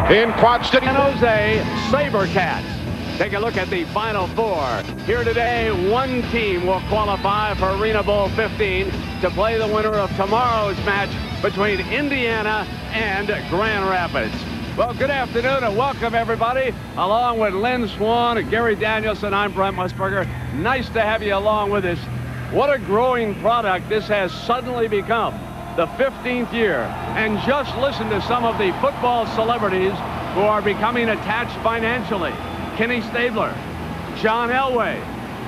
in Quad City. San Jose Sabrecats. Take a look at the Final Four. Here today, one team will qualify for Arena Bowl 15 to play the winner of tomorrow's match between Indiana and Grand Rapids. Well, good afternoon and welcome everybody. Along with Lynn Swan and Gary Danielson, I'm Brent Musburger. Nice to have you along with us. What a growing product this has suddenly become. The 15th year. And just listen to some of the football celebrities who are becoming attached financially. Kenny Stabler, John Elway,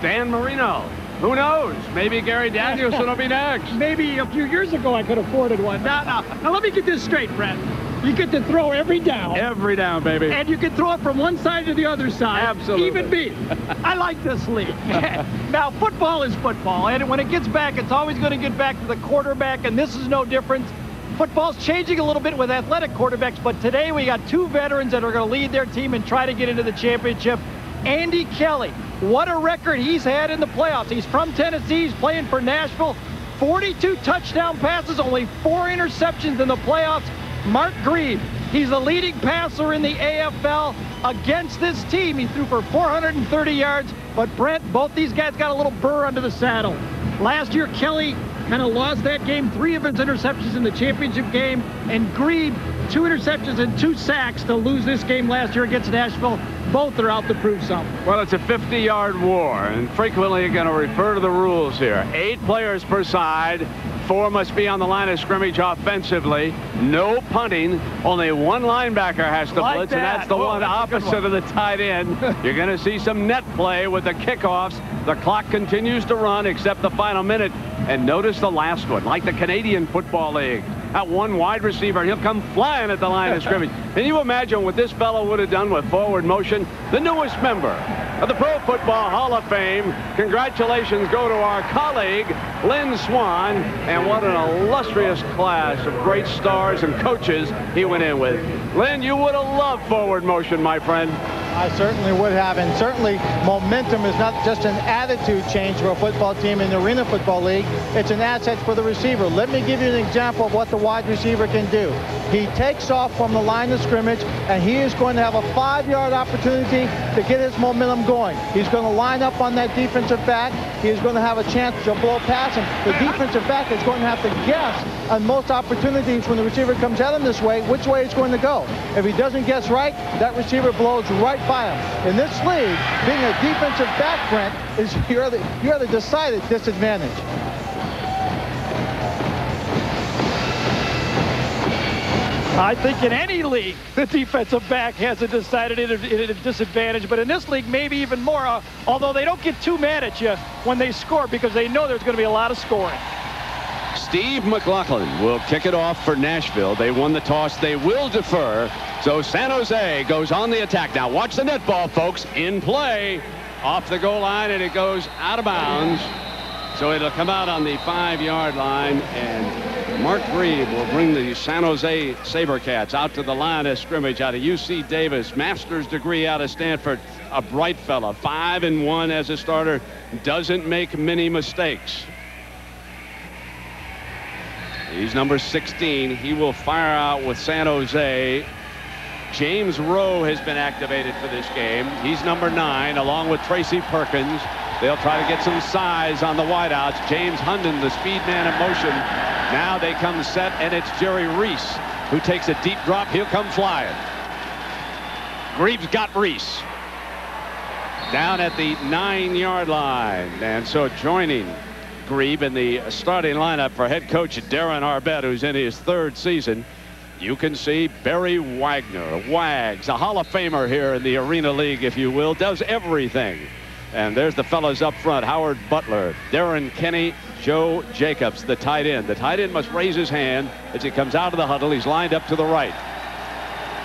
Dan Marino. Who knows? Maybe Gary Danielson will be next. Maybe a few years ago I could have afforded one. Now let me get this straight, Brent. You get to throw every down. Every down, baby. And you can throw it from one side to the other side. Absolutely. Even me. I like this league. Now, football is football. And when it gets back, it's always going to get back to the quarterback. And this is no different. Football's changing a little bit with athletic quarterbacks. But today we got two veterans that are going to lead their team and try to get into the championship. Andy Kelly. What a record he's had in the playoffs. He's from Tennessee. He's playing for Nashville. 42 touchdown passes, only 4 interceptions in the playoffs. Mark Grieb, he's the leading passer in the AFL. Against this team, he threw for 430 yards. But Brent, both these guys got a little burr under the saddle. Last year, Kelly kind of lost that game, 3 of his interceptions in the championship game. And Grieb, 2 interceptions and 2 sacks to lose this game last year against Nashville. Both are out to prove something. Well, it's a 50-yard war, and frequently you're going to refer to the rules here. 8 players per side. 4 must be on the line of scrimmage offensively. No punting. Only 1 linebacker has to blitz, and that's the one opposite of the tight end. You're going to see some net play with the kickoffs. The clock continues to run except the final minute. And notice the last one, like the Canadian Football League. That one wide receiver, he'll come flying at the line of scrimmage. Can you imagine what this fellow would have done with forward motion? The newest member of the Pro Football Hall of Fame. Congratulations go to our colleague, Lynn Swan. And what an illustrious class of great stars and coaches he went in with. Lynn, you would have loved forward motion, my friend. I certainly would have, and certainly momentum is not just an attitude change for a football team in the Arena Football League. It's an asset for the receiver. Let me give you an example of what the wide receiver can do. He takes off from the line of scrimmage, and he is going to have a 5-yard opportunity to get his momentum going. He's going to line up on that defensive back. He is going to have a chance to blow past him. The defensive back is going to have to guess on most opportunities when the receiver comes at him this way, which way it's going to go. If he doesn't guess right, that receiver blows right by him. In this league, being a defensive back, Brent, is you're the decided disadvantage. I think in any league, the defensive back has a decided disadvantage. But in this league, maybe even more, although they don't get too mad at you when they score because they know there's going to be a lot of scoring. Steve McLaughlin will kick it off for Nashville. They won the toss. They will defer. So San Jose goes on the attack. Now watch the net ball, folks. In play. Off the goal line, and it goes out of bounds. So it'll come out on the 5-yard line, and Mark Grieb will bring the San Jose Sabrecats out to the line of scrimmage out of UC Davis. Master's degree out of Stanford. A bright fella. 5-1 as a starter. Doesn't make many mistakes. He's number 16. He will fire out with San Jose. James Rowe has been activated for this game. He's number 9, along with Tracy Perkins. They'll try to get some size on the wideouts. James Hunden, the speed man in motion. Now they come set, and it's Jerry Reese who takes a deep drop. He'll come flying. Grieb's got Reese down at the 9-yard line. And so joining Grieb in the starting lineup for head coach Darren Arbett, who's in his 3rd season, you can see Barry Wagner. Wags, a Hall of Famer here in the Arena League, if you will, does everything. And there's the fellas up front, Howard Butler, Darren Kenny, Joe Jacobs, the tight end. The tight end must raise his hand as he comes out of the huddle. He's lined up to the right.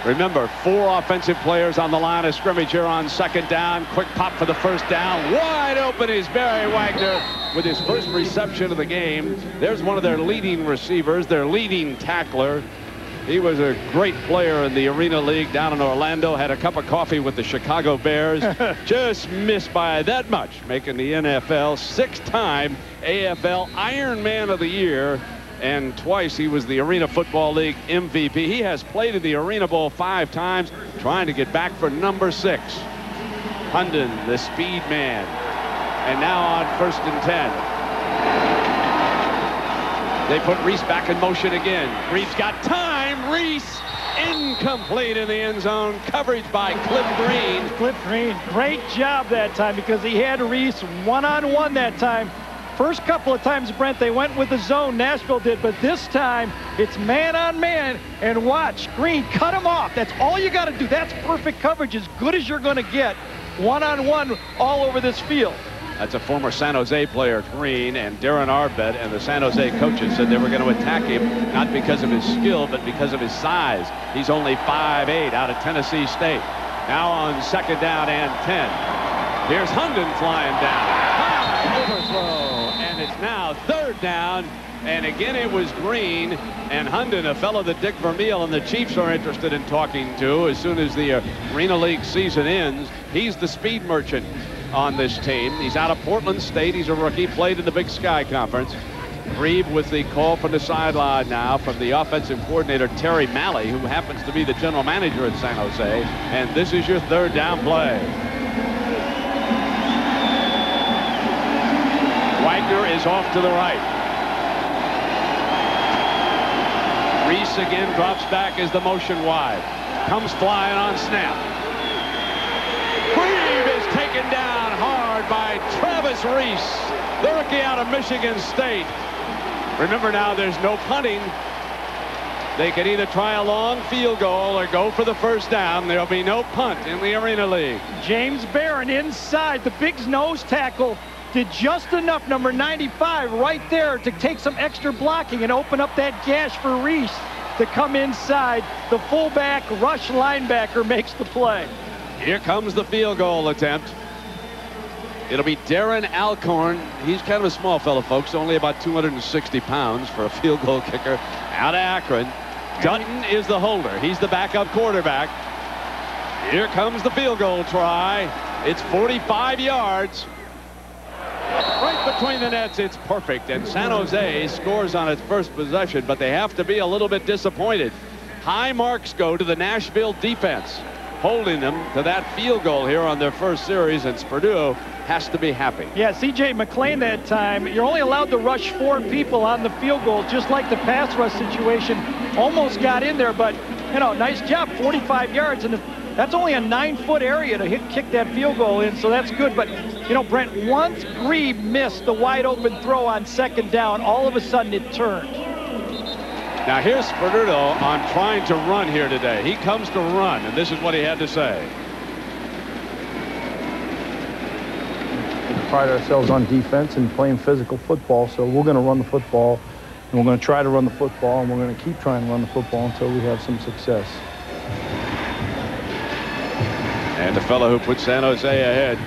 Remember, 4 offensive players on the line of scrimmage here on 2nd down. Quick pop for the 1st down. Wide open is Barry Wagner with his first reception of the game. There's one of their leading receivers, their leading tackler. He was a great player in the Arena League down in Orlando. Had a cup of coffee with the Chicago Bears. Just missed by that much, making the NFL 6-time AFL Iron Man of the Year. and twice he was the Arena Football League MVP. He has played in the Arena Bowl 5 times, trying to get back for number 6. Hunden, the speed man. And now on 1st and 10. They put Reese back in motion again. Reeves got time. Reese incomplete in the end zone. Coverage by Cliff Green. Cliff Green, great job that time because he had Reese one-on-one that time. First couple of times, Brent, they went with the zone, Nashville did, but this time it's man-on-man, and watch, Green cut him off. That's all you got to do. That's perfect coverage, as good as you're going to get, one-on-one all over this field. That's a former San Jose player, Green, and Darren Arbed and the San Jose coaches said they were going to attack him, not because of his skill, but because of his size. He's only 5'8" out of Tennessee State. Now on 2nd down and 10. Here's Hunden flying down. High overthrow, and it's now 3rd down. And again, it was Green and Hunden, a fellow that Dick Vermeil and the Chiefs are interested in talking to as soon as the Arena League season ends. He's the speed merchant on this team. He's out of Portland State. He's a rookie, played in the Big Sky Conference. Reeve with the call from the sideline now from the offensive coordinator, Terry Malley, who happens to be the general manager at San Jose. And this is your 3rd down play. Wagner is off to the right. Reese again drops back as the motion wide. Comes flying on snap. Reeve is taken down hard by Travis Reese, the rookie out of Michigan State. Remember now, there's no punting. They can either try a long field goal or go for the 1st down. There'll be no punt in the Arena League. James Barron inside. The big nose tackle did just enough, number 95, right there to take some extra blocking and open up that gash for Reese to come inside. The fullback rush linebacker makes the play. Here comes the field goal attempt. It'll be Darren Alcorn. He's kind of a small fellow, folks, only about 260 pounds for a field goal kicker out of Akron. Dutton is the holder. He's the backup quarterback. Here comes the field goal try. It's 45 yards. Right between the nets, it's perfect, and San Jose scores on its first possession, but they have to be a little bit disappointed. High marks go to the Nashville defense, holding them to that field goal here on their first series, and Purdue has to be happy. Yeah, C.J. McClain that time, you're only allowed to rush 4 people on the field goal, just like the pass rush situation. Almost got in there, but, you know, nice job, 45 yards, and that's only a 9-foot area to kick that field goal in, so that's good. But, you know, Brent, once Grebe missed the wide-open throw on 2nd down, all of a sudden it turned. Now here's Sperduto on trying to run here today. He comes to run, and this is what he had to say. We pride ourselves on defense and playing physical football, so we're going to run the football, and we're going to try to run the football, and we're going to keep trying to run the football until we have some success. And the fellow who put San Jose ahead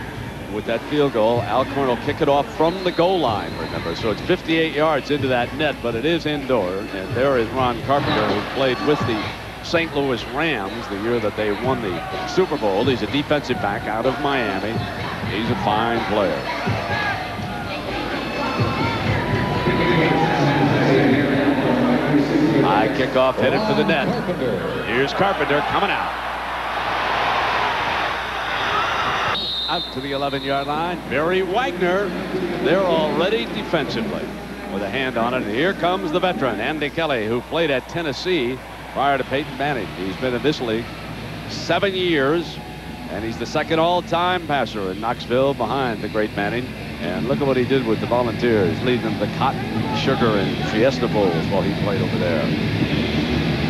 with that field goal, Alcorn will kick it off from the goal line, remember. So it's 58 yards into that net, but it is indoor. And there is Ron Carpenter, who played with the St. Louis Rams the year that they won the Super Bowl. He's a defensive back out of Miami. He's a fine player. High kickoff headed for the net. Here's Carpenter coming out. Out to the 11-yard line. Barry Wagner there already defensively with a hand on it. And here comes the veteran, Andy Kelly, who played at Tennessee prior to Peyton Manning. He's been in this league 7 years, and he's the 2nd all-time passer in Knoxville behind the great Manning. And look at what he did with the Volunteers, leading them to Cotton, Sugar, and Fiesta Bowls while he played over there.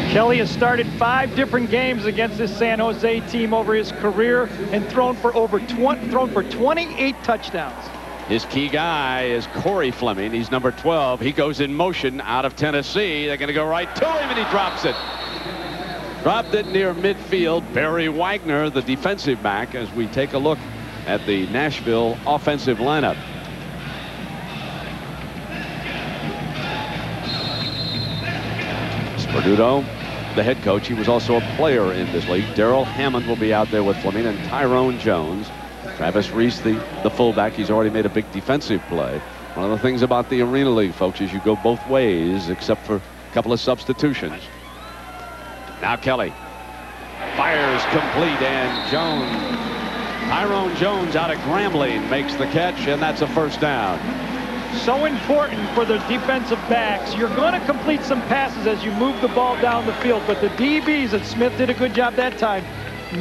Kelly has started 5 different games against this San Jose team over his career and thrown for 28 touchdowns. His key guy is Corey Fleming. He's number 12. He goes in motion out of Tennessee. They're going to go right to him, and he drops it. Dropped it near midfield. Barry Wagner, the defensive back, as we take a look at the Nashville offensive lineup. Sperduto, the head coach. He was also a player in this league. Darrell Hammond will be out there with Fleming, and Tyrone Jones. Travis Reese, the fullback. He's already made a big defensive play. One of the things about the Arena League, folks, is you go both ways, except for a couple of substitutions. Now Kelly fires complete, and Tyrone Jones out of Grambling makes the catch, and that's a first down. So important for the defensive backs. You're going to complete some passes as you move the ball down the field, but the DBs, and Smith did a good job that time,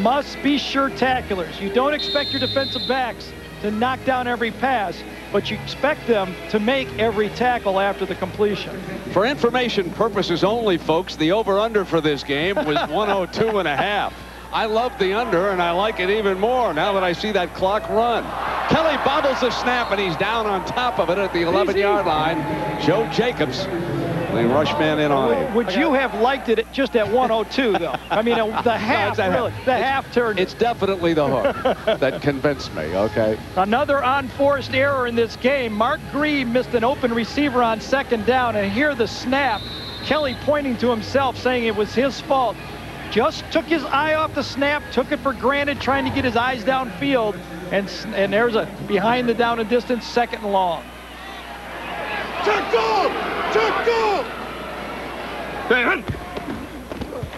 must be sure tacklers. You don't expect your defensive backs to knock down every pass, but you expect them to make every tackle after the completion. For information purposes only, folks, the over-under for this game was 102.5. I love the under, and I like it even more now that I see that clock run. Kelly bobbles the snap, and he's down on top of it at the 11-yard line. Joe Jacobs, the rush man in on him. Would you have liked it just at 102, though? I mean, the half, really, the half turn. It's definitely the hook that convinced me, okay? Another unforced error in this game. Mark Green missed an open receiver on second down, and here the snap. Kelly pointing to himself, saying it was his fault. Just took his eye off the snap, took it for granted, trying to get his eyes downfield, and there's a behind the down and distance, second and long.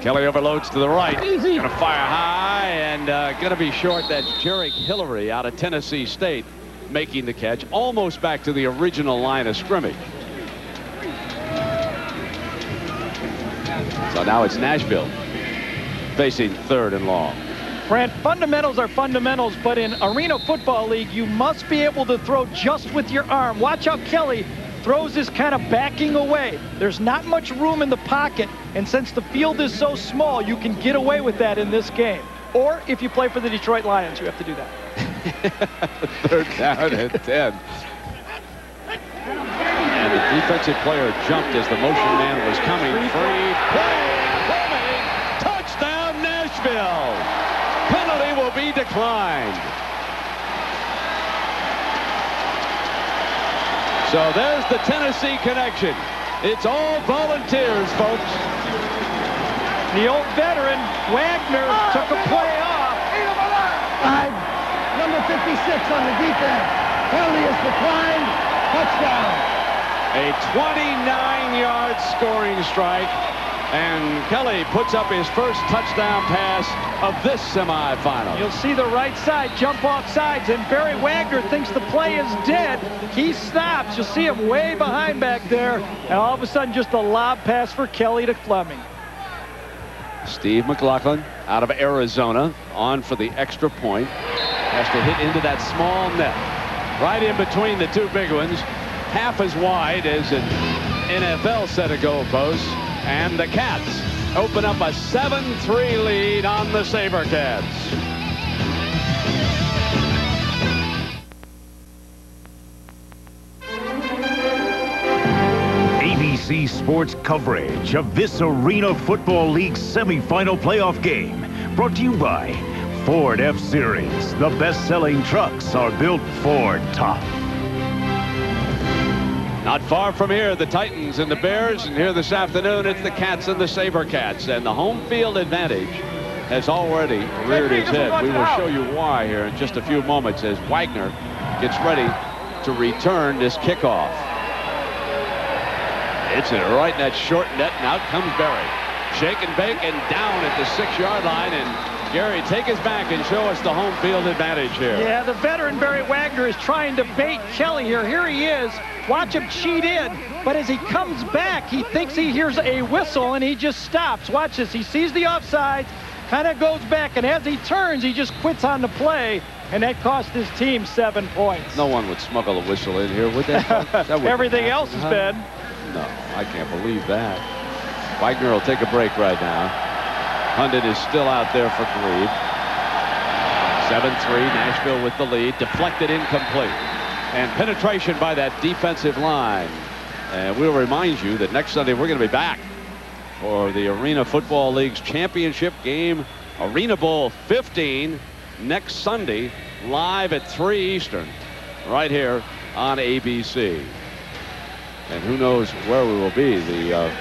Kelly overloads to the right. Going to fire high and going to be short. That's Jarek Hillary out of Tennessee State making the catch, almost back to the original line of scrimmage. So now it's Nashville facing third and long. Brent, fundamentals are fundamentals, but in Arena Football League, you must be able to throw just with your arm. Watch how Kelly throws this kind of backing away. There's not much room in the pocket, and since the field is so small, you can get away with that in this game. Or if you play for the Detroit Lions, you have to do that. Third down and 10. And the defensive player jumped as the motion man was coming free. Play! Touchdown, Nashville! Penalty will be declined. So there's the Tennessee connection. It's all volunteers, folks. The old veteran, Wagner, took a play off. Number 56 on the defense. Penalty is declined. Touchdown. A 29-yard scoring strike. And Kelly puts up his first touchdown pass of this semifinal. You'll see the right side jump off sides, and Barry Wagner thinks the play is dead. He stops. You'll see him way behind back there, and all of a sudden just a lob pass for Kelly to Fleming. Steve McLaughlin out of Arizona on for the extra point. Has to hit into that small net. Right in between the two big ones. Half as wide as an NFL set of goalposts. And the Cats open up a 7-3 lead on the Sabrecats. ABC Sports coverage of this Arena Football League semifinal playoff game brought to you by Ford F-Series. The best-selling trucks are built Ford tough. Not far from here, the Titans and the Bears, and here this afternoon it's the Cats and the Sabercats, and the home field advantage has already reared its head. We will show you why here in just a few moments as Wagner gets ready to return this kickoff. It's right in that short net, and out comes Barry. Shake and bake and down at the 6-yard line, and Gary, take us back and show us the home field advantage here. Yeah, the veteran Barry Wagner is trying to bait Kelly here. Here he is. Watch him cheat in. But as he comes back, he thinks he hears a whistle, and he just stops. Watch this. He sees the offside, kind of goes back, and as he turns, he just quits on the play, and that cost his team 7 points. No one would smuggle a whistle in here, would they? Everything else has been. No, I can't believe that. Wagner will take a break right now. Hundon is still out there for Glebe. 7-3, Nashville with the lead. Deflected, incomplete. And penetration by that defensive line. And we'll remind you that next Sunday we're going to be back for the Arena Football League's championship game, Arena Bowl 15, next Sunday, live at 3 Eastern, right here on ABC. And who knows where we will be. The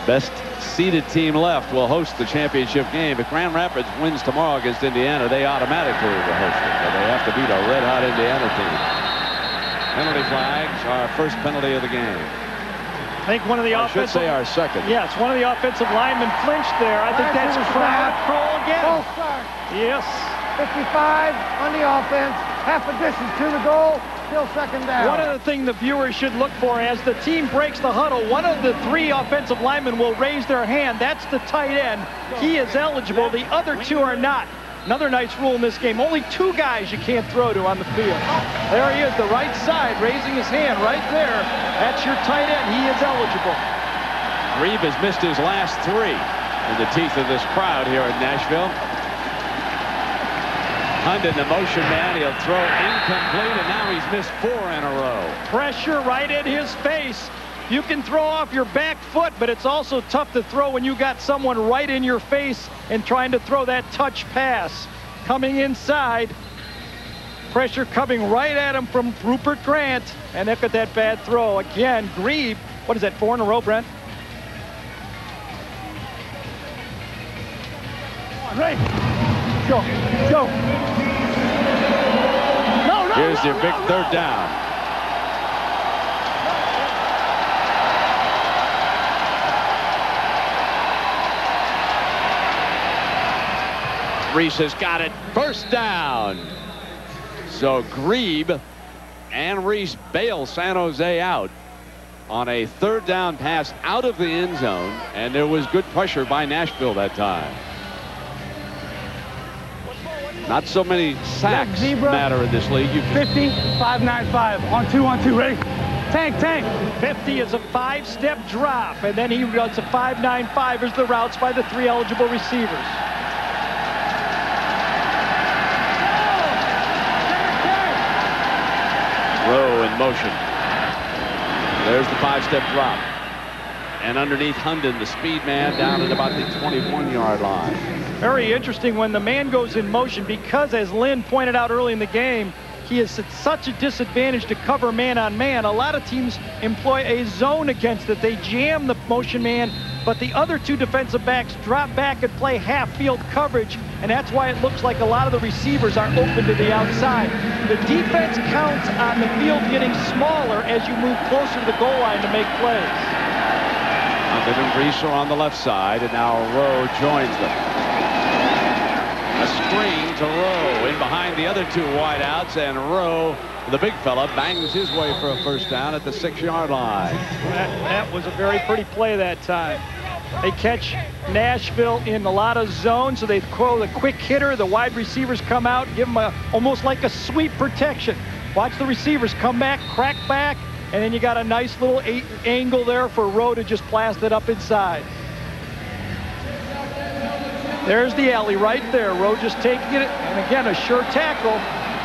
best seeded team left will host the championship game. If Grand Rapids wins tomorrow against Indiana, they automatically will host it. But they have to beat a red-hot Indiana team. Penalty flags, our first penalty of the game. I think one of the I should say our second. Yes, one of the offensive linemen flinched there. I think that's crowd control again. False start. Yes. 55 on the offense. Half a distance to the goal. Still second down. One of the things the viewers should look for as the team breaks the huddle, one of the 3 offensive linemen will raise their hand. That's the tight end. He is eligible. The other 2 are not. Another nice rule in this game. Only 2 guys you can't throw to on the field. There he is, the right side, raising his hand right there. That's your tight end. He is eligible. Grieb has missed his last 3 in the teeth of this crowd here in Nashville. Hunden, the motion man, he'll throw incomplete, and now he's missed 4 in a row. Pressure right in his face. You can throw off your back foot, but it's also tough to throw when you got someone right in your face and trying to throw that touch pass. Coming inside, pressure coming right at him from Rupert Grant, and look at that bad throw. Again, Grieb, what is that, 4 in a row, Brent? Ray, go. No, Here's your big third down. Reese has got it. First down. So Grieb and Reese bail San Jose out on a third down pass out of the end zone, and there was good pressure by Nashville that time. Not so many sacks matter in this league. 50, 595 on 2-on-2. Ready? Tank. 50 is a 5-step drop, and then he runs a 5.95 as the routes by the 3 eligible receivers. Rowe in motion. There's the 5-step drop. And underneath Hunden, the speed man, down at about the 21-yard line. Very interesting when the man goes in motion, because as Lynn pointed out early in the game, he is at such a disadvantage to cover man-on-man. A lot of teams employ a zone against it. They jam the motion man, but the other 2 defensive backs drop back and play half-field coverage, and that's why it looks like a lot of the receivers are open to the outside. The defense counts on the field getting smaller as you move closer to the goal line to make plays. Hunden and Reese are on the left side, and now Rowe joins them. A screen to Rowe in behind the other 2 wideouts, and Rowe, the big fella, bangs his way for a first down at the 6-yard line. That was a very pretty play that time. They catch Nashville in a lot of zones, so they throw the quick hitter. The wide receivers come out, give them almost like a sweep protection. Watch the receivers come back, crack back, and then you got a nice little angle there for Rowe to just blast it up inside. There's the alley right there. Rowe just taking it, and again, a sure tackle.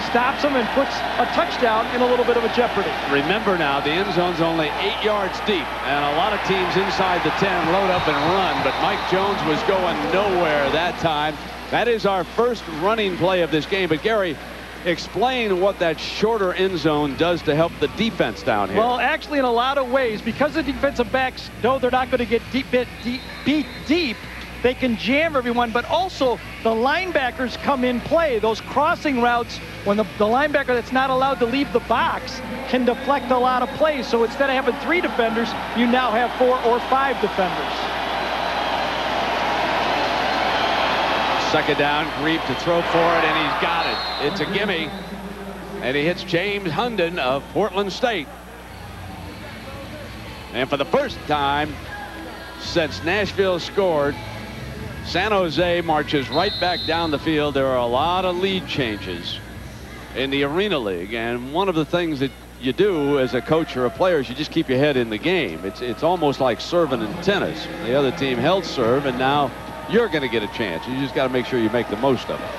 Stops him and puts a touchdown in a little bit of a jeopardy. Remember now, the end zone's only 8 yards deep, and a lot of teams inside the 10 load up and run, but Mike Jones was going nowhere that time. That is our first running play of this game. But Gary, explain what that shorter end zone does to help the defense down here. Well, actually, in a lot of ways, because the defensive backs know they're not going to get beat deep, they can jam everyone, but also the linebackers come in play. Those crossing routes, when the linebacker that's not allowed to leave the box can deflect a lot of plays. So instead of having 3 defenders, you now have 4 or 5 defenders. Second down, Grieb to throw for it, and he's got it. It's a gimme, and he hits James Hunden of Portland State. And for the first time since Nashville scored, San Jose marches right back down the field. There are a lot of lead changes in the Arena League, and one of the things that you do as a coach or a player is you just keep your head in the game. It's almost like serving in tennis. The other team held serve, and now you're going to get a chance. You just got to make sure you make the most of it.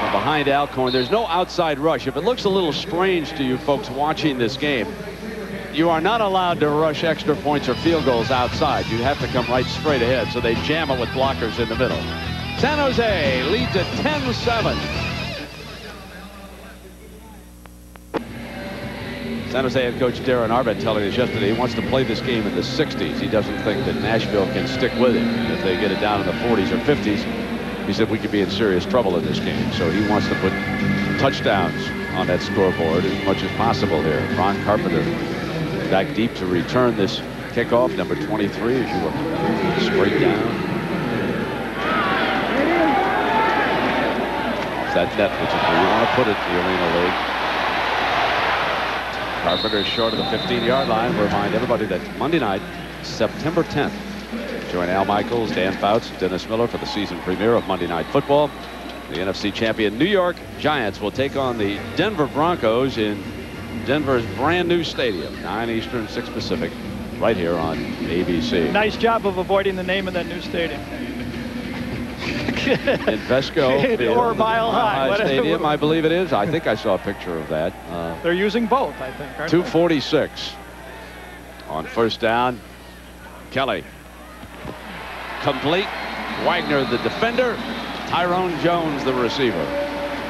From behind Alcorn, there's no outside rush. If it looks a little strange to you folks watching this game, you are not allowed to rush extra points or field goals outside. You have to come right straight ahead, so they jam it with blockers in the middle. San Jose leads at 10-7. San Jose head coach Darren Arbett telling us yesterday he wants to play this game in the 60s. He doesn't think that Nashville can stick with him if they get it down in the 40s or 50s. he said we could be in serious trouble in this game. So he wants to put touchdowns on that scoreboard as much as possible here. Ron Carpenter back deep to return this kickoff. Number 23 as you look straight down. That net, which is where you want to put it in the Arena League. Carpenter is short of the 15-yard line. Remind everybody that Monday night, September 10th, join Al Michaels, Dan Fouts, and Dennis Miller for the season premiere of Monday Night Football. The NFC champion New York Giants will take on the Denver Broncos in Denver's brand new stadium, 9 Eastern, 6 Pacific, right here on ABC. Nice job of avoiding the name of that new stadium. Invesco or Mile High Stadium, I believe it is. I think I saw a picture of that. They're using both, I think. 2:46 on first down. Kelly complete. Wagner the defender. Tyrone Jones the receiver.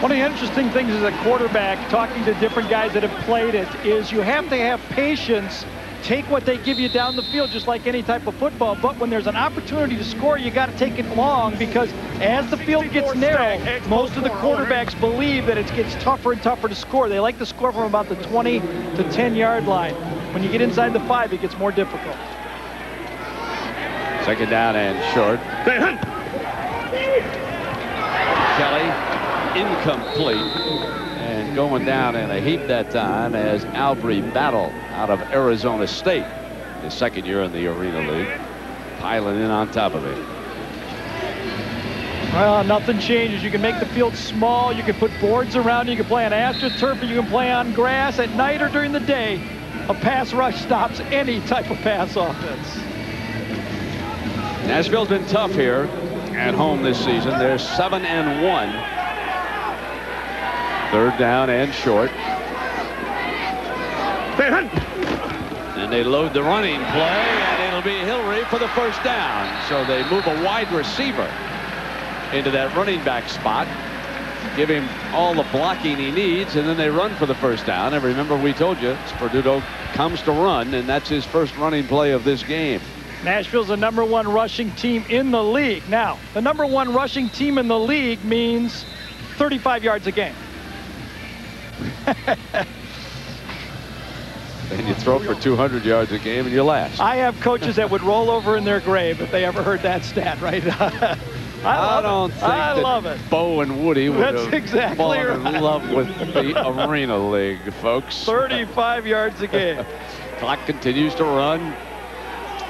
One of the interesting things as a quarterback, talking to different guys that have played it, is you have to have patience. Take what they give you down the field, just like any type of football. But when there's an opportunity to score, you got to take it long, because as the field gets narrow, most of the quarterbacks believe that it gets tougher and tougher to score. They like to score from about the 20 to 10-yard line. When you get inside the 5, it gets more difficult. Second down and short. Kelly incomplete. And going down in a heap that time as Albry Battle out of Arizona State, his second year in the Arena League, piling in on top of it. Well, nothing changes. You can make the field small. You can put boards around. You can play on AstroTurf. You can play on grass at night or during the day. A pass rush stops any type of pass offense. Nashville's been tough here at home this season. They're 7-1. Third down and short. And they load the running play, and it'll be Hillary for the first down. So they move a wide receiver into that running back spot, give him all the blocking he needs, and then they run for the first down. And remember, we told you, Sperduto comes to run, and that's his first running play of this game. Nashville's the #1 rushing team in the league. Now, the #1 rushing team in the league means 35 yards a game. And you throw for 200 yards a game and you last. I have coaches that would roll over in their grave if they ever heard that stat, right? I don't think I love it. Bo and Woody would That's have exactly fallen right. in love with the Arena League, folks. 35 yards a game. Clock continues to run.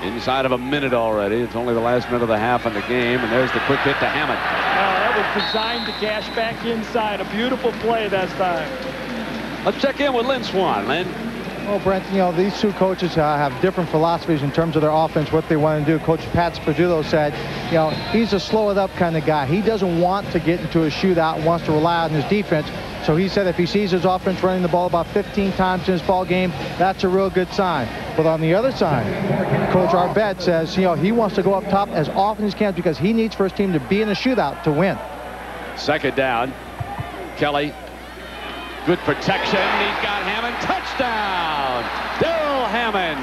Inside of a minute already. It's only the last minute of the half in the game, and there's the quick hit to Hammond. That was designed to cash back inside. A beautiful play that time. Let's check in with Lynn Swan. Lynn. Well, Brent, you know, these two coaches have different philosophies in terms of their offense, what they want to do. Coach Pat Sperduto said, you know, he's a slow it up kind of guy. He doesn't want to get into a shootout, wants to rely on his defense. So he said if he sees his offense running the ball about 15 times in his ball game, that's a real good sign. But on the other side, Coach Arbet says, you know, he wants to go up top as often as he can because he needs for his team to be in a shootout to win. Second down. Kelly. Good protection. He's got Hammond. Touchdown! Darrell Hammond,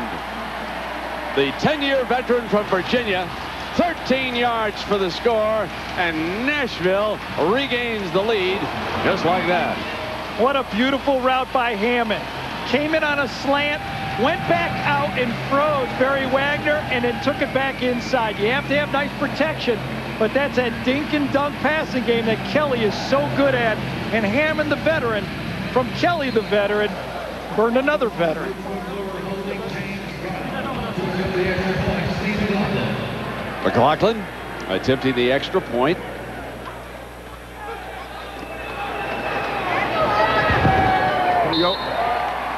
the 10-year veteran from Virginia. 13 yards for the score, and Nashville regains the lead just like that. What a beautiful route by Hammond. Came in on a slant, went back out and froze Barry Wagner, and then took it back inside. You have to have nice protection, but that's that dink and dunk passing game that Kelly is so good at. And Hammond, the veteran, from Kelly, the veteran, burned another veteran. McLaughlin attempting the extra point. There you go.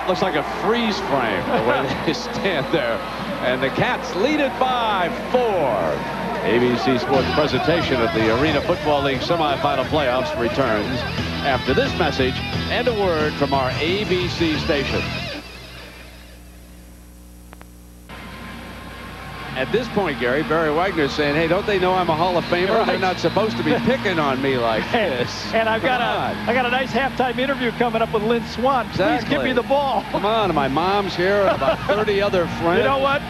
Looks like a freeze frame the way they stand there. And the Cats lead it by 4. ABC Sports presentation of the Arena Football League semifinal playoffs returns after this message and a word from our ABC station. At this point, Gary, Barry Wagner's saying, hey, don't they know I'm a Hall of Famer? Right. They're not supposed to be picking on me like this. And I got a nice halftime interview coming up with Lynn Swan. Exactly. Please give me the ball. Come on, my mom's here and about 30 other friends. You know what?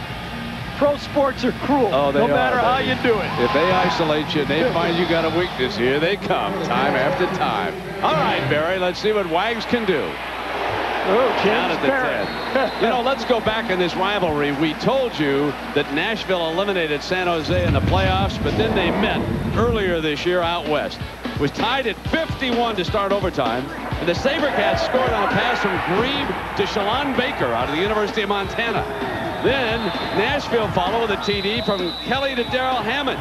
pro sports are cruel. Oh, no matter how you do it. If they isolate you, they find you got a weakness, here they come, time after time. All right, Barry, let's see what Wags can do. Down at the 10. You know, let's go back in this rivalry. We told you that Nashville eliminated San Jose in the playoffs, but then they met earlier this year out west. It was tied at 51 to start overtime, and the Sabrecats scored on a pass from Grieve to Shalon Baker out of the University of Montana. Then Nashville followed with a TD from Kelly to Darrell Hammond.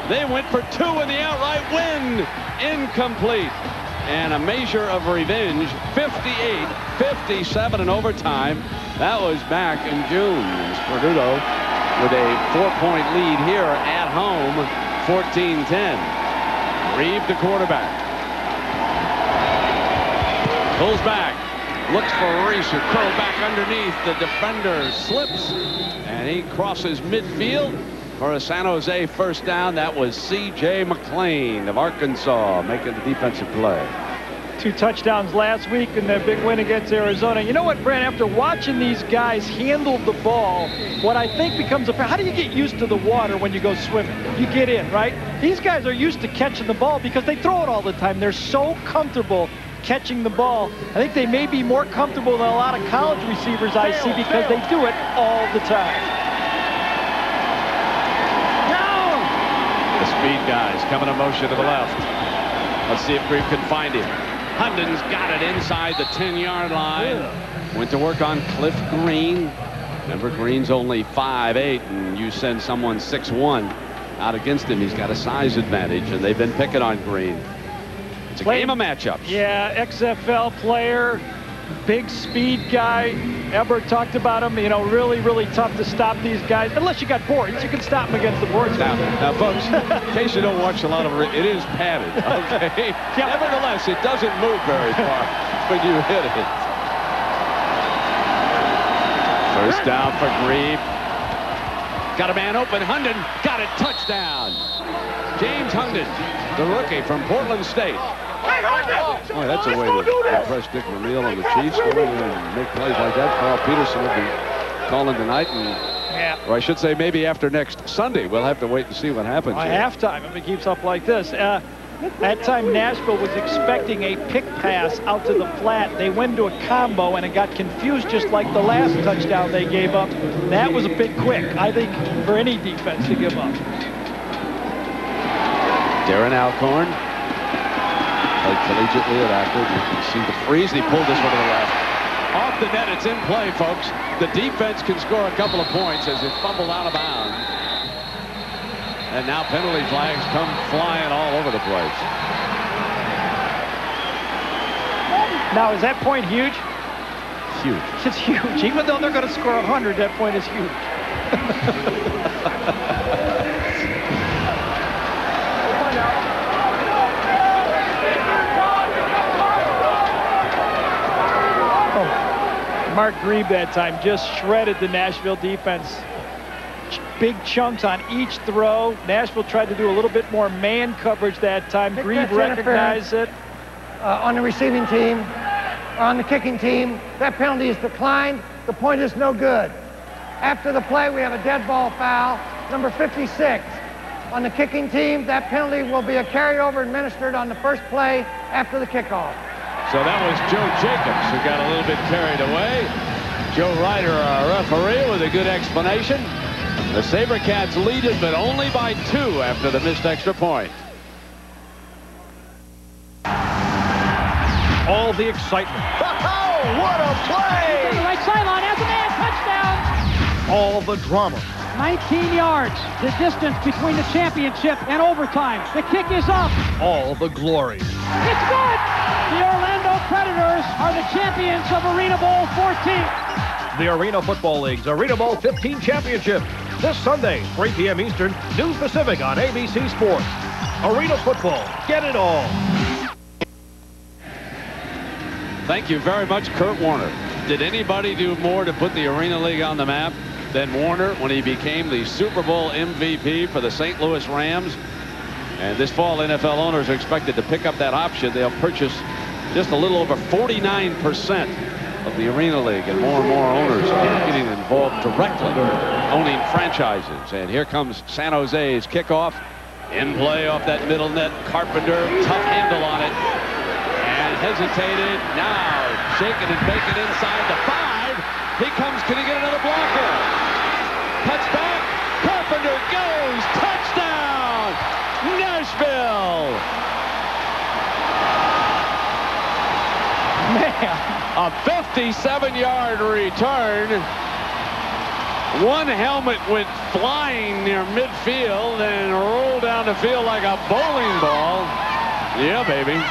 They went for 2 in the outright win. Incomplete. And a measure of revenge, 58-57 in overtime. That was back in June. Sperduto with a 4-point lead here at home, 14-10. Reeve, the quarterback. Pulls back. Looks for Reese, who curled back underneath. The defender slips, and he crosses midfield for a San Jose first down. That was C.J. McClain of Arkansas making the defensive play. 2 touchdowns last week in their big win against Arizona. You know what, Brent? After watching these guys handle the ball, what I think becomes a... How do you get used to the water when you go swimming? You get in, right? These guys are used to catching the ball because they throw it all the time. They're so comfortable catching the ball. I think they may be more comfortable than a lot of college receivers I see because they do it all the time. The speed guys coming in motion to the left. Let's see if Grieve can find him. Hundon's got it inside the 10-yard line. Went to work on Cliff Green. Remember, Green's only 5'8", and you send someone 6'1" out against him. He's got a size advantage, and they've been picking on Green. It's a game of matchups. Yeah, XFL player, big speed guy. Ebert talked about him. You know, really, really tough to stop these guys. Unless you got boards, you can stop them against the boards. Now, folks, in case you don't watch a lot of it, it is padded. Okay. Yeah. Nevertheless, it doesn't move very far when you hit it. First down for Grieve. Got a man open. Hundon got it. Touchdown. James Hundon, the rookie from Portland State. Boy, that's a way to impress Dick Vermeil and the Chiefs. Go in and make plays like that. Carl Peterson will be calling tonight, and or I should say maybe after next Sunday. We'll have to wait and see what happens. Halftime, if it keeps up like this. That time Nashville was expecting a pick pass out to the flat. They went to a combo, and it got confused just like the last touchdown they gave up. That was a bit quick, I think, for any defense to give up. Darren Alcorn played collegiately at Akron. You can see the freeze. He pulled this one to the left. Off the net, it's in play, folks. The defense can score a couple of points as it fumbled out of bounds. And now penalty flags come flying all over the place. Now, is that point huge? Huge. It's huge. Even though they're going to score 100, that point is huge. Mark Grieve that time just shredded the Nashville defense. Big chunks on each throw. Nashville tried to do a little bit more man coverage that time. Grieve recognized it. On the receiving team, on the kicking team, that penalty is declined. The point is no good. After the play, we have a dead ball foul, number 56. On the kicking team, that penalty will be a carryover administered on the first play after the kickoff. So that was Joe Jacobs who got a little bit carried away. Joe Ryder, our referee, with a good explanation. The Sabrecats lead it, but only by 2 after the missed extra point. All the excitement. Oh, what a play! To the right sideline, has a man, touchdown! All the drama. 19 yards, the distance between the championship and overtime. The kick is up. All the glory. It's good! The Orlando Predators are the champions of Arena Bowl 14. The Arena Football League's Arena Bowl 15 Championship. This Sunday, 3 p.m. Eastern, noon Pacific on ABC Sports. Arena Football. Get it all. Thank you very much, Kurt Warner. Did anybody do more to put the Arena League on the map than Warner when he became the Super Bowl MVP for the St. Louis Rams? And this fall, NFL owners are expected to pick up that option. They'll purchase just a little over 49% of the Arena League, and more owners are getting involved directly owning franchises. And here comes San Jose's kickoff. In play off that middle net. Carpenter, tough handle on it. And hesitated. Now shaking and baking inside the 5. He comes. Can he get another blocker? Cuts back. Carpenter goes. Touchdown! Nashville! Man. A 57-yard return. One helmet went flying near midfield and rolled down the field like a bowling ball. Yeah, baby.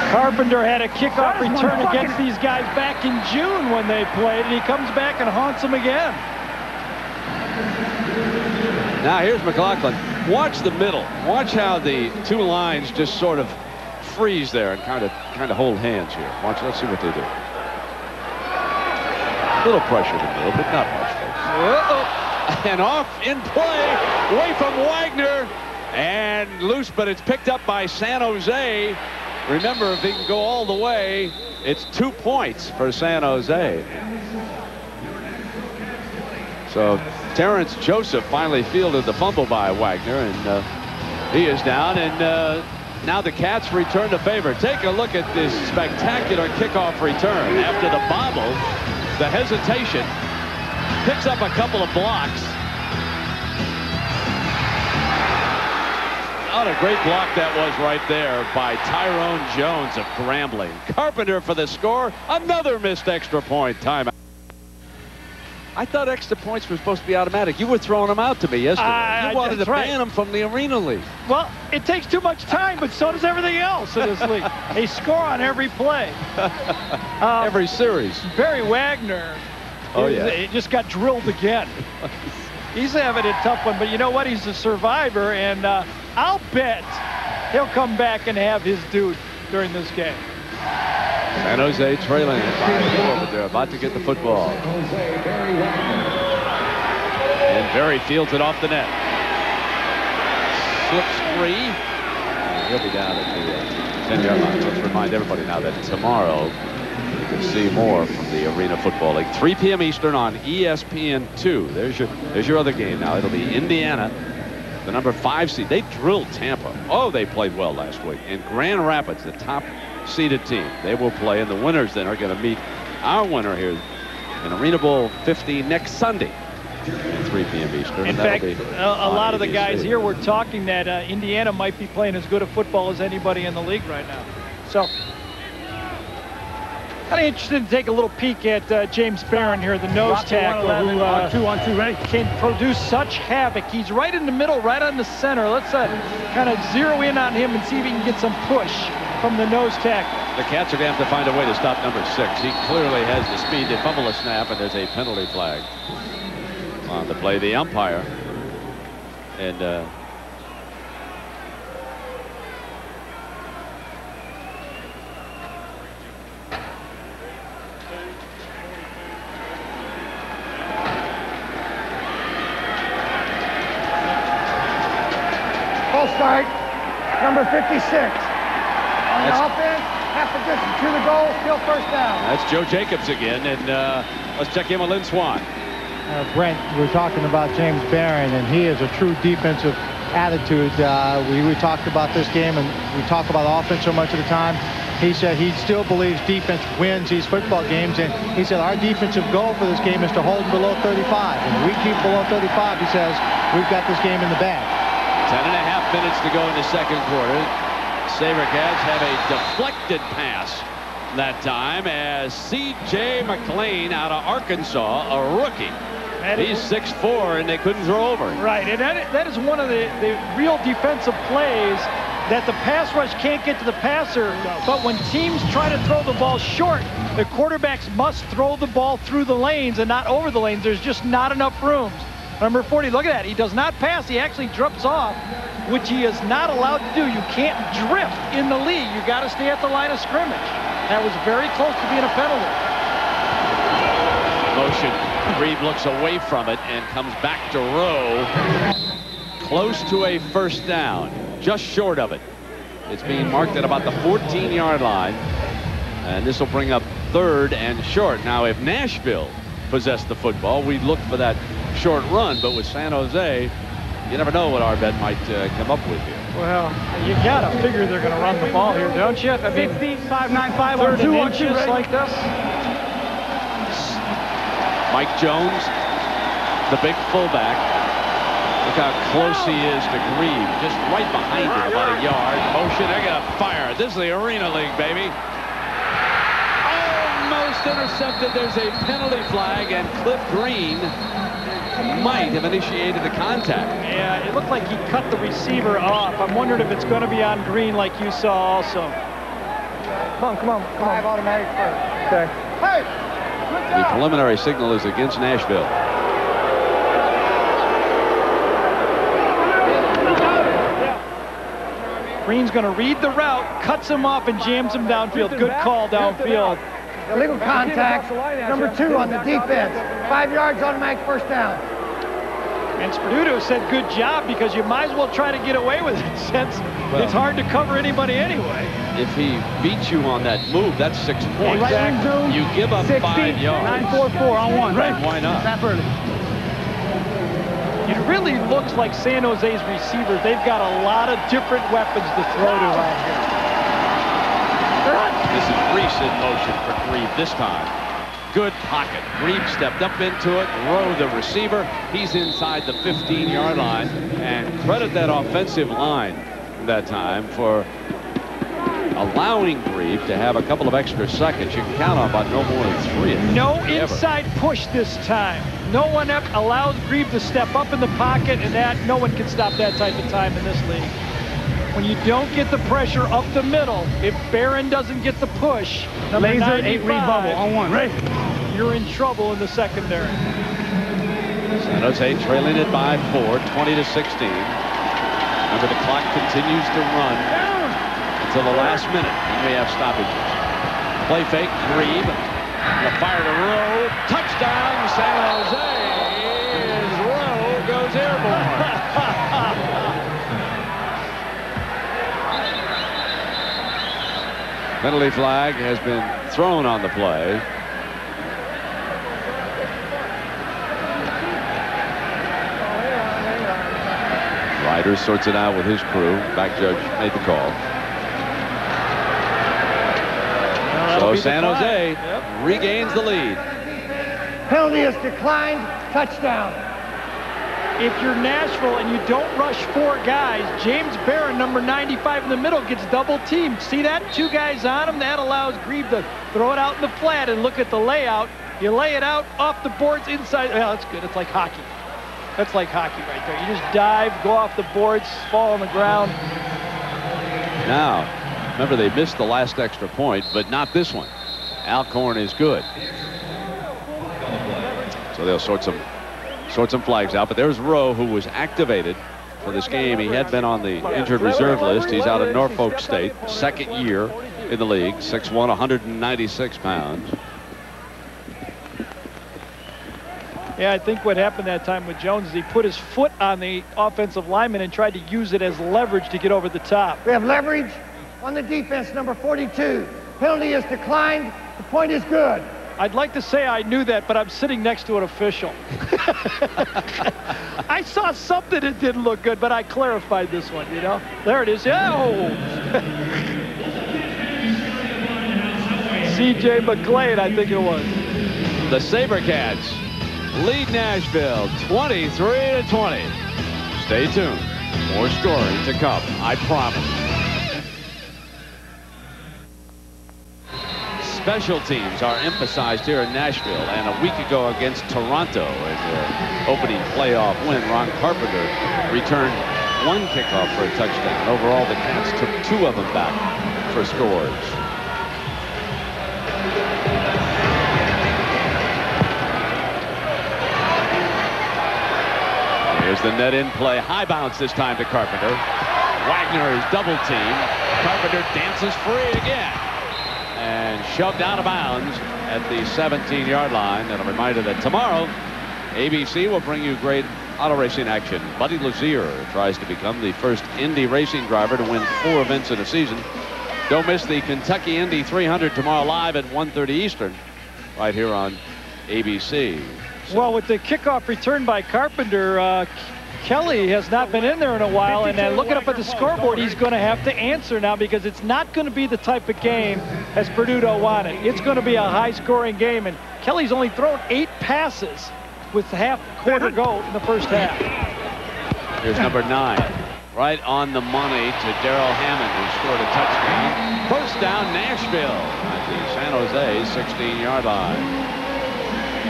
Carpenter had a kickoff return against these guys back in June when they played, and he comes back and haunts them again. Now here's McLaughlin. Watch the middle. Watch how the two lines just sort of freeze there and kind of hold hands here. Watch. Let's see what they do. A little pressure in the middle, but not much, folks. And off in play, away from Wagner, and loose, but it's picked up by San Jose. Remember, if he can go all the way, it's 2 points for San Jose. So Terrence Joseph finally fielded the fumble by Wagner, and he is down. And now the Cats return the favor. Take a look at this spectacular kickoff return. After the bobble, the hesitation, picks up a couple of blocks. What a great block that was right there by Tyrone Jones of Grambling. Carpenter for the score. Another missed extra point timeout. I thought extra points were supposed to be automatic. You were throwing them out to me yesterday. You wanted to ban them from the Arena League. Well, it takes too much time, but so does everything else in this league. They score on every play. Every series. Barry Wagner. Oh, yeah. It just got drilled again. He's having a tough one, but you know what? He's a survivor, and I'll bet he'll come back and have his due during this game. San Jose trailing it by 4, but they're about to get the football. And Berry fields it off the net. Slips free. He'll be down at the 10-yard line. Let's remind everybody now that tomorrow you can see more from the Arena Football League. 3 p.m. Eastern on ESPN2. There's your other game now. It'll be Indiana, the number 5 seed. They drilled Tampa. Oh, they played well last week. And Grand Rapids, the top seeded team. They will play, and the winners then are going to meet our winner here in Arena Bowl 50 next Sunday at 3 p.m. Eastern. In fact, a lot of the guys here were talking that Indiana might be playing as good a football as anybody in the league right now. So kind of interested to take a little peek at James Barron here, the nose tackle, who can produce such havoc. He's right in the middle, right on the center. Let's kind of zero in on him and see if he can get some push from the nose tackle. The Cats are going to have to find a way to stop number 6. He clearly has the speed. They fumble a snap, and there's a penalty flag on the play. The umpire, and Full start, number 56. On the offense, half the distance to the goal, still first down. That's Joe Jacobs again, and let's check in with Lynn Swan. Brent, we're talking about James Barron, and he is a true defensive attitude. We talked about this game, and we talk about offense so much of the time. He said he still believes defense wins these football games, and he said our defensive goal for this game is to hold below 35. And if we keep below 35, he says, we've got this game in the bag. 10.5 minutes to go in the second quarter. Sabrecats have a deflected pass that time as C.J. McLean out of Arkansas, a rookie. He's 6'4", and they couldn't throw over him. Right, and that is one of the real defensive plays that the pass rush can't get to the passer, but when teams try to throw the ball short, the quarterbacks must throw the ball through the lanes and not over the lanes. There's just not enough rooms. Number 40, look at that. He does not pass. He actually drifts off, which he is not allowed to do. You can't drift in the league. You got to stay at the line of scrimmage. That was very close to being a penalty. Motion. Reed looks away from it and comes back to Rowe. close to a first down, just short of it. It's being marked at about the 14-yard line, and this will bring up 3rd and short. Now, if Nashville possessed the football, we'd look for that short run, but with San Jose, you never know what our bet might come up with here. Well, you gotta figure they're gonna run the ball here, don't you? I mean, 595 third and inches like this. Mike Jones, the big fullback. Look how close he is to Grieve, just right behind him, about a yard. Motion, they're gonna fire. This is the Arena League, baby. Almost intercepted. There's a penalty flag, and Cliff Green might have initiated the contact. Yeah, it looked like he cut the receiver off. I'm wondering if it's going to be on Green like you saw also. Come on. 5 automatic first. Okay. Hey! The preliminary signal is against Nashville. Green's going to read the route, cuts him off, and jams him downfield. Good call downfield. Illegal contact, number 2 on the defense. 5 yards, automatic first down. And Sperduto said good job, because you might as well try to get away with it, since it's hard to cover anybody anyway. If he beats you on that move, that's 6 points. Exactly. You give up 5 yards. 9-4-4 on one. Right. Why not? Snap early. It really looks like San Jose's receivers, they've got a lot of different weapons to throw to out here. This is Reese in motion for Grieve this time. Good pocket. Grieve stepped up into it. Rowe, the receiver. He's inside the 15-yard line. And credit that offensive line that time for allowing Grieve to have a couple of extra seconds. You can count on about no more than 3 of them. No inside push this time. No one allows Grieve to step up in the pocket, and that no one can stop that type of time in this league. When you don't get the pressure up the middle, if Barron doesn't get the push, number 95, 8 read bubble on one. Right. You're in trouble in the secondary. San Jose trailing it by 4, 20-16. Remember, the clock continues to run until the last minute. You may have stoppages. Play fake, Grieve. The fire to Rowe. Touchdown, San Jose. As Rowe goes airborne. Penalty flag has been thrown on the play. Ryder sorts it out with his crew. Back judge made the call. So San Jose regains the lead. Penalty is declined. Touchdown. If you're Nashville and you don't rush 4 guys, James Barron, number 95 in the middle, gets double teamed. See that? 2 guys on him. That allows Grieve to throw it out in the flat and look at the layout. You lay it out off the boards inside. Well, that's good. It's like hockey. That's like hockey right there. You just dive, go off the boards, fall on the ground. Now, remember, they missed the last extra point, but not this one. Alcorn is good. So they'll sort some flags out. But there's Rowe, who was activated for this game. He had been on the injured reserve list. He's out of Norfolk State, 2nd year in the league, 6'1", 196 pounds. Yeah, I think what happened that time with Jones is he put his foot on the offensive lineman and tried to use it as leverage to get over the top. We have leverage on the defense, number 42. Penalty is declined. The point is good. I'd like to say I knew that, but I'm sitting next to an official. I saw something that didn't look good, but I clarified this one, you know. There it is. Oh! C.J. McClain, I think it was. The Sabrecats lead Nashville 23-20. Stay tuned. More scoring to come, I promise. Special teams are emphasized here in Nashville, and a week ago against Toronto in their opening playoff win, Ron Carpenter returned 1 kickoff for a touchdown. Overall, the Cats took 2 of them back for scores. Here's the net in play. High bounce this time to Carpenter. Wagner is double teamed. Carpenter dances free again. And shoved out of bounds at the 17-yard line. And a reminder that tomorrow, ABC will bring you great auto racing action. Buddy Lazier tries to become the first Indy racing driver to win 4 events in a season. Don't miss the Kentucky Indy 300 tomorrow live at 1:30 Eastern, right here on ABC. Well, with the kickoff return by Carpenter, Kelly has not been in there in a while, and looking up at the scoreboard, he's going to have to answer now, because it's not going to be the type of game as Purdue wanted. It's going to be a high-scoring game, and Kelly's only thrown 8 passes with half quarter go in the first half. Here's number 9, right on the money to Darrell Hammond, who scored a touchdown. First down, Nashville at the San Jose 16-yard line.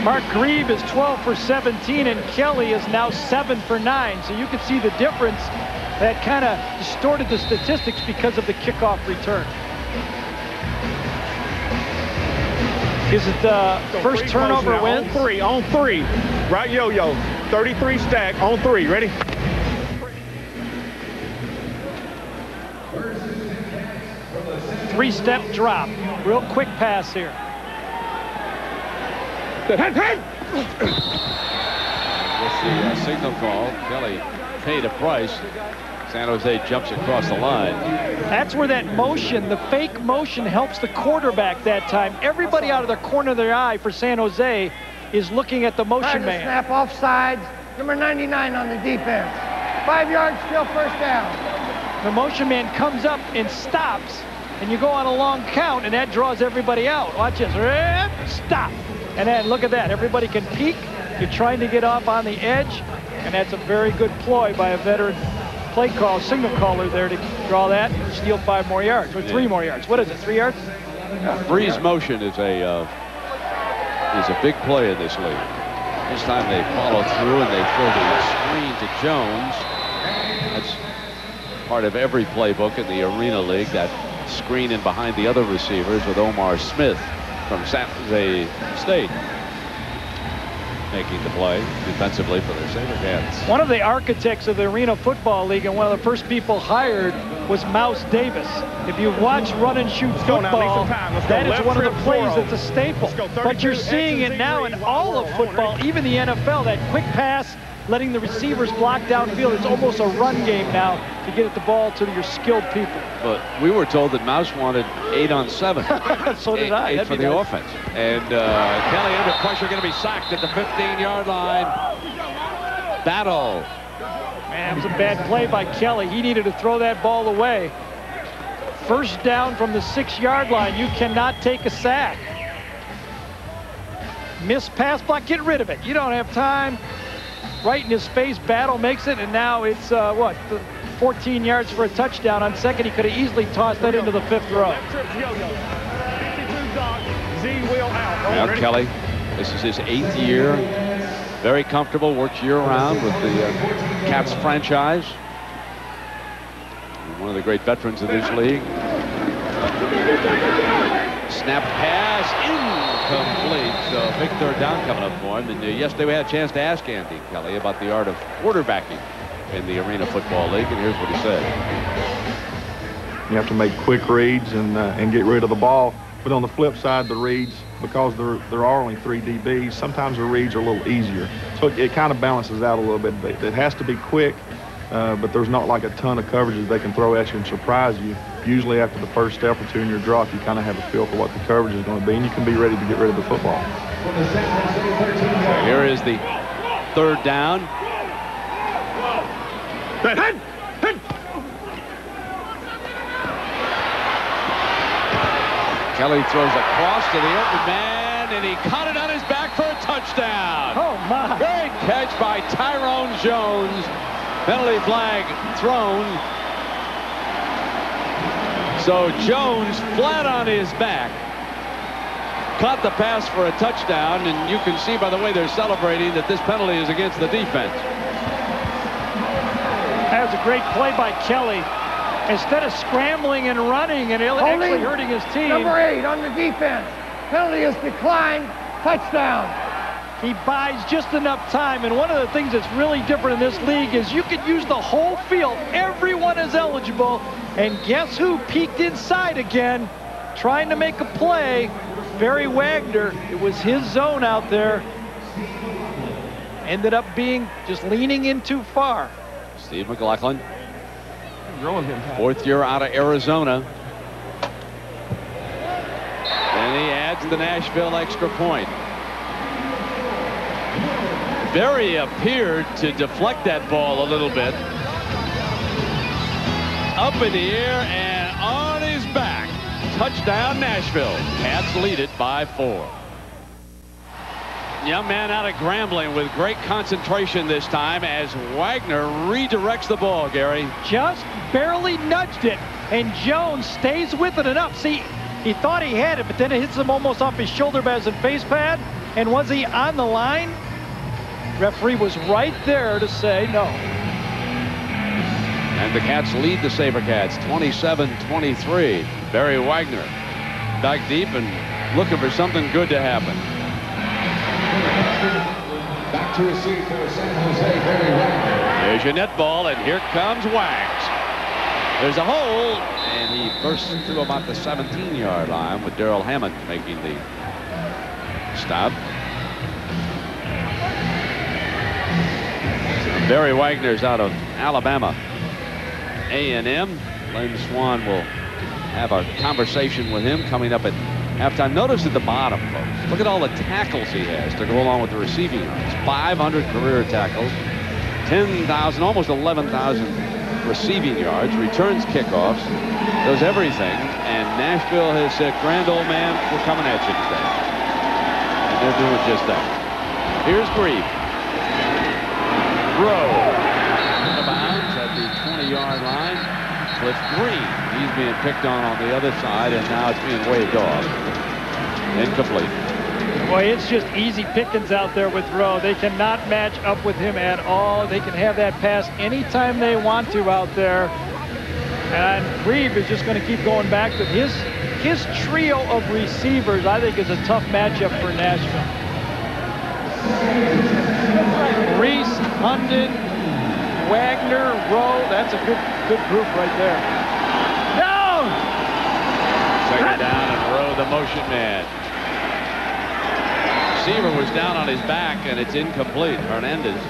Mark Grieve is 12 for 17, and Kelly is now 7 for 9. So you can see the difference that kind of distorted the statistics because of the kickoff return. Is it the first turnover win? On three. Right yo-yo. 33 stack on 3. Ready? Three-step drop. Real quick pass here. With the signal call, Kelly paid a price. San Jose jumps across the line. That's where that motion, the fake motion, helps the quarterback that time. Everybody out of the corner of their eye for San Jose is looking at the motion man. Snap offsides. Number 99 on the defense. 5 yards, still first down. The motion man comes up and stops, and you go on a long count, and that draws everybody out. Watch this. Stop. And then look at that. Everybody can peek. You're trying to get off on the edge, and that's a very good ploy by a veteran play call, signal caller there to draw that and steal 5 more yards, or 3 more yards. What is it, 3 yards? Freeze motion is a big play in this league. This time they follow through and they throw the screen to Jones. That's part of every playbook in the Arena League, that screen in behind the other receivers with Omar Smith from San Jose State making the play defensively for their Sabrecats. One of the architects of the Arena Football League and one of the first people hired was Mouse Davis. If you watch run and shoot football, that is one of the plays that's a staple. But you're seeing it now in all of football, even the NFL, that quick pass, letting the receivers block downfield. It's almost a run game now to get the ball to your skilled people. But we were told that Mouse wanted 8 on 7. So did I. 8 for the offense. And Kelly under pressure, going to be sacked at the 15-yard line. Battle. Man, it was a bad play by Kelly. He needed to throw that ball away. First down from the 6-yard line. You cannot take a sack. Missed pass block, get rid of it. You don't have time. Right in his face, Battle makes it, and now it's, 14 yards for a touchdown. On second, he could have easily tossed that into the 5th row. Now Kelly, this is his 8th year. Very comfortable, works year-round with the Cats franchise. One of the great veterans of this league. Snap pass, incomplete. So big 3rd down coming up for him. And yesterday we had a chance to ask Andy Kelly about the art of quarterbacking in the Arena Football League, and here's what he said. You have to make quick reads and get rid of the ball. But on the flip side, the reads, because there are only 3 DBs, sometimes the reads are a little easier. So it kind of balances out a little bit. It has to be quick, but there's not like a ton of coverages they can throw at you and surprise you. Usually after the first step or 2 in your drop, you kind of have a feel for what the coverage is going to be, and you can be ready to get rid of the football. So here is the 3rd down. Kelly throws across to the open man, and he caught it on his back for a touchdown. Oh, my. Great catch by Tyrone Jones. Penalty flag thrown. So Jones, flat on his back, caught the pass for a touchdown, and you can see by the way they're celebrating that this penalty is against the defense. That was a great play by Kelly. Instead of scrambling and running and actually hurting his team. Number 8 on the defense. Penalty is declined. Touchdown. He buys just enough time. And one of the things that's really different in this league is you can use the whole field. Everyone is eligible. And guess who peeked inside again, trying to make a play? Barry Wagner. It was his zone out there. ended up being just leaning in too far. Steve McLaughlin, fourth year out of Arizona. And he adds the Nashville extra point. Berry appeared to deflect that ball a little bit. Up in the air and on his back. Touchdown Nashville. Cats lead it by 4. Young man out of Grambling with great concentration this time as Wagner redirects the ball, Gary. Just barely nudged it, and Jones stays with it enough. See, he thought he had it, but then it hits him almost off his shoulder pads and face pad. And was he on the line? Referee was right there to say no. And the Cats lead the Sabrecats 27-23. Barry Wagner dug deep and looking for something good to happen. Back to receive for San Jose, Barry Wagner. There's your net ball, and here comes Wags. There's a hole, and he bursts through about the 17-yard line with Darrell Hammond making the stop. Barry Wagner's out of Alabama A&M. Len Swan will have a conversation with him coming up at halftime. Notice at the bottom, folks, look at all the tackles he has to go along with the receiving yards. 500 career tackles, 10,000, almost 11,000 receiving yards, returns kickoffs, does everything. And Nashville has said, grand old man, we're coming at you today. And they're doing just that. Here's Grieve. Rowe out of bounds at the 20-yard line. Cliff Green, he's being picked on the other side, and now it's being waved off. Incomplete. Boy, it's just easy pickings out there with Rowe. They cannot match up with him at all. They can have that pass anytime they want to out there. And Grieve is just going to keep going back to his trio of receivers. I think is a tough matchup for Nashville. Reese, Hunden, Wagner, Rowe. That's a good group right there. No! Second down and Rowe, the motion man. Receiver was down on his back, and it's incomplete. Hernandez.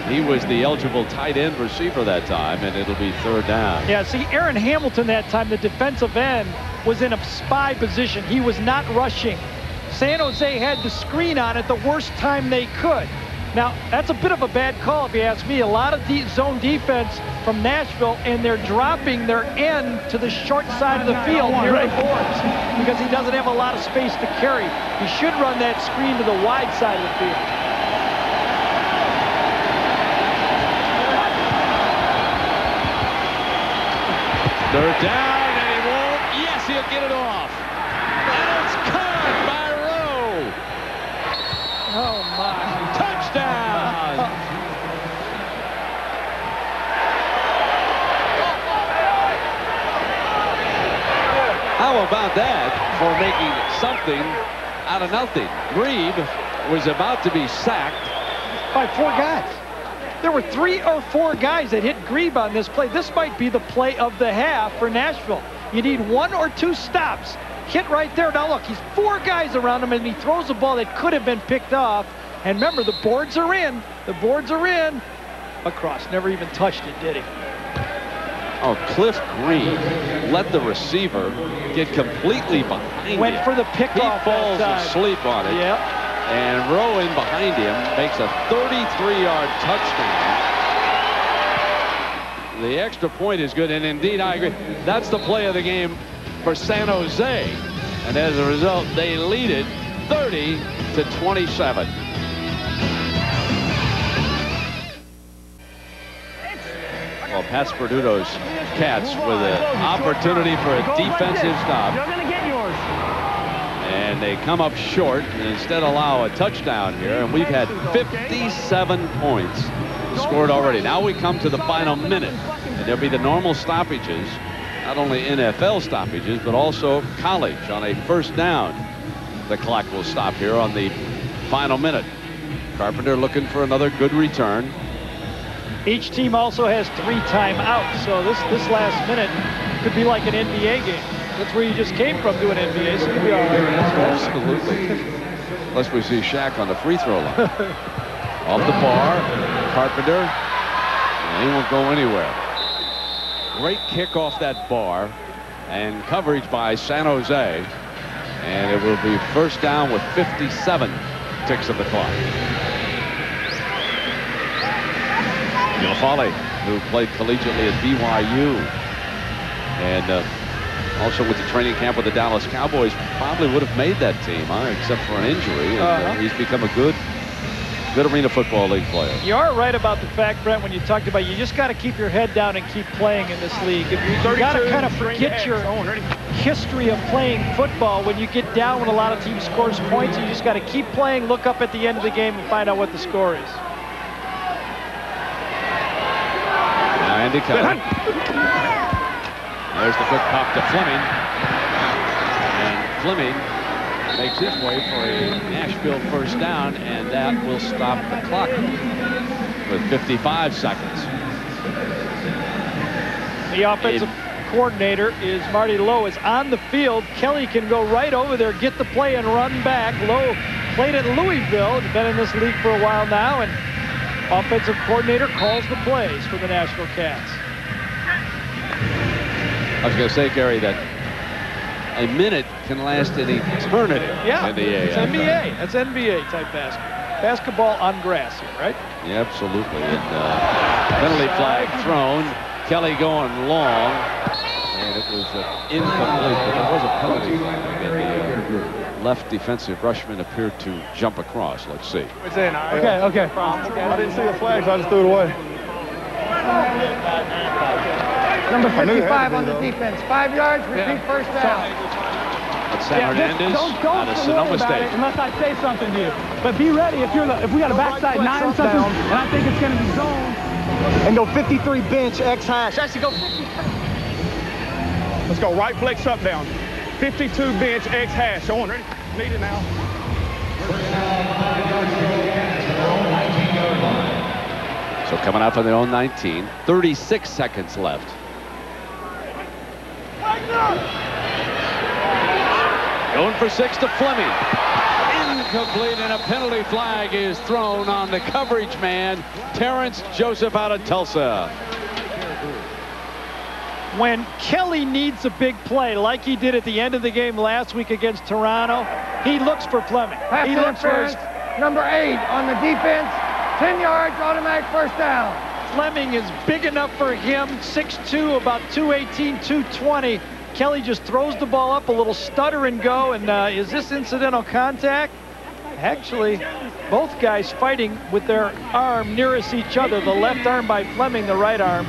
He was the eligible tight end receiver that time, and it'll be third down. Yeah, see, Aaron Hamilton that time, the defensive end, was in a spy position. He was not rushing. San Jose had the screen on at the worst time they could. Now, that's a bit of a bad call, if you ask me. A lot of zone defense from Nashville, and they're dropping their end to the short side of the field near the boards because he doesn't have a lot of space to carry. He should run that screen to the wide side of the field. Third down, and he won't. Yes, he'll get it off. And it's caught by Rowe. Oh, my. Touchdown. How about that for making something out of nothing? Grieve was about to be sacked by 4 guys. There were 3 or 4 guys that hit Grieve on this play. This might be the play of the half for Nashville. You need 1 or 2 stops. Hit right there. Now look, he's 4 guys around him, and he throws a ball that could have been picked off. And remember, the boards are in. The boards are in. Across. Never even touched it, did he? Oh, Cliff Green let the receiver get completely behind him. Went for the pickoff. He falls asleep on it. Yep. And Rowe in behind him makes a 33-yard touchdown. The extra point is good, and indeed, I agree. That's the play of the game for San Jose. And as a result, they lead it 30-27. Well, Pat Sperduto's Cats with an opportunity for a defensive stop. You're going to get yours. And they come up short and instead allow a touchdown here. And we've had 57 points scored already. Now we come to the final minute. And there'll be the normal stoppages, not only NFL stoppages, but also college on a first down. The clock will stop here on the final minute. Carpenter looking for another good return. Each team also has 3 timeouts, so this last minute could be like an NBA game. That's where you just came from doing NBA, so you'll be all right. Absolutely. Unless we see Shaq on the free throw line. Off the bar, Carpenter, and he won't go anywhere. Great kick off that bar, and coverage by San Jose, and it will be first down with 57 ticks of the clock. Yofale, who played collegiately at BYU, and also with the training camp with the Dallas Cowboys, probably would have made that team, except for an injury. And, he's become a good Arena Football League player. You are right about the fact, Brent, when you talked about you just got to keep your head down and keep playing in this league. If you got to kind of forget your history of playing football. When you get down when a lot of teams scores points, you just got to keep playing, look up at the end of the game, and find out what the score is. Now Andy Kelly. There's the quick pop to Fleming. And Fleming makes his way for a Nashville first down, and that will stop the clock with 55 seconds. The offensive coordinator is Marty Lowe. Is on the field. Kelly can go right over there, get the play, and run back. Lowe played at Louisville. He's been in this league for a while now, and offensive coordinator calls the plays for the Nashville Cats. I was going to say, Gary, that a minute can last an eternity. Yeah, in the it's NBA. That's NBA type basketball on grass here, right? Yeah, absolutely. And penalty flag thrown. Kelly going long, and it was incomplete. But there was a penalty flag, and the left defensive rushman appeared to jump across. Let's see. Okay. I didn't see the flags. I just threw it away. Number 55 on the defense. 5 yards, repeat first down. That's San Hernandez out of Sonoma State. Unless I say something to you. But be ready if we got a backside 9 something, and I think it's going to be zone. And go 53 bench X hash. Actually go 50. Let's go right flex up down. 52 bench X hash. On, ready? Need it now. So coming up on their own 19, 36 seconds left. Going for 6 to Fleming. Incomplete, and a penalty flag is thrown on the coverage man, Terrence Joseph out of Tulsa. When Kelly needs a big play, like he did at the end of the game last week against Toronto, he looks for Fleming. Pass interference, number 8 on the defense. 10 yards, automatic first down. Fleming is big enough for him, 6'2", about 218, 220. Kelly just throws the ball up, a little stutter and go, and is this incidental contact? Actually, both guys fighting with their arm nearest each other. The left arm by Fleming, the right arm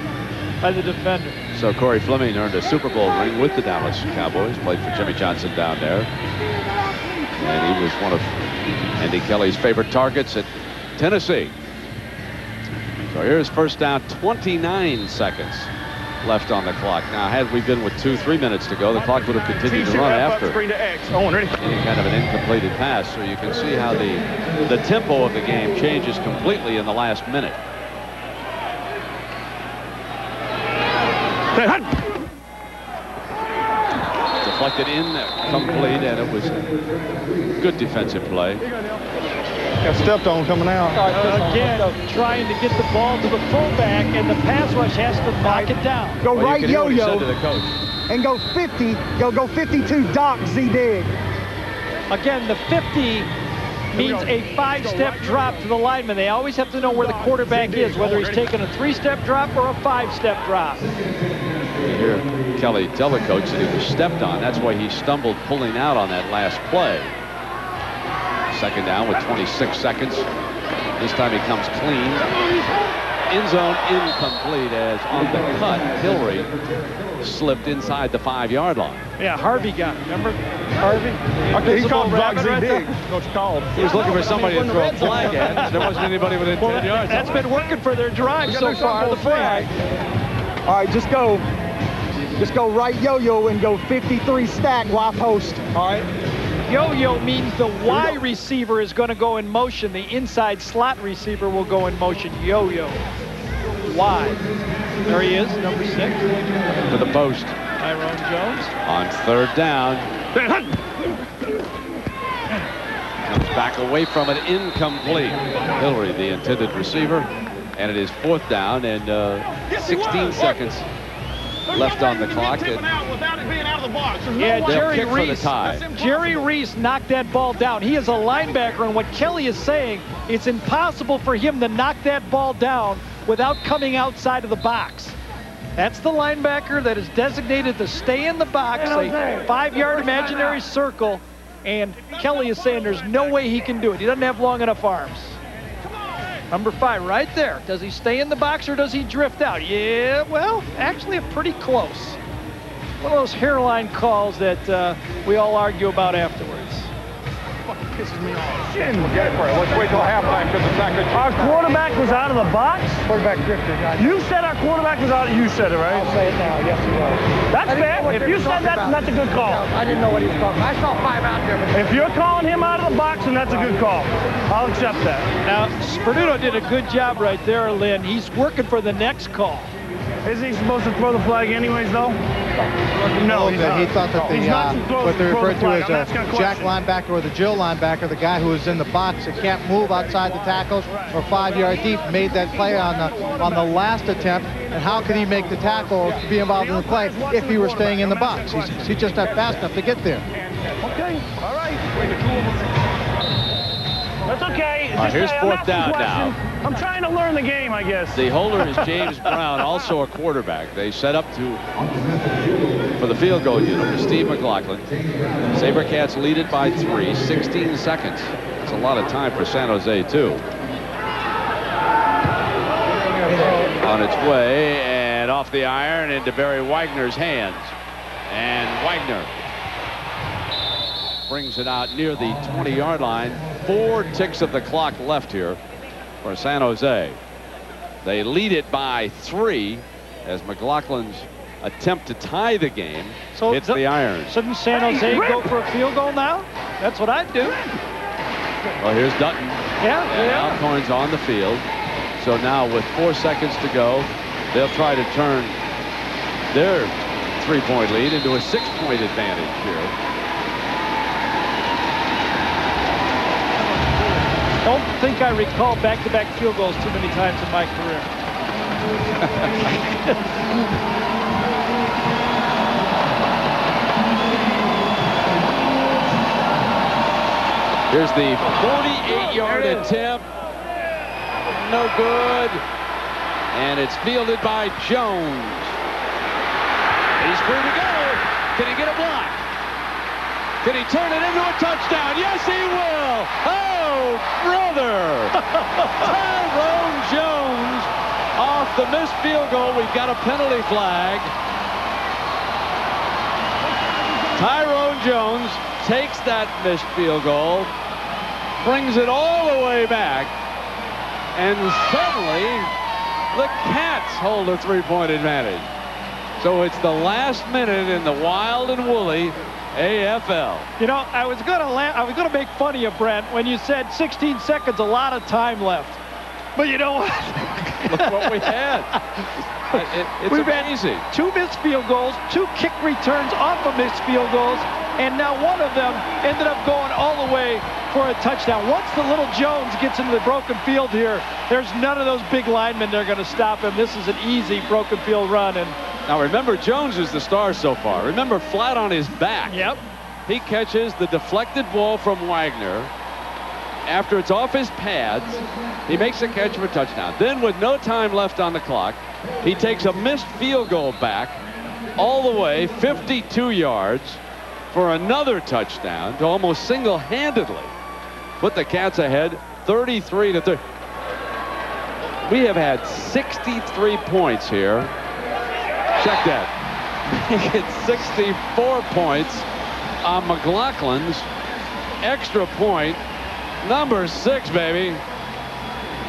by the defender. So Corey Fleming earned a Super Bowl ring with the Dallas Cowboys, played for Jimmy Johnson down there. And he was one of Andy Kelly's favorite targets at Tennessee. So here's first down, 29 seconds left on the clock. Now, had we been with 2-3 minutes to go, the clock would have continued to run after any kind of an incompleted pass. So you can see how the tempo of the game changes completely in the last minute. Deflected in, complete, and it was good defensive play. Got stepped on coming out. Again, trying to get the ball to the fullback, and the pass rush has to knock it down. Go right yo-yo to the coach. and go 50. Go 52 Doc Z-Dig. Again, the 50 means a 5-step drop to the lineman. They always have to know where the quarterback is, whether he's taking a 3-step drop or a 5-step drop. You hear Kelly tell the coach that he was stepped on. That's why he stumbled pulling out on that last play. Second down with 26 seconds. This time he comes clean. End zone incomplete, as on the cut, Hillary slipped inside the 5-yard line. Yeah, Harvey got it. Remember Harvey? He called Doc Z-Dig. What's called? He was looking for somebody to throw a flag at. There wasn't anybody within 10 yards. That's been working for their drive so far, the flag. All right, just go right yo-yo and go 53 stack Y post. All right. Yo-yo means the Y receiver is going to go in motion. The inside slot receiver will go in motion. Yo-yo. Y. There he is, number 6. To the post. Tyrone Jones. On third down. Comes back away from it, incomplete. Hillary, the intended receiver, and it is 4th down and 16 seconds left on the clock. Yeah, Jerry Reese. For the tie. Jerry Reese knocked that ball down. He is a linebacker, and what Kelly is saying, it's impossible for him to knock that ball down without coming outside of the box. That's the linebacker that is designated to stay in the box, a 5-yard imaginary circle, and Kelly is saying there's no way he can do it. He doesn't have long enough arms. Number 5 right there. Does he stay in the box or does he drift out? Yeah, well, actually pretty close. One of those hairline calls that we all argue about afterwards. Pisses me off. Forget it, Let's wait till halftime because it's not good. Our quarterback was out of the box? Quarterback drifted. You said our quarterback was out. You said it, right? I'll say it now. Yes, he was. That's fair. If you said that, that's a good call. I didn't know what he was talking about. I saw 5 out there. If you're calling him out of the box, then that's a good call. I'll accept that. Now, Sperduto did a good job right there, Lynn. He's working for the next call. Isn't he supposed to throw the flag anyways, though? No, he thought that what they referred to as a jack linebacker or the Jill linebacker, the guy who is in the box and can't move outside the tackles or 5-yard deep, made that play on the last attempt. And how could he make the tackle or be involved in the play if he were staying in the box? He's just not fast enough to get there. Okay, all right. That's okay. Here's 4th down now. I'm trying to learn the game, I guess. The holder is James Brown, also a quarterback. They set up for the field goal unit with Steve McLaughlin. Sabrecats lead it by 3, 16 seconds. That's a lot of time for San Jose, too. On its way and off the iron into Barry Wagner's hands. And Wagner brings it out near the 20-yard line. 4 ticks of the clock left here for San Jose. They lead it by 3 as McLaughlin's attempt to tie the game hits the iron. Shouldn't San Jose go for a field goal now? That's what I'd do. Well, here's Dutton. Yeah. Alcorn's on the field. So now with 4 seconds to go, they'll try to turn their 3-point lead into a 6-point advantage here. Don't think I recall back-to-back field goals too many times in my career. Here's the 48-yard attempt. No good. And it's fielded by Jones. He's free to go. Can he get a block? Can he turn it into a touchdown? Yes, he will. Oh, brother. Tyrone Jones off the missed field goal. We've got a penalty flag. Tyrone Jones takes that missed field goal, brings it all the way back, and suddenly the Cats hold a 3-point advantage. So it's the last minute in the wild and woolly AFL. You know, I was gonna make fun of you, Brent, when you said 16 seconds, a lot of time left. But you know what? Look what we had. It's amazing. Had 2 missed field goals, 2 kick returns off of missed field goals, and now one of them ended up going all the way for a touchdown. Once the little Jones gets into the broken field here, there's none of those big linemen that are going to stop him. This is an easy broken field run. And now remember, Jones is the star so far. Remember, flat on his back. Yep. He catches the deflected ball from Wagner. After it's off his pads, he makes a catch for a touchdown. Then with no time left on the clock, he takes a missed field goal back all the way 52 yards for another touchdown to almost single-handedly put the Cats ahead 33-30. We have had 63 points here. Check that. He gets 64 points on McLaughlin's extra point. Number 6, baby.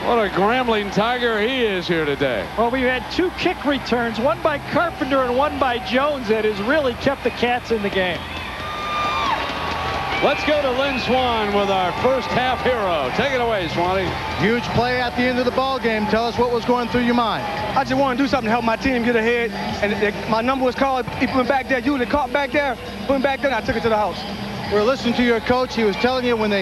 What a Grambling Tiger he is here today. Well, we've had 2 kick returns, one by Carpenter and one by Jones, that has really kept the Cats in the game. Let's go to Lynn Swan with our first half hero. Take it away, Swanee. Huge play at the end of the ball game. Tell us what was going through your mind. I just wanted to do something to help my team get ahead. And my number was called. He put me back there. You would have caught back there. Put me back there, and I took it to the house. We're listening to your coach. He was telling you when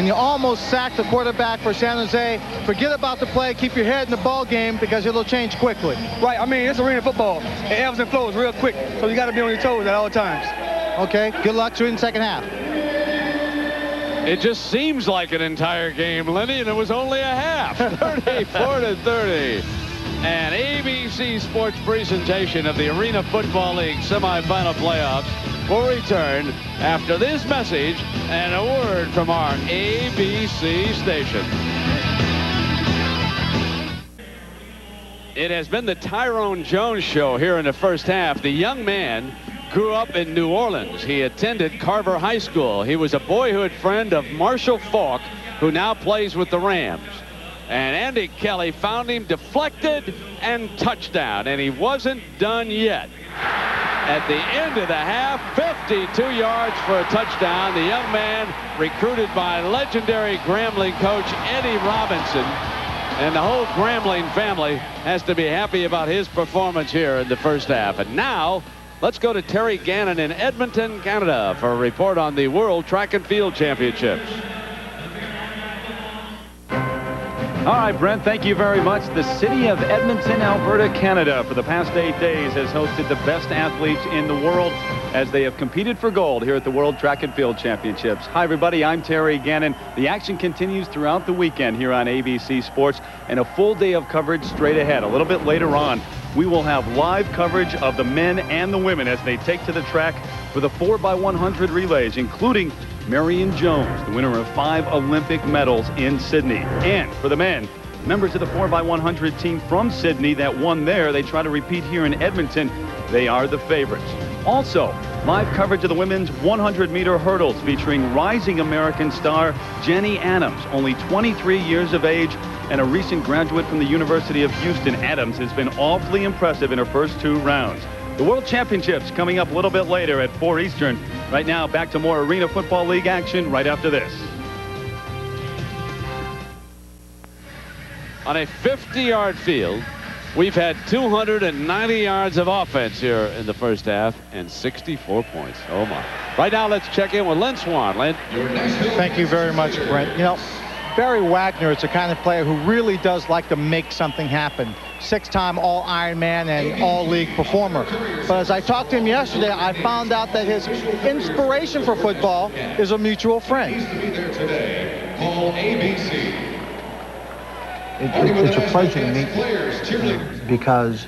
you almost sacked the quarterback for San Jose, forget about the play, keep your head in the ball game because it'll change quickly. Right, I mean, it's arena football. It ebbs and flows real quick, so you got to be on your toes at all times. Okay, good luck to you in the second half. It just seems like an entire game, Lenny, and it was only a half. 34-30. An ABC Sports presentation of the Arena Football League semifinal playoffs will return after this message and a word from our ABC station. It has been the Tyrone Jones show here in the first half. The young man grew up in New Orleans. He attended Carver High School. He was a boyhood friend of Marshall Faulk, who now plays with the Rams. And Andy Kelly found him deflected and touchdown, and he wasn't done yet. At the end of the half, 52 yards for a touchdown. The young man recruited by legendary Grambling coach Eddie Robinson. And the whole Grambling family has to be happy about his performance here in the first half. And now, let's go to Terry Gannon in Edmonton, Canada for a report on the World Track and Field Championships. All right, Brent, thank you very much. The city of Edmonton, Alberta, Canada, for the past 8 days has hosted the best athletes in the world as they have competed for gold here at the World Track and Field Championships. Hi, everybody. I'm Terry Gannon. The action continues throughout the weekend here on ABC Sports, and a full day of coverage straight ahead. A little bit later on, we will have live coverage of the men and the women as they take to the track for the 4x100 relays, including Marion Jones, the winner of 5 Olympic medals in Sydney. And for the men, members of the 4x100 team from Sydney that won there, they try to repeat here in Edmonton. They are the favorites. Also, live coverage of the women's 100-meter hurdles featuring rising American star Jenny Adams, only 23 years of age and a recent graduate from the University of Houston. Adams has been awfully impressive in her first 2 rounds. The World Championships coming up a little bit later at 4 Eastern. Right now, back to more Arena Football League action right after this. On a 50-yard field, we've had 290 yards of offense here in the first half and 64 points. Oh, my. Right now, let's check in with Lynn Swan. Lynn. Thank you very much, Brent. You know, Barry Wagner is the kind of player who really does like to make something happen. 6-time All-Ironman and All-League performer. But as I talked to him yesterday, I found out that his inspiration for football is a mutual friend. It's a pleasure to meet you because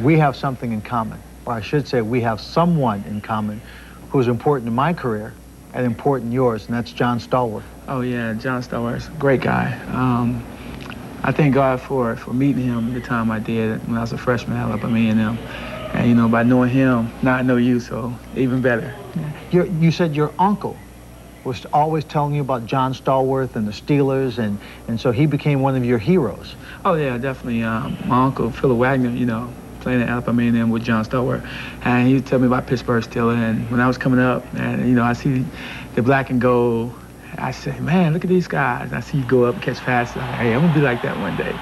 we have something in common. Or I should say we have someone in common who's important in my career and important in yours, and that's John Stallworth. Oh, yeah, John Stallworth, great guy. I thank God for meeting him the time I did when I was a freshman at A&M. And, you know, by knowing him, now I know you, so even better. You said your uncle was always telling you about John Stallworth and the Steelers, and so he became one of your heroes. Oh, yeah, definitely. My uncle, Philip Wagner, you know, playing at A&M with John Stallworth. And he would tell me about Pittsburgh Steelers. And when I was coming up, and, you know, I see the black and gold, I say, man, look at these guys. I see you go up and catch passes. Like, hey, I'm going to be like that one day.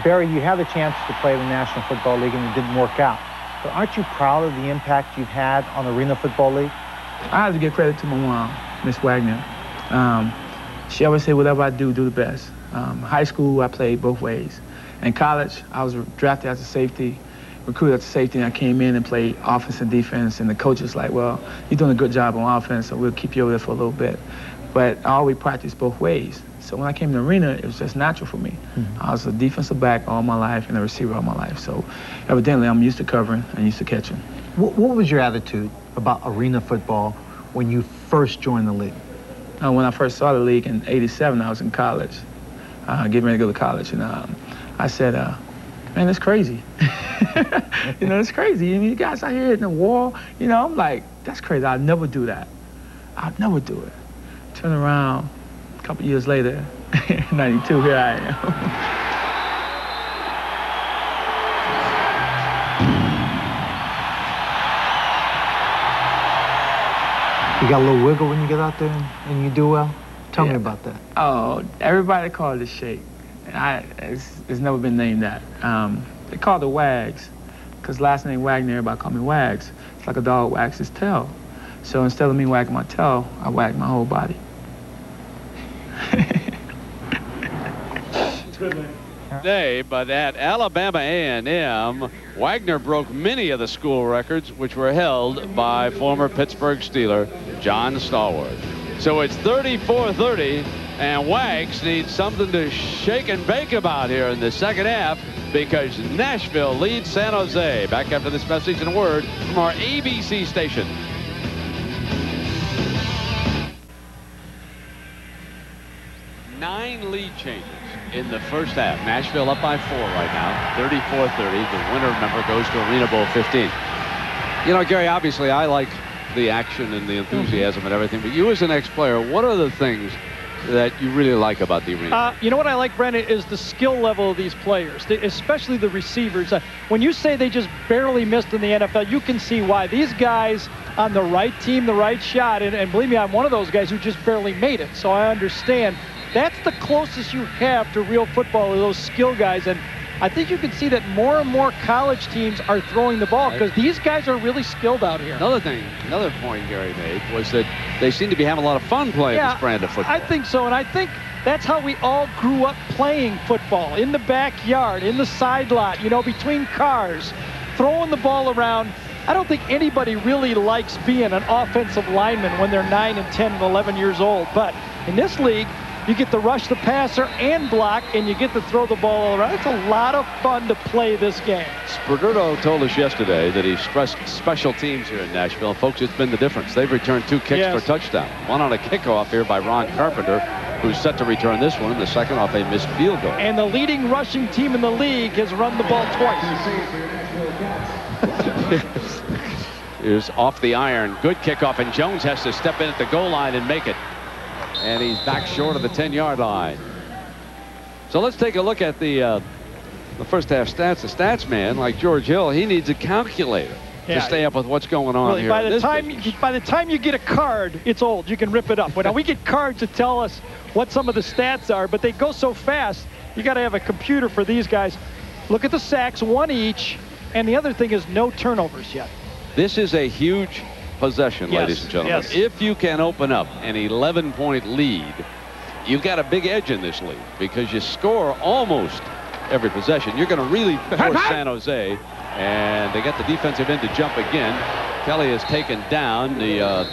Barry, you had the chance to play in the National Football League and it didn't work out. But aren't you proud of the impact you've had on the Arena Football League? I have to give credit to my mom, Miss Wagner. She always said, whatever I do, do the best. High school, I played both ways. In college, I was drafted as a safety, recruited as a safety, and I came in and played offense and defense. And the coach was like, well, you're doing a good job on offense, so we'll keep you over there for a little bit. But I always practiced both ways. So when I came to the arena, it was just natural for me. I was a defensive back all my life and a receiver all my life. So evidently, I'm used to covering and used to catching. What was your attitude about arena football when you first joined the league? When I first saw the league in '87, I was in college, getting ready to go to college. And I said, man, it's crazy. You know, it's crazy. I mean, you guys out here hitting the wall. You know, I'm like, that's crazy. I'll never do that. I'll never do it. Turn around a couple years later, 92, here I am. You got a little wiggle when you get out there and you do well? Tell me about that. Oh, everybody called it a shake. It's never been named that. They called it Wags, because last name Wagner, everybody called me Wags. It's like a dog wags his tail. So instead of me wagging my toe, I wag my whole body. Today, but at Alabama A&M, Wagner broke many of the school records which were held by former Pittsburgh Steeler John Stallworth. So it's 34-30, and Wags needs something to shake and bake about here in the second half, because Nashville leads San Jose. Back after this message and a word from our ABC station. Nine lead changes in the first half. Nashville up by 4 right now, 34-30. The winner, remember, goes to Arena Bowl 15. You know, Gary, obviously I like the action and the enthusiasm and everything, but you as an ex-player, what are the things that you really like about the arena? You know what I like, Brendan, is the skill level of these players, especially the receivers. When you say they just barely missed in the NFL, you can see why. These guys on the right team, the right shot, and believe me, I'm one of those guys who just barely made it, so I understand. That's the closest you have to real football, are those skill guys, and I think you can see that more and more college teams are throwing the ball because these guys are really skilled out here. Another point Gary made was that they seem to be having a lot of fun playing this brand of football. I think so, and I think that's how we all grew up playing football, in the backyard, in the side lot, you know, between cars, throwing the ball around. I don't think anybody really likes being an offensive lineman when they're 9 and 10 and 11 years old, but in this league, you get to rush the passer and block, and you get to throw the ball all around. It's a lot of fun to play this game. Sperduto told us yesterday that he stressed special teams here in Nashville. Folks, it's been the difference. They've returned 2 kicks for touchdown. One on a kickoff here by Ron Carpenter, who's set to return this one, and the second off a missed field goal. And the leading rushing team in the league has run the ball twice. Here's off the iron. Good kickoff, and Jones has to step in at the goal line and make it. And he's back short of the 10-yard line. So let's take a look at the first half stats. The stats man, like George Hill, he needs a calculator to stay up with what's going on here. By the time you get a card, it's old. You can rip it up. Now we get cards to tell us what some of the stats are, but they go so fast. You got to have a computer for these guys. Look at the sacks, 1 each, and the other thing is no turnovers yet. This is a huge possession, ladies and gentlemen. If you can open up an 11-point lead, you've got a big edge in this league because you score almost every possession. You're going to really force San Jose, and they got the defensive end to jump again. Kelly is taken down. The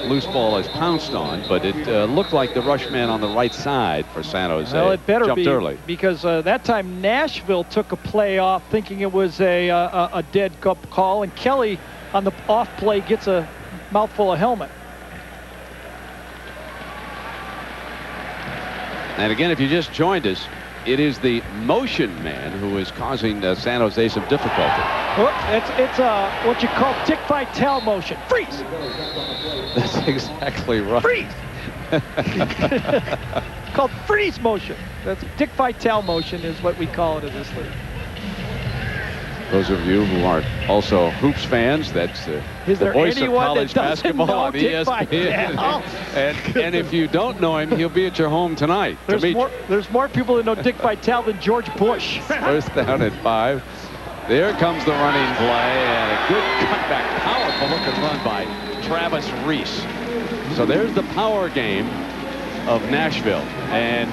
loose ball is pounced on, but it looked like the rush man on the right side for San Jose. Well, it better jumped be early because that time Nashville took a play off thinking it was a dead call, and Kelly on the off play gets a mouthful of helmet. And again, if you just joined us, it is the motion man who is causing San Jose some difficulty. Well, it's what you call Dick Vitale motion. Freeze! That's exactly right. Freeze! Called freeze motion. That's Dick Vitale motion is what we call it in this league. Those of you who aren't also Hoops fans, that's the voice of college basketball on ESPN. And if you don't know him, he'll be at your home tonight. There's more people that know Dick Vitale than George Bush. First down at 5. There comes the running play, and a good cutback, powerful looking run by Travis Reese. So there's the power game of Nashville. And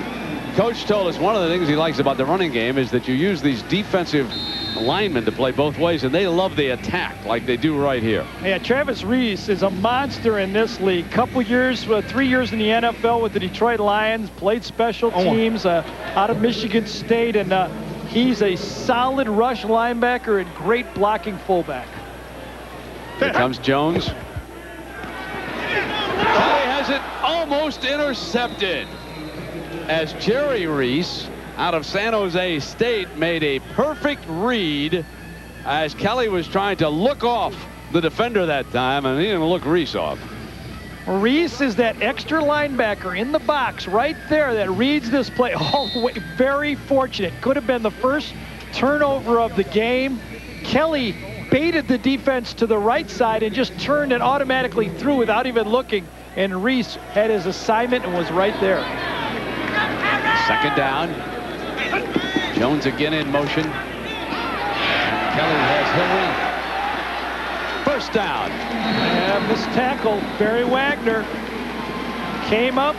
Coach told us one of the things he likes about the running game is that you use these defensive linemen to play both ways, and they love the attack like they do right here. Yeah, Travis Reese is a monster in this league. Couple years, 3 years in the NFL with the Detroit Lions, played special teams out of Michigan State, and he's a solid rush linebacker and great blocking fullback. Here comes Jones. Kelly has it almost intercepted as Jerry Reese out of San Jose State made a perfect read as Kelly was trying to look off the defender that time, and he didn't look Reese off. Reese is that extra linebacker in the box right there that reads this play. Oh, very fortunate. Could have been the first turnover of the game. Kelly baited the defense to the right side and just turned it automatically through without even looking, and Reese had his assignment and was right there. Second down. Jones again in motion. Kelly has Hilary. First touchdown. And this tackle, Barry Wagner came up.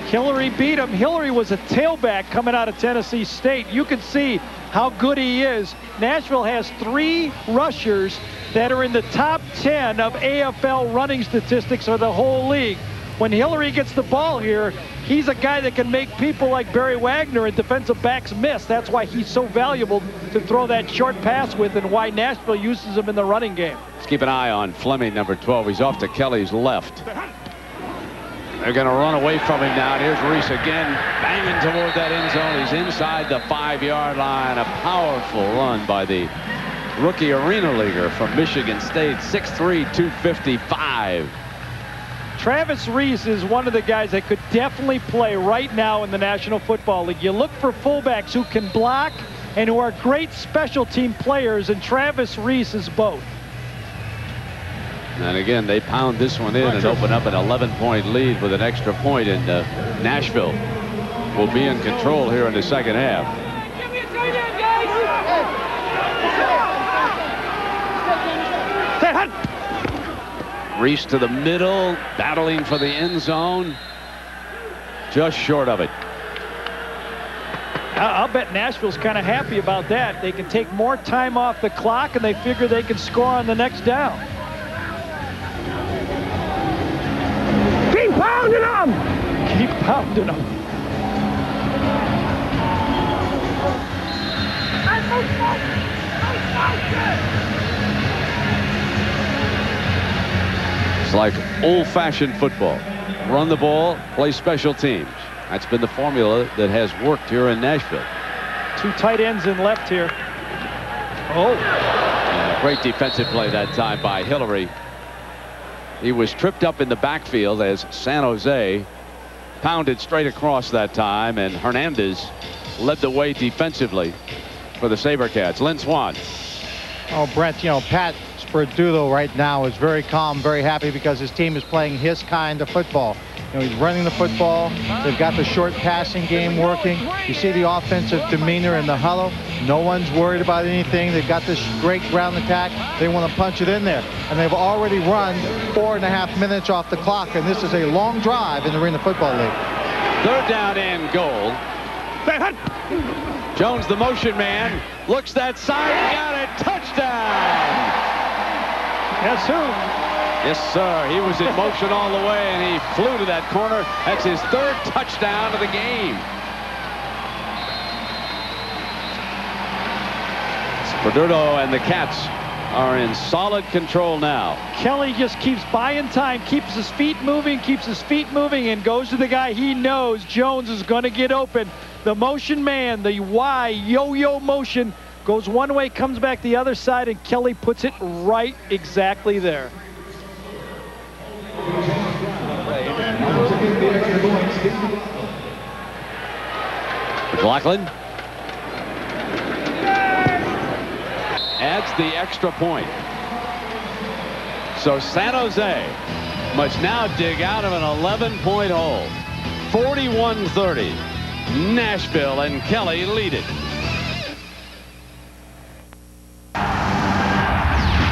Hillary beat him. Hillary was a tailback coming out of Tennessee State. You can see how good he is. Nashville has 3 rushers that are in the top 10 of AFL running statistics of the whole league. When Hillary gets the ball here, he's a guy that can make people like Barry Wagner and defensive backs miss. That's why he's so valuable to throw that short pass with, and why Nashville uses him in the running game. Let's keep an eye on Fleming, number 12. He's off to Kelly's left. They're going to run away from him now. And here's Reese again, banging toward that end zone. He's inside the 5-yard line. A powerful run by the rookie arena leaguer from Michigan State, 6'3", 255. Travis Reese is one of the guys that could definitely play right now in the National Football League. You look for fullbacks who can block and who are great special team players, and Travis Reese is both. And again, they pound this one in and open up an 11-point lead with an extra point, and Nashville will be in control here in the second half. Reese to the middle, battling for the end zone, just short of it. I'll bet Nashville's kind of happy about that. They can take more time off the clock, and they figure they can score on the next down. Keep pounding them! Keep pounding them. It's like old-fashioned football. Run the ball, play special teams. That's been the formula that has worked here in Nashville. 2 tight ends in left here. Oh. Great defensive play that time by Hillary. He was tripped up in the backfield as San Jose pounded straight across that time, and Hernandez led the way defensively for the Sabrecats. Lynn Swan. Oh, Brent, you know, Pat Sperduto right now is very calm, very happy because his team is playing his kind of football. You know, he's running the football. They've got the short passing game working. You see the offensive demeanor in the huddle. No one's worried about anything. They've got this great ground attack. They want to punch it in there. And they've already run 4.5 minutes off the clock, and this is a long drive in the Arena Football League. 3rd down and goal. Jones, the motion man, looks that side, got it, touchdown! Guess who? Yes, sir. He was in motion all the way, and he flew to that corner. That's his 3rd touchdown of the game. Sperduto and the Cats are in solid control now. Kelly just keeps buying time, keeps his feet moving, and goes to the guy he knows Jones is going to get open. The motion man, the Y yo-yo motion, goes one way, comes back the other side, and Kelly puts it right exactly there. McLaughlin adds the extra point. So San Jose must now dig out of an 11-point hole. 41-30. Nashville and Kelly lead it.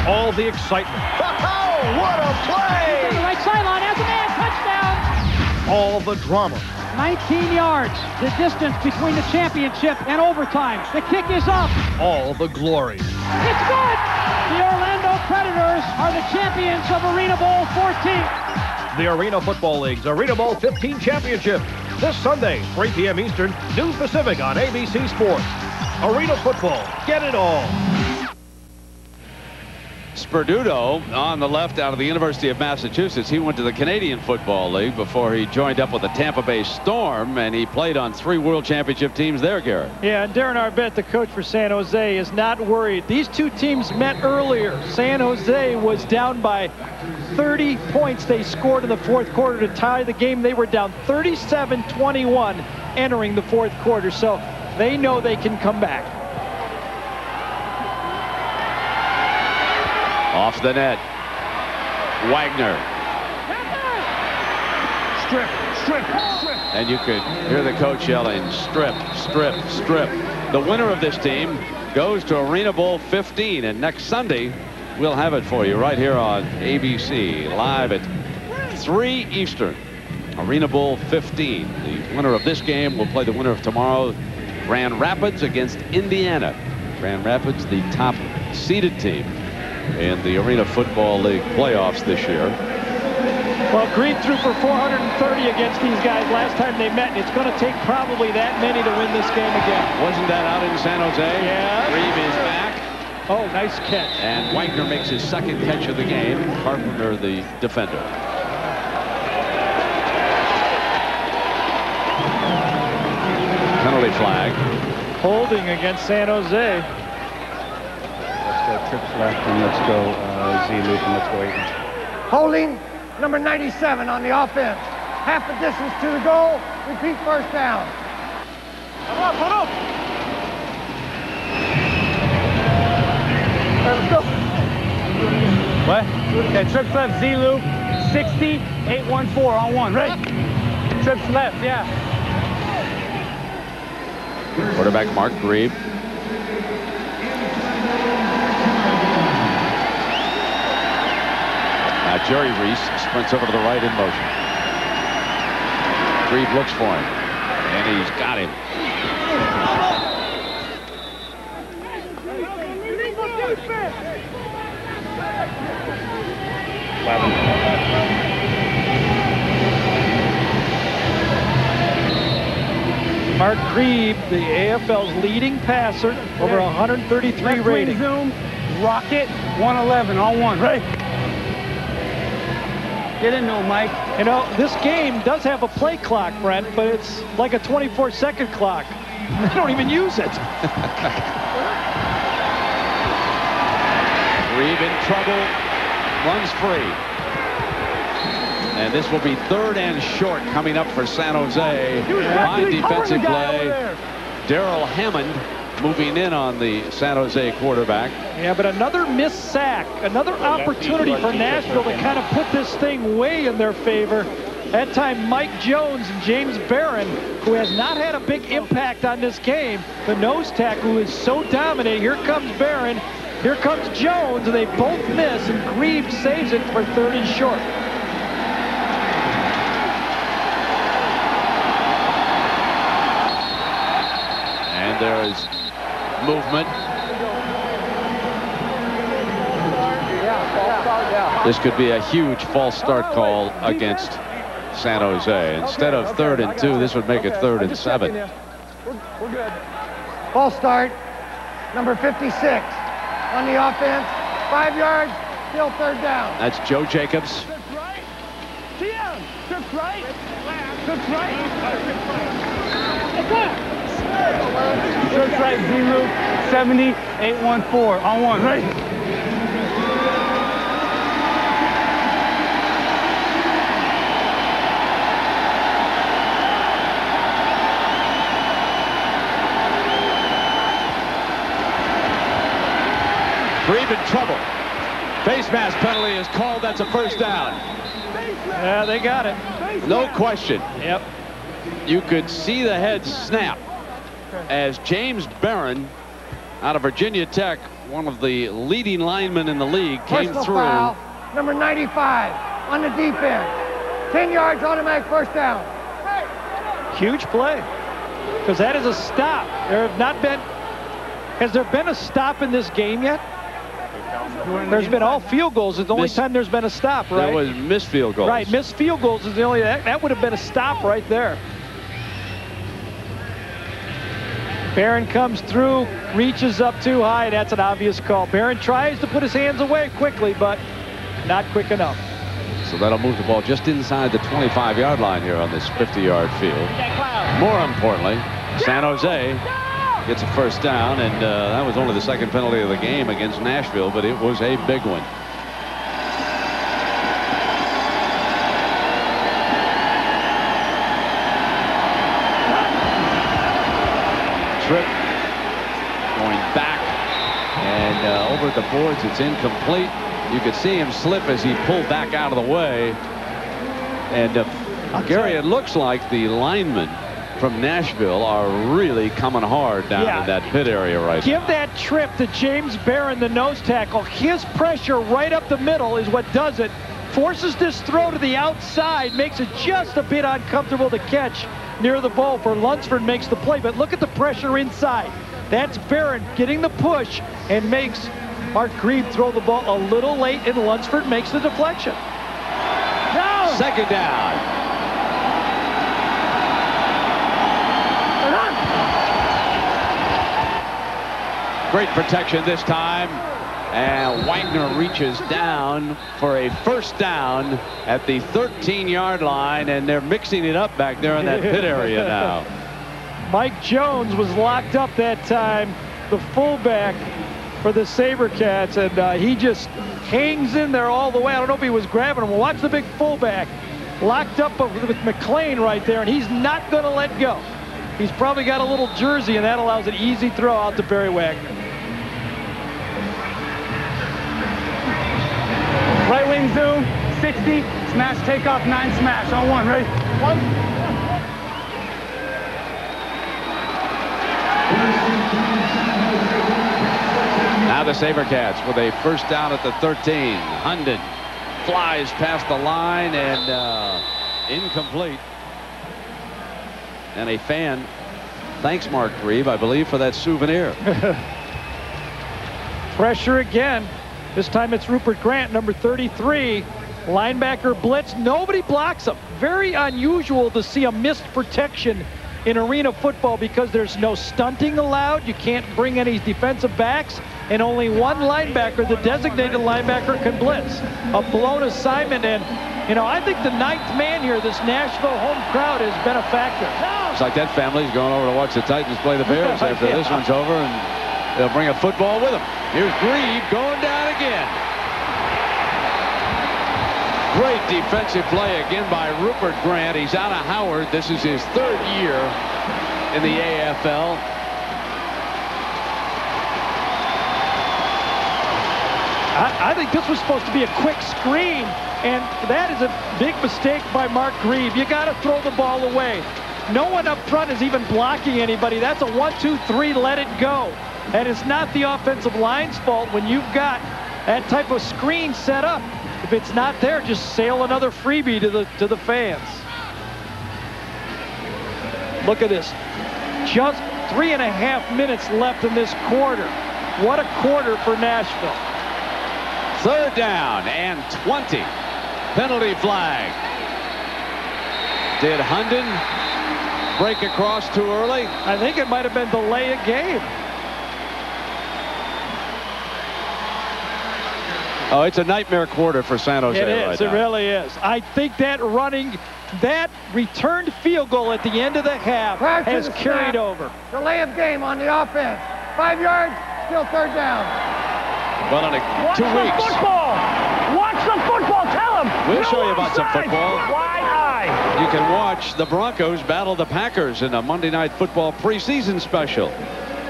All the excitement. Oh, what a play! On the right sideline, has a man, touchdown! All the drama. 19 yards, the distance between the championship and overtime. The kick is up. All the glory. It's good! The Orlando Predators are the champions of Arena Bowl 14. The Arena Football League's Arena Bowl 15 Championship. This Sunday, 3 p.m. Eastern, noon Pacific on ABC Sports. Arena Football. Get it all. Sperduto on the left out of the University of Massachusetts. He went to the Canadian Football League before he joined up with the Tampa Bay Storm, and he played on 3 World Championship teams there, Garrett. Yeah, and Darren Arbett, the coach for San Jose, is not worried. These 2 teams met earlier. San Jose was down by 30 points. They scored in the 4th quarter to tie the game. They were down 37-21 entering the 4th quarter, so they know they can come back. Off the net. Wagner. Strip, strip, strip. And you could hear the coach yelling, strip, strip, strip. The winner of this team goes to Arena Bowl 15, and next Sunday we'll have it for you right here on ABC, live at 3 Eastern. Arena Bowl 15. The winner of this game will play the winner of tomorrow, Grand Rapids against Indiana. Grand Rapids, the top seeded team in the Arena Football League playoffs this year. Well, Green threw for 430 against these guys last time they met, and it's going to take probably that many to win this game again. Wasn't that out in San Jose? Yeah. Reeve is back. Oh, nice catch. And Wagner makes his second catch of the game. Carpenter, the defender. Penalty flag. Holding against San Jose. Let's go trips left and let's go Z-loop and let's go 8. Holding number 97 on the offense. Half a distance to the goal. Repeat first down. Come on, put up. All right, let's go. What? Yeah, trips left, Z-loop, 60, 814 on 1, right? Trips left, yeah. Quarterback Mark Grieve. Now Jerry Reese sprints over to the right in motion. Grieve looks for him, and he's got him. Mark Grieve, the AFL's leading passer, over 133 rating. Zoom, rocket, 111 on 1, right? Get in there, Mike. You know, this game does have a play clock, Brent, but it's like a 24-second clock. They don't even use it. Grieve in trouble, runs free. And this will be 3rd and short coming up for San Jose. Fine defensive play. Darrell Hammond moving in on the San Jose quarterback. Yeah, but another missed sack, another opportunity for Nashville to kind of put this thing way in their favor. That time, Mike Jones and James Barron, who has not had a big impact on this game, the nose tackle who is so dominant. Here comes Barron, here comes Jones, and they both miss, and Grieve saves it for 3rd and short. And there is movement. This could be a huge false start call against San Jose. Instead of 3rd and 2, this would make it 3rd and 7. We're good. False start, number 56 on the offense. 5 yards, still 3rd down. That's Joe Jacobs. Trips right. Trips right. Trips right, Z-loop, 70, 814 on 1, right? Grieve in trouble. Face mask penalty is called. That's a 1st down. Yeah, they got it. No question. Yep. You could see the head snap as James Barron out of Virginia Tech, one of the leading linemen in the league, came Personal through. Foul, number 95 on the defense. 10 yards, automatic 1st down. Huge play, because that is a stop. There have not been, has there been a stop in this game yet? There's been all field goals. It's the only time there's been a stop, right? That was missed field goals. Right, missed field goals is the only, that would have been a stop right there. Barron comes through, reaches up too high. That's an obvious call. Barron tries to put his hands away quickly, but not quick enough. So that'll move the ball just inside the 25-yard line here on this 50-yard field. More importantly, San Jose gets a 1st down, and that was only the 2nd penalty of the game against Nashville, but it was a big one. Trip going back and over at the boards. It's incomplete. You could see him slip as he pulled back out of the way. And Gary, it looks like the lineman from Nashville are really coming hard down in that pit area right now. Give that trip to James Barron, the nose tackle. His pressure right up the middle is what does it. Forces this throw to the outside, makes it just a bit uncomfortable to catch near the ball for Lunsford makes the play. But look at the pressure inside. That's Barron getting the push and makes Mark Grieve throw the ball a little late, and Lunsford makes the deflection. No! Second down. Great protection this time. And Wagner reaches down for a first down at the 13-yard line, and they're mixing it up back there in that pit area now. Mike Jones was locked up that time, the fullback for the Sabrecats, and he just hangs in there all the way. I don't know if he was grabbing him. Well, watch the big fullback locked up with McLean right there, and he's not going to let go. He's probably got a little jersey, and that allows an easy throw out to Barry Wagner. Right wing zoom, 60, smash, takeoff, 9 smash, on 1, ready? 1. Now the Sabercats with a first down at the 13. Hunden flies past the line and incomplete. And a fan thanks Mark Grieve, I believe, for that souvenir. Pressure again. This time it's Rupert Grant, number 33. Linebacker blitz. Nobody blocks him. Very unusual to see a missed protection in arena football because there's no stunting allowed. You can't bring any defensive backs, and only one linebacker, the designated linebacker, can blitz. A blown assignment, and you know, I think the 9th man here, this Nashville home crowd, has been a factor. It's like that family's going over to watch the Titans play the Bears after this one's over, and they'll bring a football with them. Here's Grieve going down again. Great defensive play again by Rupert Grant. He's out of Howard. This is his 3rd year in the AFL. I think this was supposed to be a quick screen, and that is a big mistake by Mark Grieve. You got to throw the ball away. No one up front is even blocking anybody. That's a 1, 2, 3, let it go. And it's not the offensive line's fault when you've got that type of screen set up. If it's not there, just sail another freebie to the fans. Look at this. Just 3.5 minutes left in this quarter. What a quarter for Nashville. 3rd down and 20. Penalty flag. Did Hunden break across too early? I think it might have been delay a game. Oh, it's a nightmare quarter for San Jose. It is. Right It now. really is. I think that returned field goal at the end of the half has carried over. Delay of game on the offense. 5 yards, still 3rd down. Well, in 2 weeks. Watch the football. Watch the football. Tell him. We'll show you about some football. Wide eye. You can watch the Broncos battle the Packers in a Monday Night Football preseason special.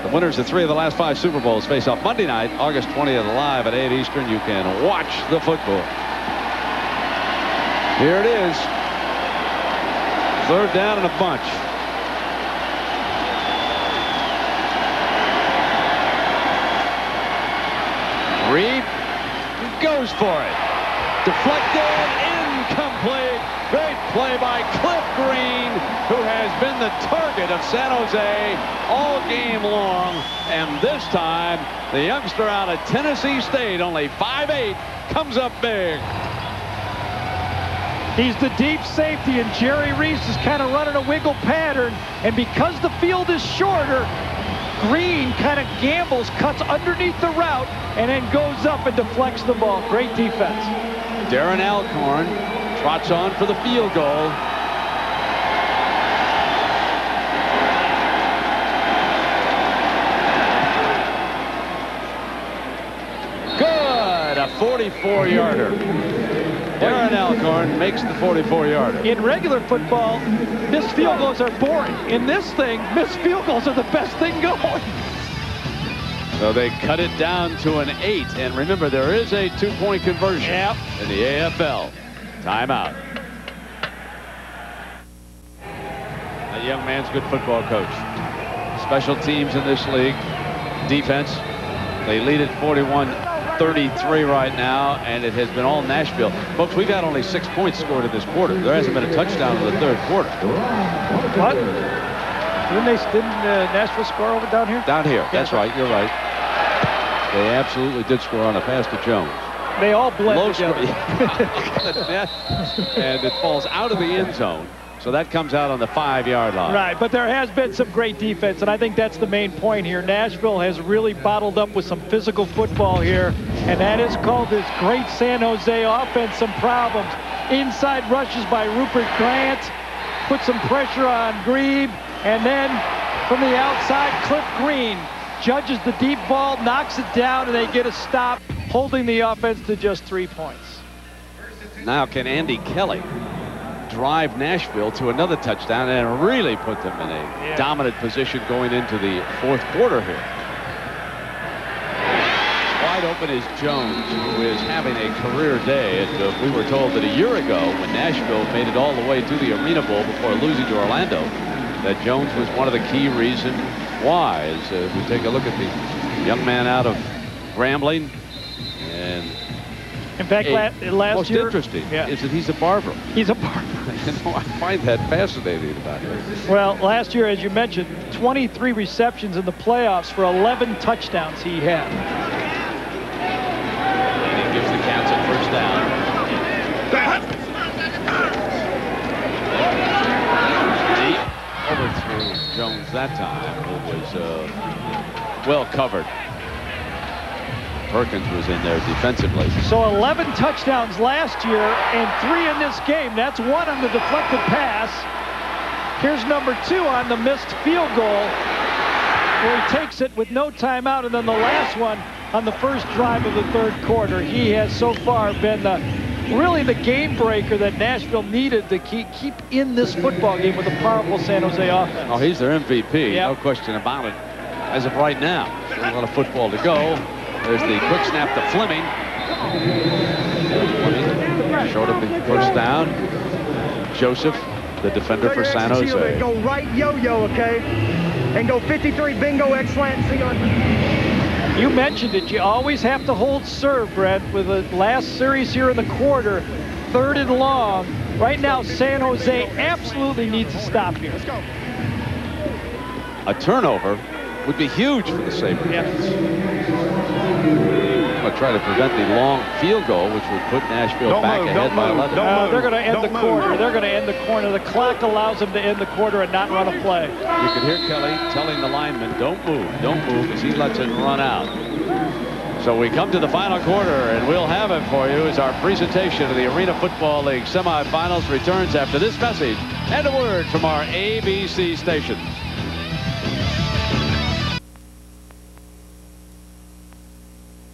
The winners of 3 of the last 5 Super Bowls face off Monday night, August 20th, live at 8 Eastern. You can watch the football. Here it is. 3rd down and a bunch. Reed goes for it. Deflected, incomplete. Great play by Cliff Green, who has been the target of San Jose all game long. And this time, the youngster out of Tennessee State, only 5'8", comes up big. He's the deep safety, and Jerry Reese is kind of running a wiggle pattern. And because the field is shorter, Green kind of gambles, cuts underneath the route, and then goes up and deflects the ball. Great defense. Darren Alcorn trots on for the field goal. Good, a 44-yarder. Darren Alcorn makes the 44-yarder. In regular football, missed field goals are boring. In this thing, missed field goals are the best thing going. So they cut it down to an 8. And remember, there is a 2-point conversion in the AFL. Timeout. That young man's a good football coach. Special teams in this league. Defense. They lead at 41-33 right now, and it has been all Nashville. Folks, we've had only 6 points scored in this quarter. There hasn't been a touchdown in the third quarter. What? Didn't Nashville score over down here? Down here. That's right. You're right. They absolutely did score on a pass to Jones. They all blend together. And it falls out of the end zone. So that comes out on the 5-yard line. Right, but there has been some great defense, and I think that's the main point here. Nashville has really bottled up with some physical football here, and that has called this great San Jose offense some problems. Inside rushes by Rupert Grant, put some pressure on Grebe, and then from the outside, Cliff Green judges the deep ball, knocks it down, and they get a stop, holding the offense to just 3 points. Now can Andy Kelly drive Nashville to another touchdown and really put them in a dominant position going into the fourth quarter here. Wide open is Jones, who is having a career day. And we were told that a year ago, when Nashville made it all the way to the Arena Bowl before losing to Orlando, that Jones was one of the key reasons why. As we take a look at the young man out of Grambling, and in fact, last most year, interesting is that he's a barber. He's a barber. I find that fascinating about him. Well, last year, as you mentioned, 23 receptions in the playoffs for 11 touchdowns he had. And he gives the Cats a first down. Deep overthrew Jones that time. It was well covered. Perkins was in there defensively. So 11 touchdowns last year and 3 in this game. That's 1 on the deflected pass. Here's number 2 on the missed field goal, where he takes it with no timeout, and then the last one on the first drive of the third quarter. He has so far been really the game breaker that Nashville needed to keep in this football game with a powerful San Jose offense. Oh, he's their MVP, no question about it. As of right now, still a lot of football to go. There's the quick snap to Fleming. Short of the first down. Joseph, the defender for San Jose. Go right yo-yo, okay? And go 53 bingo X slant. See on. You mentioned it. You always have to hold serve, Brent, with the last series here in the quarter. 3rd and long. Right now, San Jose absolutely needs to stop here. Let's go. A turnover would be huge for the Sabrecats. I'll try to prevent the long field goal, which would put Nashville back ahead by 11. They're going to end the quarter. They're going to end the corner. The clock allows them to end the quarter and not run a play. You can hear Kelly telling the linemen, don't move, as he lets it run out. So we come to the final quarter, and we'll have it for you as our presentation of the Arena Football League semifinals returns after this message and a word from our ABC stations.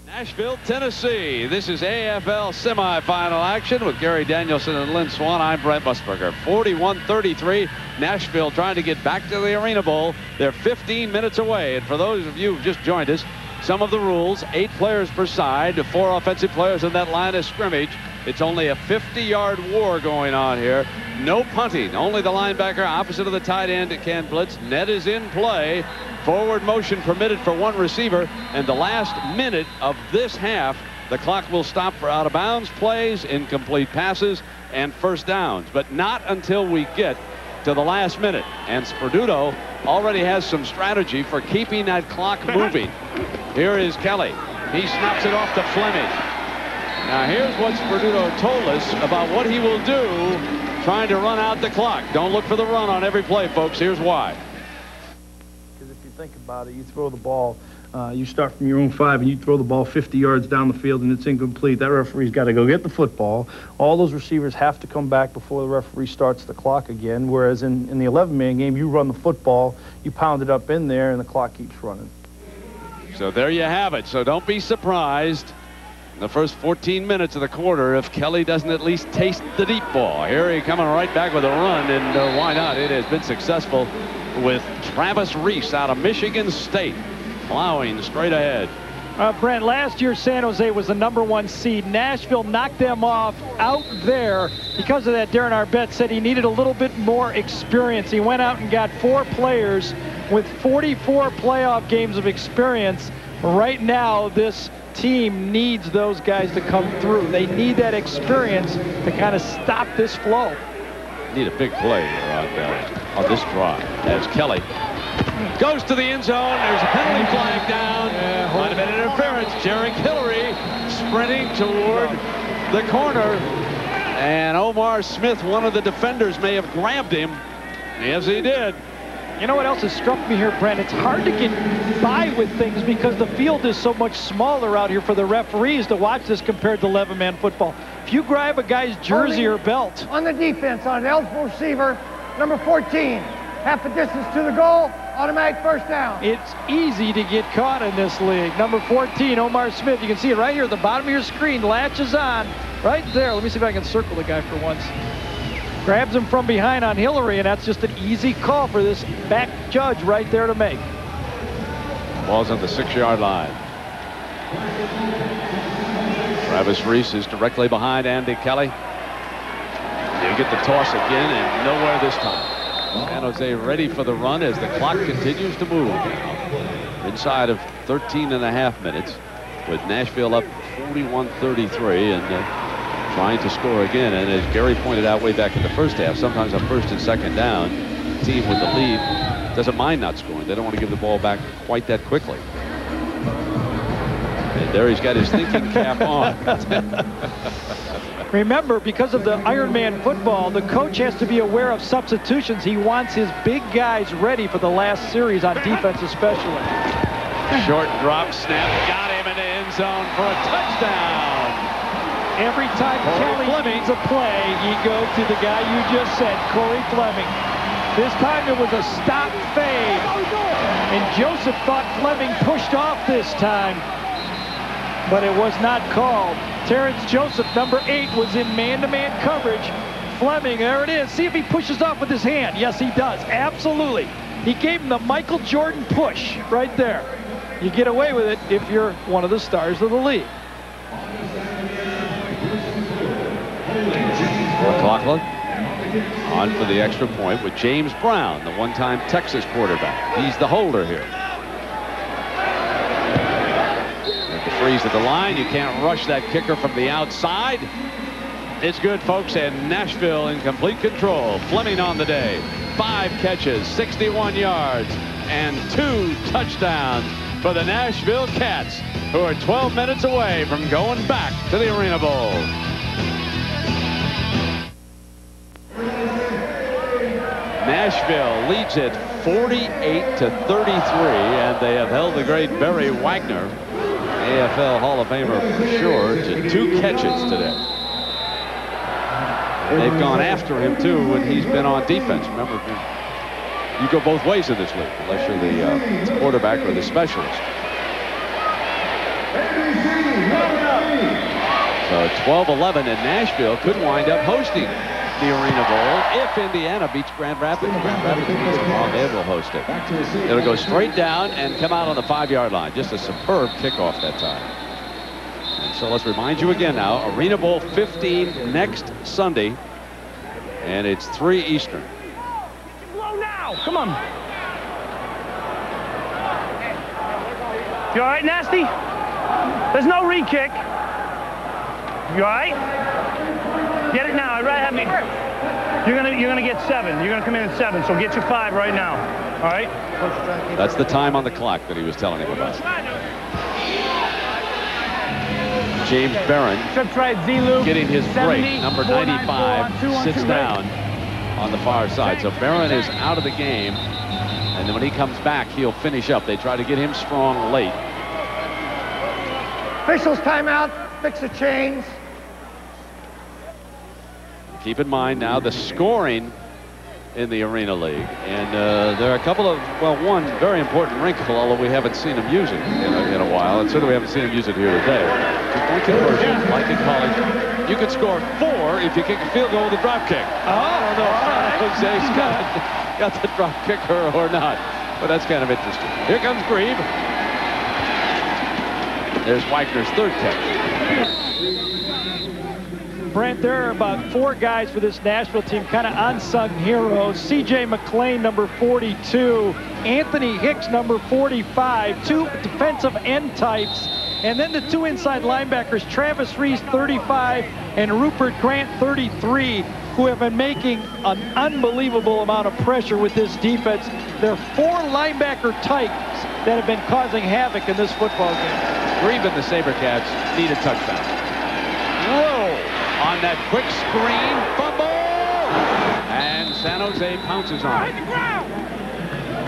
Nashville, Tennessee. This is AFL semifinal action with Gary Danielson and Lynn Swan. I'm Brent Musburger. 41-33. Nashville trying to get back to the Arena Bowl. They're 15 minutes away. And for those of you who've just joined us, some of the rules: 8 players per side, 4 offensive players in that line of scrimmage. It's only a 50-yard war going on here. No punting. Only the linebacker opposite of the tight end can blitz. Net is in play. Forward motion permitted for 1 receiver. And the last minute of this half, the clock will stop for out-of-bounds plays, incomplete passes, and first downs. But not until we get to the last minute. And Sperduto already has some strategy for keeping that clock moving. Here is Kelly. He snaps it off to Fleming. Now here's what Sperduto told us about what he will do trying to run out the clock. Don't look for the run on every play, folks. Here's why. Because if you think about it, you throw the ball, you start from your own 5 and you throw the ball 50 yards down the field and it's incomplete. That referee's got to go get the football. All those receivers have to come back before the referee starts the clock again. Whereas in the 11-man game, you run the football, you pound it up in there, and the clock keeps running. So there you have it. So don't be surprised in the first 14 minutes of the quarter if Kelly doesn't at least taste the deep ball. Here he coming right back with a run, and why not? It has been successful with Travis Reese out of Michigan State, plowing straight ahead. Brent, last year San Jose was the #1 seed. Nashville knocked them off out there. Because of that, Darren Arbett said he needed a little bit more experience. He went out and got 4 players with 44 playoff games of experience. Right now, this team needs those guys to come through. They need that experience to kind of stop this flow. Need a big play here on this drive as Kelly goes to the end zone. There's a penalty flag down. Might have been an interference. Jarek Hillary sprinting toward the corner. And Omar Smith, one of the defenders, may have grabbed him. Yes, he did. You know what else has struck me here, Brent? It's hard to get by with things because the field is so much smaller out here for the referees to watch this compared to 11-man football. If you grab a guy's jersey or belt. On the defense, on an eligible receiver, number 14, half a distance to the goal, automatic first down. It's easy to get caught in this league. Number 14, Omar Smith. You can see it right here at the bottom of your screen. Latches on right there. Let me see if I can circle the guy for once. Grabs him from behind on Hillary, and that's just an easy call for this back judge right there to make. Ball's on the 6-yard line. Travis Reese is directly behind Andy Kelly. You get the toss again, and nowhere this time. San Jose ready for the run as the clock continues to move now. Inside of 13.5 minutes with Nashville up 41-33 and trying to score again. And as Gary pointed out way back in the first half, sometimes on 1st and 2nd down, the team with the lead doesn't mind not scoring. They don't want to give the ball back quite that quickly. And there he's got his thinking cap on. Remember, because of the Ironman football, the coach has to be aware of substitutions. He wants his big guys ready for the last series on defense especially. Short drop snap, got him in the end zone for a touchdown. Every time Kelly needs a play, he goes to the guy you just said, Corey Fleming. This time it was a stop fade. And Joseph thought Fleming pushed off this time, but it was not called. Terrence Joseph, number 8, was in man-to-man coverage. Fleming, there it is. See if he pushes off with his hand. Yes, he does. Absolutely. He gave him the Michael Jordan push right there. You get away with it if you're one of the stars of the league. McLaughlin on for the extra point with James Brown, the one-time Texas quarterback. He's the holder here. With the freeze at the line, you can't rush that kicker from the outside. It's good, folks, and Nashville in complete control. Fleming on the day. 5 catches, 61 yards, and 2 touchdowns for the Nashville Cats, who are 12 minutes away from going back to the Arena Bowl. Nashville leads it 48-33, and they have held the great Barry Wagner, AFL Hall of Famer for sure, to 2 catches today. They've gone after him too when he's been on defense. Remember, you go both ways in this league, unless you're the quarterback or the specialist. So 12-11, and Nashville could wind up hosting the Arena Bowl if Indiana beats Grand Rapids. Grand Rapids beats them all, they will host it. It'll go straight down and come out on the 5-yard line. Just a superb kickoff that time. And so let's remind you again now, Arena Bowl 15 next Sunday, and it's 3 Eastern. Blow now, come on. You all right, Nasty? There's no re-kick. You all right? Get it now. I'd rather have me. You're gonna get 7. You're gonna come in at 7. So get you 5 right now. All right. That's the time on the clock that he was telling him about. James Barron getting his break. Number 95 sits down on the far side. So Barron is out of the game, and then when he comes back, he'll finish up. They try to get him strong late. Officials timeout. Fix the chains. Keep in mind now the scoring in the Arena League, and there are a couple of, well, one very important wrinkle, although we haven't seen him use it in a while, and certainly we haven't seen him use it here today. Two-point conversion, like in college, you can score 4 if you kick a field goal with a drop kick. I don't know if San Jose's got the drop kicker or not, but that's kind of interesting. Here comes Grieve. There's Wagner's third catch. Brent, there are about 4 guys for this Nashville team, kind of unsung heroes. C.J. McClain, number 42. Anthony Hicks, number 45. 2 defensive end types. And then the 2 inside linebackers, Travis Reese, 35, and Rupert Grant, 33, who have been making an unbelievable amount of pressure with this defense. There are 4 linebacker types that have been causing havoc in this football game. Grebe and the Sabrecats need a touchdown. Roll on that quick screen, fumble, and San Jose pounces on it.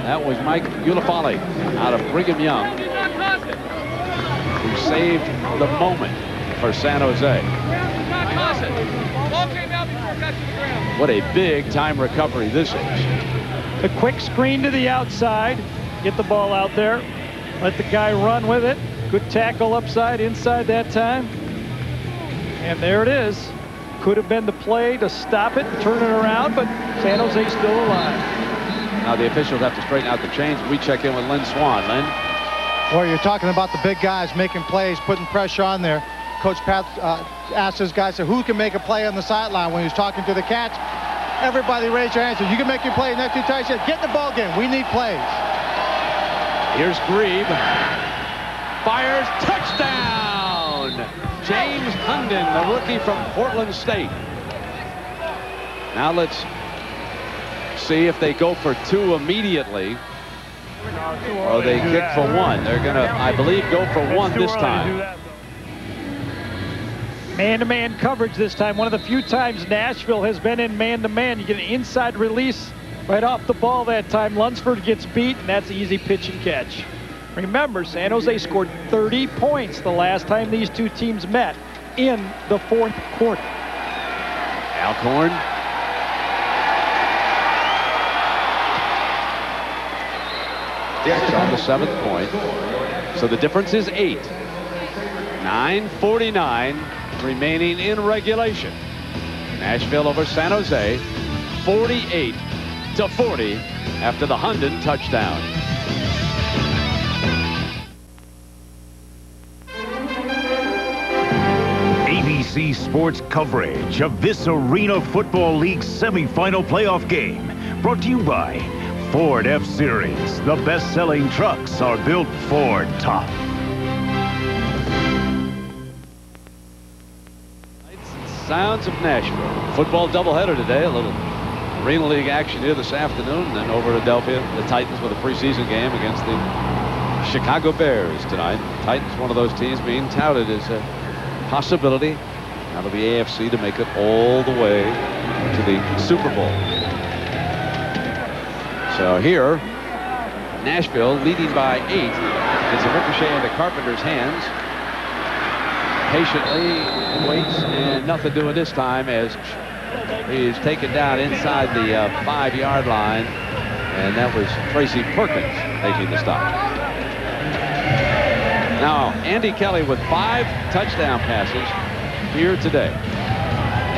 That was Mike Ulafale out of Brigham Young, who saved the moment for San Jose. What a big time recovery this is. A quick screen to the outside. Get the ball out there. Let the guy run with it. Good tackle upside, inside that time. And there it is. Could have been the play to stop it and turn it around, but San Jose still alive. Now the officials have to straighten out the chains. We check in with Lynn Swan. Lynn? Well, you're talking about the big guys making plays, putting pressure on there. Coach Pat asked his guys, who can make a play on the sideline when he was talking to the catch? Everybody raise your hands. You can make your play. Next 2 times, get in the ball game. We need plays. Here's Grebe. Fires, touchdown! James Hunden, the rookie from Portland State. Now let's see if they go for 2 immediately, or they kick for 1. They're going to, I believe, go for 1 this time. Man-to-man coverage this time. One of the few times Nashville has been in man-to-man. You get an inside release right off the ball that time. Lunsford gets beat, and that's an easy pitch and catch. Remember, San Jose scored 30 points the last time these 2 teams met in the 4th quarter. Alcorn. It's on the 7th point. So the difference is 8. 9:49 remaining in regulation. Nashville over San Jose, 48-40 after the Hunden touchdown. ABC Sports coverage of this Arena Football League semifinal playoff game brought to you by Ford F-Series. The best-selling trucks are built Ford tough. Sounds of Nashville. Football doubleheader today. A little Arena League action here this afternoon. And then over to Philadelphia, the Titans with a preseason game against the Chicago Bears tonight. Titans, one of those teams being touted as a possibility out of the AFC to make it all the way to the Super Bowl. So here, Nashville leading by 8. It's a ricochet into Carpenter's hands. Patiently waits, and nothing doing this time as he's taken down inside the 5-yard line, and that was Tracy Perkins making the stop. Now Andy Kelly with 5 touchdown passes here today,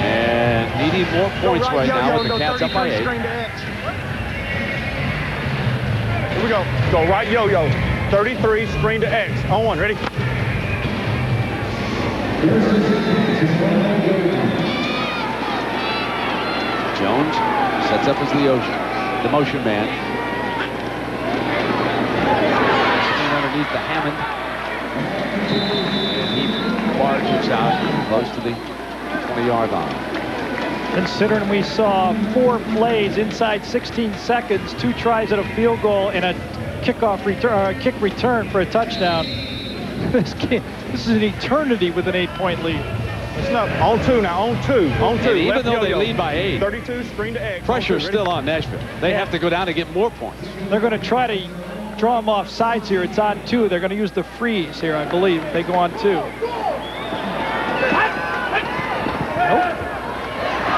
and needing more points right now with the Cats up by 8. Here we go. Go right yo-yo. 33, screen to X. On 1, ready? Jones sets up as the motion man. Underneath the Hammond. And he barges out close to the 20-yard line. Considering we saw 4 plays inside 16 seconds, 2 tries at a field goal, and a kickoff return, kick return for a touchdown. This is an eternity with an 8-point lead. Listen up. On 2 now. On 2. On 2. And even though they lead by 8, 32, screen to X. Pressure's still on Nashville. They have to go down and get more points. They're going to try to draw them off sides here. It's on 2. They're going to use the freeze here, I believe. They go on 2. Nope.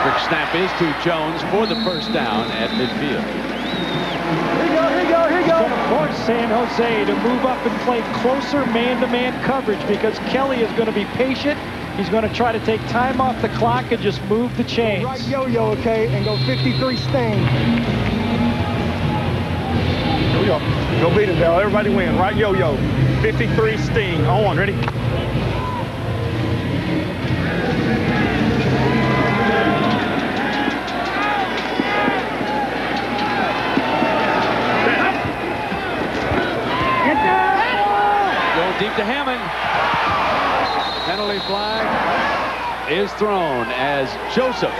Quick snap is to Jones for the first down at midfield. Here you go. It's going to force San Jose to move up and play closer man-to-man coverage because Kelly is going to be patient. He's going to try to take time off the clock and just move the chains. Right yo-yo, okay, and go 53 stain. Here we go. Go beat it, Dale. Everybody win. Right yo-yo. 53 Sting. On, ready? Going deep to Hammond. Penalty flag is thrown as Joseph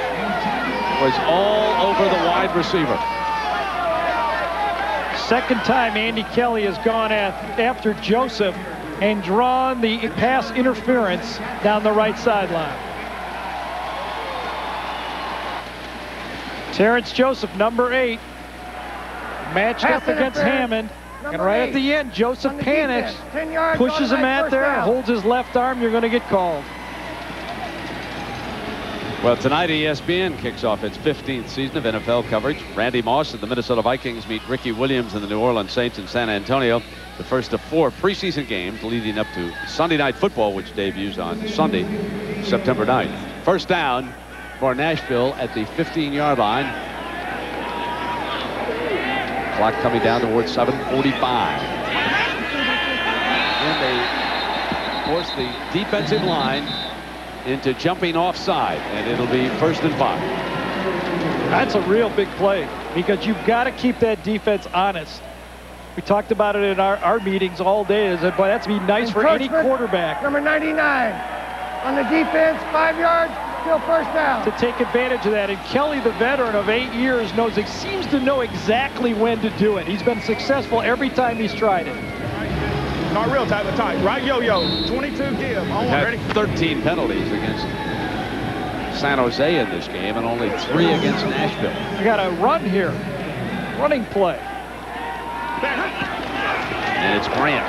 was all over the wide receiver. Second time Andy Kelly has gone after Joseph and drawn the pass interference down the right sideline. Terrence Joseph, number 8, matched up against Hammond. And right at the end, Joseph panics, pushes him out there, holds his left arm. You're going to get called. Well, tonight ESPN kicks off its 15th season of NFL coverage. Randy Moss and the Minnesota Vikings meet Ricky Williams and the New Orleans Saints in San Antonio. The first of 4 preseason games leading up to Sunday Night Football, which debuts on Sunday, September 9th. First down for Nashville at the 15-yard line. Clock coming down towards 7:45. And they force the defensive line into jumping offside, and it'll be 1st and 5. That's a real big play because you've got to keep that defense honest. We talked about it in our meetings all day. But that's be nice for any quarterback. Number 99 on the defense, 5 yards, still first down. To take advantage of that. And Kelly, the veteran of 8 years, seems to know exactly when to do it. He's been successful every time he's tried it. Not real tight, but tight. Right yo-yo. 22 give. On, ready? 13 penalties against San Jose in this game and only 3 against Nashville. We got a run here. Running play. And it's Grant.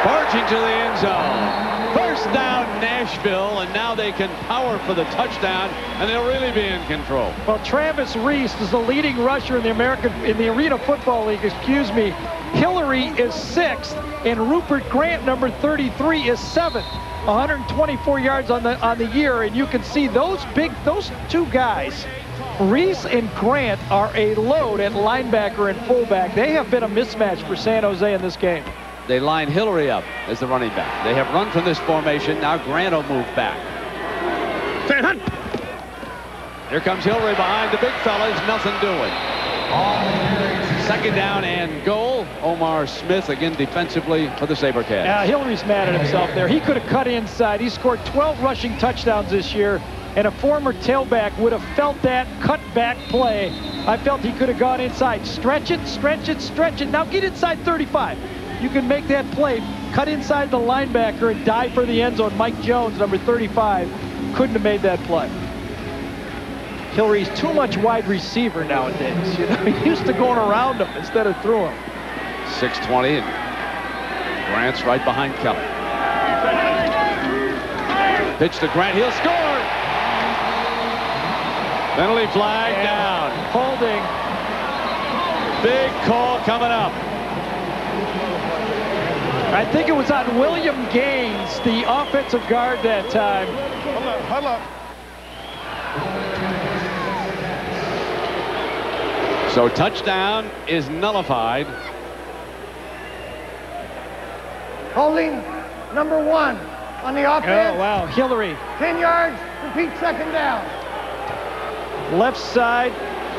Barging to the end zone. First down Nashville, and now they can power for the touchdown, and they'll really be in control. Well, Travis Reese is the leading rusher in the Arena Football League, Hillary is 6th, and Rupert Grant, number 33, is 7th. 124 yards on the year, and you can see those 2 guys, Reese and Grant, are a load at linebacker and fullback. They have been a mismatch for San Jose in this game. They line Hillary up as the running back. They have run from this formation. Now Grant will move back. Here comes Hillary behind the big fellas. Nothing doing. 2nd down and goal. Omar Smith again defensively for the Sabercats. Yeah, Hillary's mad at himself there. He could have cut inside. He scored 12 rushing touchdowns this year, and a former tailback would have felt that cut back play. I felt he could have gone inside. Stretch it, stretch it, stretch it. Now get inside 35. You can make that play, cut inside the linebacker and dive for the end zone. Mike Jones, number 35, couldn't have made that play. Hillary's too much wide receiver nowadays. He used to going around him instead of through him. 6:20, and Grant's right behind Kelly. Pitch to Grant, he'll score! Penalty flag down. Holding. Big call coming up. I think it was on William Gaines, the offensive guard that time. Hold up. So touchdown is nullified. Holding number 1 on the offense. Oh, wow. Hillary. 10 yards, repeat 2nd down. Left side.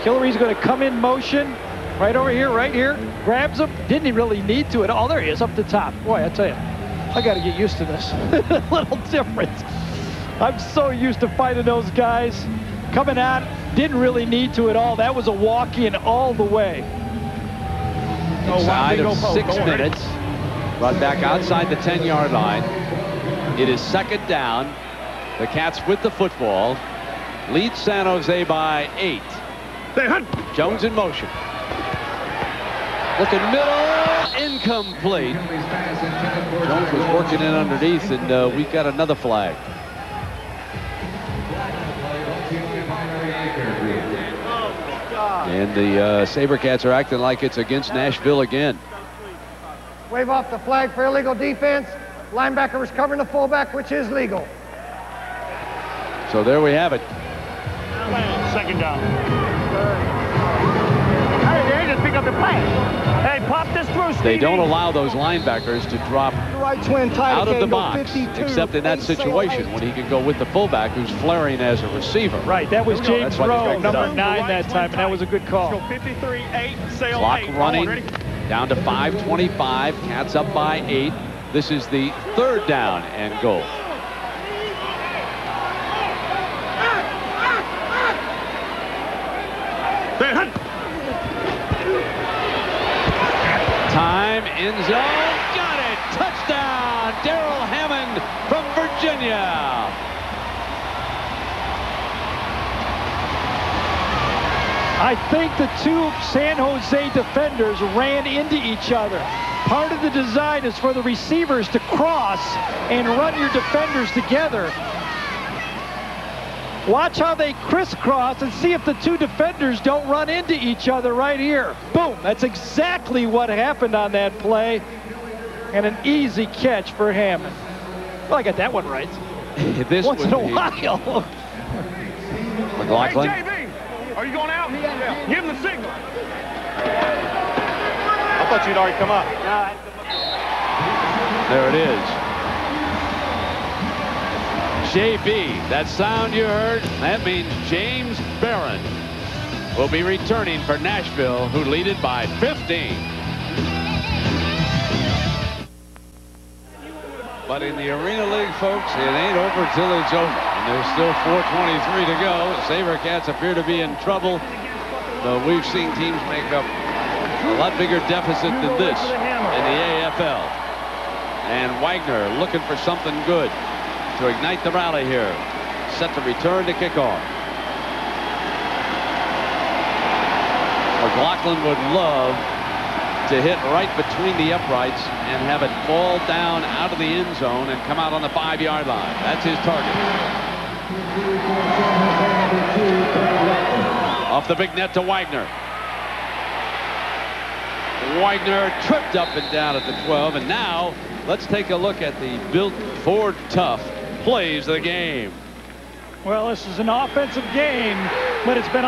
Hillary's going to come in motion. Right over here, right here. Grabs him. Didn't he really need to at all? There he is up the top. Boy, I tell you, I got to get used to this. A little different. I'm so used to fighting those guys. Coming out, didn't really need to at all. That was a walk-in all the way. Inside of 6 minutes. Brought back outside the 10-yard line. It is 2nd down. The Cats with the football. Lead San Jose by 8. Jones in motion. Looking middle, incomplete. Jones was working in underneath, and we've got another flag. And the Sabercats are acting like it's against Nashville again. Wave off the flag for illegal defense. Linebacker was covering the fullback, which is legal. So there we have it. 2nd down. They just pick up the play. Hey, pop this through, Stevie. They don't allow those linebackers to drop out of the box, except in that situation when he can go with the fullback who's flaring as a receiver. Right, that was James Rowe, number 9 that time, and that was a good call. 53-8, sail Clock 8. running down to 5:25. Cats up by 8. This is the 3rd down and goal. Time, end zone, got it! Touchdown, Darrell Hammond from Virginia. I think the two San Jose defenders ran into each other. Part of the design is for the receivers to cross and run your defenders together. Watch how they crisscross and see if the two defenders don't run into each other right here. Boom, that's exactly what happened on that play. And an easy catch for Hammond. Well, I got that one right. This once in a while. McLaughlin. Hey, JB, are you going out? Yeah. Give him the signal. I thought you'd already come up. There it is. JB, that sound you heard, that means James Barron will be returning for Nashville, who lead it by 15. But in the Arena League, folks, it ain't over till it's over. And there's still 4:23 to go. Sabercats appear to be in trouble, though we've seen teams make up a lot bigger deficit than this in the AFL. And Wagner looking for something good to ignite the rally here. Set to return to kickoff. McLaughlin would love to hit right between the uprights and have it fall down out of the end zone and come out on the 5-yard line. That's his target. Off the big net to Wagner. Wagner tripped up and down at the 12, and now let's take a look at the built Ford Tough plays of the game. Well, this is an offensive game, but it's been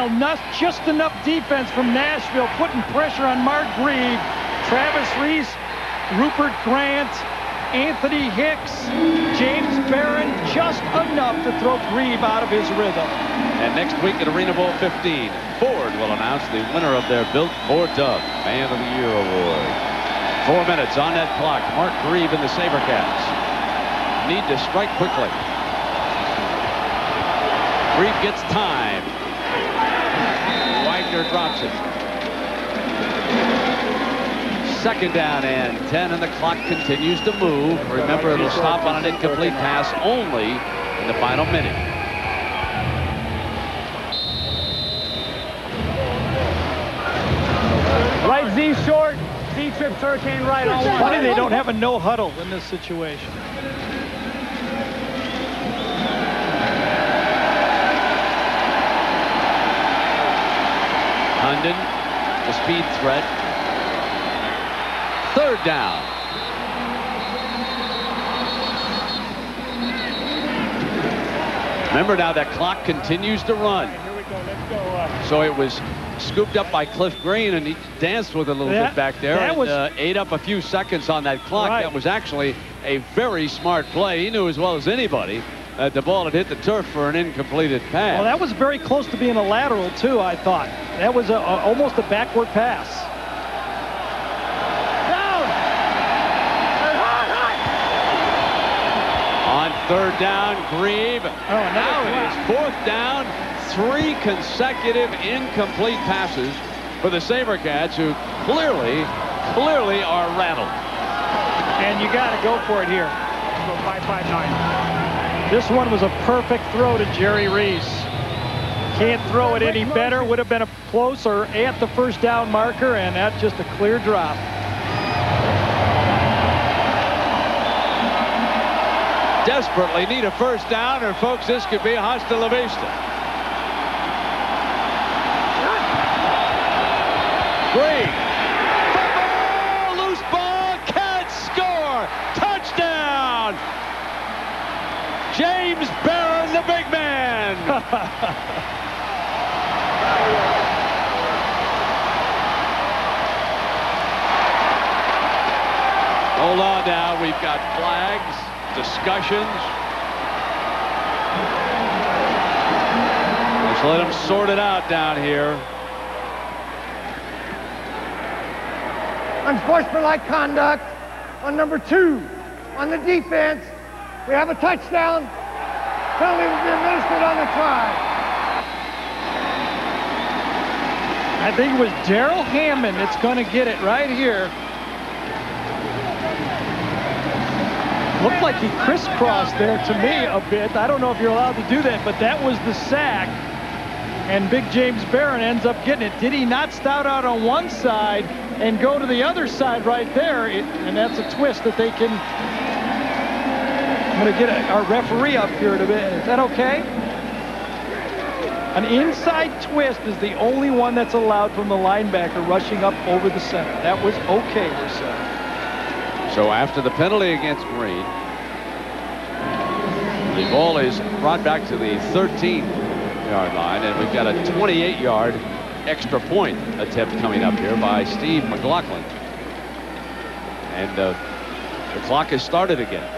just enough defense from Nashville putting pressure on Mark Grieve, Travis Reese, Rupert Grant, Anthony Hicks, James Barron, just enough to throw Grieve out of his rhythm. And next week at Arena Bowl 15, Ford will announce the winner of their built Ford Tough Man of the Year award. 4 minutes on that clock. Mark Grieve and the Sabercats need to strike quickly. Grieve gets time. Wagner drops it. 2nd down and 10, and the clock continues to move. Remember, it'll stop on an incomplete pass only in the final minute. Right Z short, Z trips Hurricane right on one. Funny they don't have a no huddle in this situation. Hunden, the speed threat. 3rd down. Remember now that clock continues to run. So it was scooped up by Cliff Green, and he danced with it a little bit back there and ate up a few seconds on that clock. Right. That was actually a very smart play. He knew as well as anybody that the ball had hit the turf for an incompleted pass. Well, that was very close to being a lateral, too, I thought. That was almost a backward pass. On 3rd down, Grieve. Now it is 4th down. 3 consecutive incomplete passes for the Sabercats, who clearly are rattled. And you got to go for it here. Go 5-5-9. This one was a perfect throw to Jerry Reese. Can't throw it any better. Would have been a closer at the 1st down marker, and that's just a clear drop. Desperately need a 1st down, or folks, this could be a hasta la vista. Green. Football, loose ball, Cats score. Touchdown. James Barron, the big man. got flags, discussions. Let's let them sort it out down here. Unsportsmanlike conduct on number 2. On the defense, we have a touchdown. Penalty will be administered on the try. I think it was Darrell Hammond that's going to get it right here. Looked like he crisscrossed there to me a bit. I don't know if you're allowed to do that, but that was the sack. And Big James Barron ends up getting it. Did he not start out on one side and go to the other side right there? And that's a twist that they can... I'm going to get our referee up here in a bit. Is that okay? An inside twist is the only one that's allowed from the linebacker rushing up over the center. That was okay, we're saying. So after the penalty against Green, the ball is brought back to the 13-yard line, and we've got a 28-yard extra point attempt coming up here by Steve McLaughlin. And the clock has started again.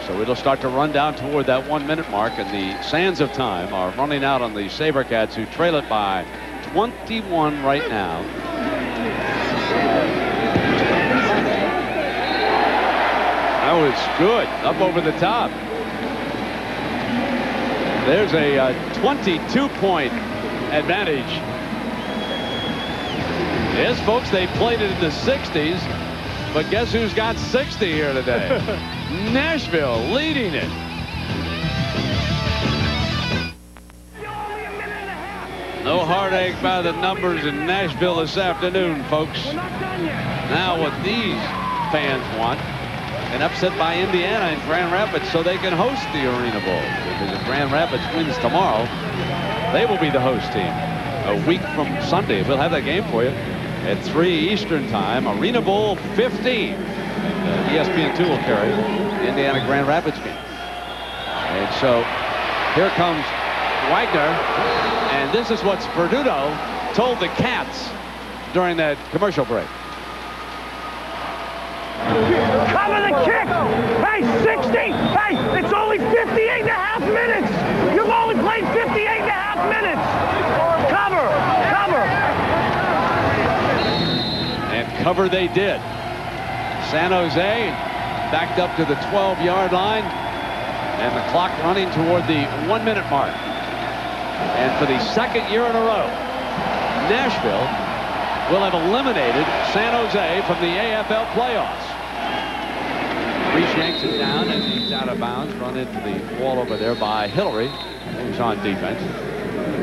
So it'll start to run down toward that 1 minute mark, and the sands of time are running out on the Sabercats, who trail it by 21 right now. That was good, up over the top. There's a 22-point advantage. Yes, folks, they played it in the 60s, but guess who's got 60 here today? Nashville leading it. No heartache by the numbers in Nashville this afternoon, folks. Now what these fans want, an upset by Indiana in Grand Rapids so they can host the Arena Bowl. Because if Grand Rapids wins tomorrow, they will be the host team. A week from Sunday, we'll have that game for you at 3 Eastern time. Arena Bowl 15. And ESPN2 will carry the Indiana Grand Rapids game. And so here comes Wagner. And this is what Sperduto told the Cats during that commercial break. Cover the kick! Hey, 60! Hey, it's only 58 and a half minutes! You've only played 58 and a half minutes! Cover! Cover! And cover they did. San Jose backed up to the 12-yard line, and the clock running toward the 1 minute mark. And for the second year in a row, Nashville will have eliminated San Jose from the AFL playoffs. Reese yanks it down, and he's out of bounds, run into the wall over there by Hillary, who's on defense.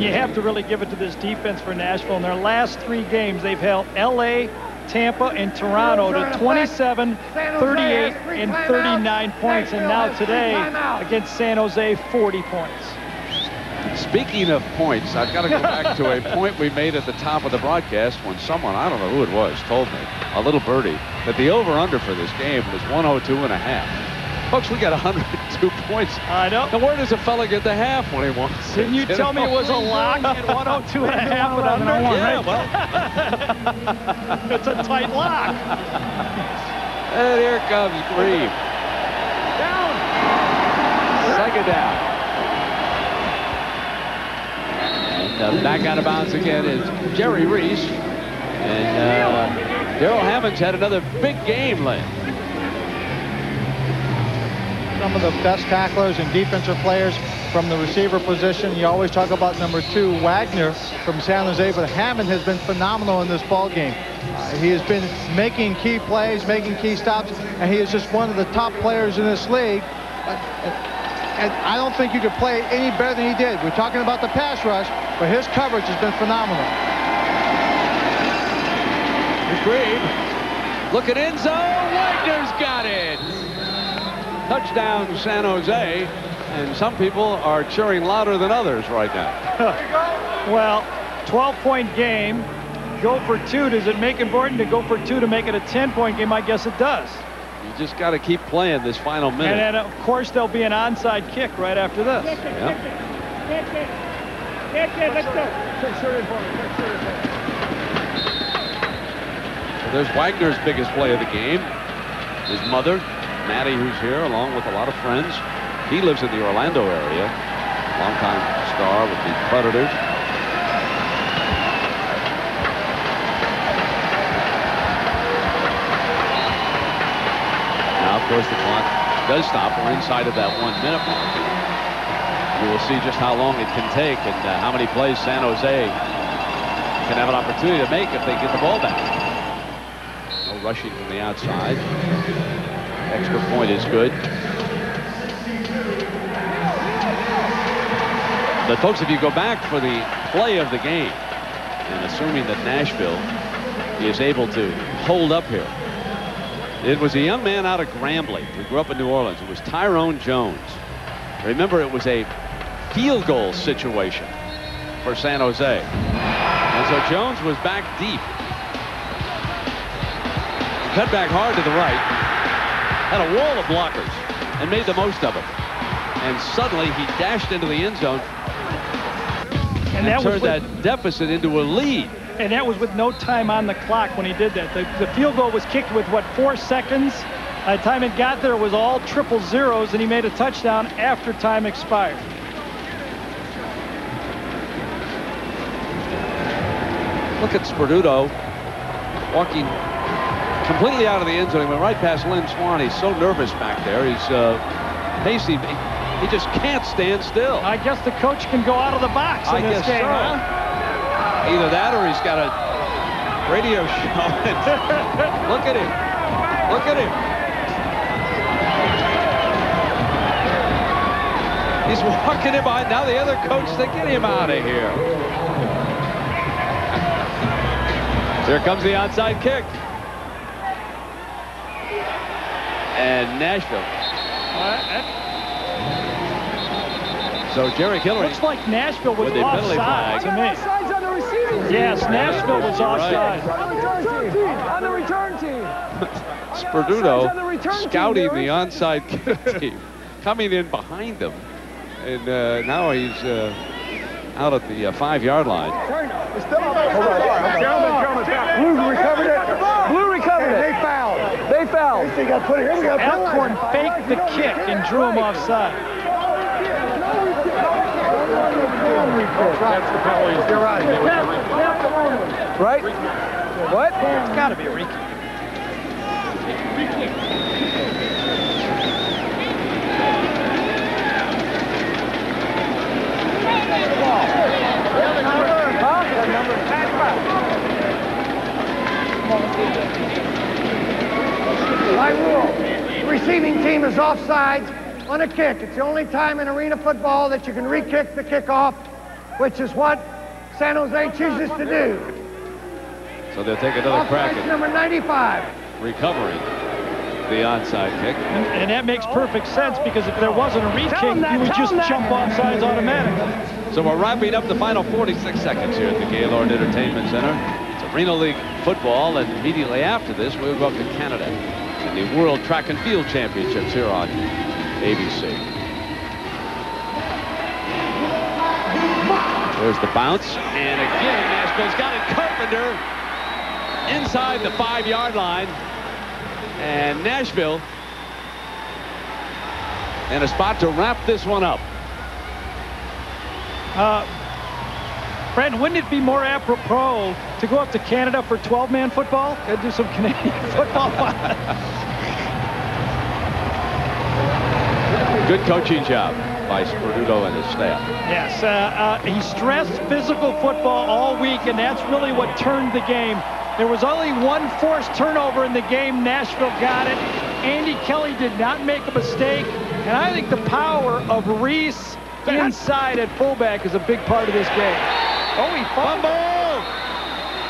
You have to really give it to this defense for Nashville. In their last 3 games, they've held L.A., Tampa, and Toronto to 27, 38, and 39 points. And now today, against San Jose, 40 points. Speaking of points, I've got to go back to a point we made at the top of the broadcast when someone, I don't know who it was, told me, a little birdie, that the over-under for this game was 102.5. Folks, we got 102 points. I know. Now, where does a fella get the half when he wants it? Didn't you tell me it was a lock at 102.5 and under? Yeah, well. It's a tight lock. And here comes Green. Down. Second down. And back out of bounds again is Jerry Reese. And Darrell Hammond's had another big game late. Some of the best tacklers and defensive players from the receiver position. You always talk about number 2, Wagner from San Jose, but Hammond has been phenomenal in this ball game. He has been making key plays, making key stops, and he is just one of the top players in this league. And I don't think you could play any better than he did. We're talking about the pass rush, but his coverage has been phenomenal. Green. Look at end zone. Wagner's got it. Touchdown San Jose. And some people are cheering louder than others right now. Well, 12-point game. Go for 2. Does it make it important to go for 2 to make it a 10-point game? I guess it does. You just got to keep playing this final minute. And then, of course, there'll be an onside kick right after this. Yep. Let's go. So there's Wagner's biggest play of the game. His mother Matty, who's here, along with a lot of friends. He lives in the Orlando area. Longtime star with the Predators. Now, of course, the clock does stop. We're inside of that 1 minute mark. We will see just how long it can take and how many plays San Jose can have an opportunity to make if they get the ball back. No rushing from the outside. Extra point is good. But folks, if you go back for the play of the game, and assuming that Nashville is able to hold up here, it was a young man out of Grambling who grew up in New Orleans. It was Tyrone Jones. Remember, it was a field goal situation for San Jose. And so Jones was back deep. Cut back hard to the right. Had a wall of blockers and made the most of it. And suddenly he dashed into the end zone and that turned that deficit into a lead. And that was with no time on the clock when he did that. The field goal was kicked with, what, 4 seconds? By the time it got there, it was all triple zeros, and he made a touchdown after time expired. Look at Sperduto walking completely out of the end zone. He went right past Lynn Swan. He's so nervous back there. He's pacing. He just can't stand still. I guess the coach can go out of the box in this game, huh? Either that or he's got a radio show. Look at him. Look at him. He's walking him by. Now the other coach said, get him out of here. Here comes the onside kick. And Nashville. So Jerry Hillary. Looks like Nashville was with the penalty offside flag. to me. Yes, Nashville was offside. On the return team. Sperduto scouting the onside kick team, coming in behind them, and now he's out at the 5-yard line. Blue recovered it. Blue recovered it. They fouled. They fouled. Alcorn faked the kick and drew him offside. That's the penalty. You're right. Right? What? It's got to be a re-kick. By rule, the receiving team is offsides on a kick. It's the only time in arena football that you can re-kick the kickoff, which is what San Jose chooses to do. So they'll take another crack at number 95. recovering the onside kick. And that makes perfect sense, because if there wasn't a re-kick, you would just jump offsides automatically. So we're wrapping up the final 46 seconds here at the Gaylord Entertainment Center. It's Arena League football, and immediately after this, we'll go up to Canada in the World Track and Field Championships here on ABC. There's the bounce, and again, Nashville's got it. Carpenter inside the 5-yard line, and Nashville in a spot to wrap this one up. Brandon, wouldn't it be more apropos to go up to Canada for 12-man football and do some Canadian football? Good coaching job by Sperduto and his staff. Yes, he stressed physical football all week, and that's really what turned the game. There was only one forced turnover in the game. Nashville got it. Andy Kelly did not make a mistake, and I think the power of Reese inside at fullback is a big part of this game. Oh, he fumbled!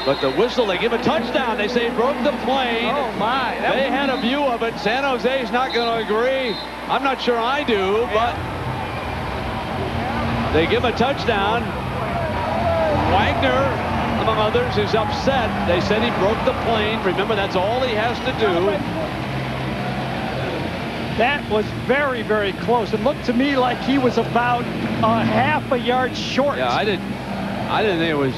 But the whistle, they give a touchdown. They say he broke the plane. Oh, my. They had a view of it. San Jose's not going to agree. I'm not sure I do, but they give a touchdown. Wagner, among others, is upset. They said he broke the plane. Remember, that's all he has to do. That was very, very close. It looked to me like he was about half a yard short. Yeah, I didn't think it was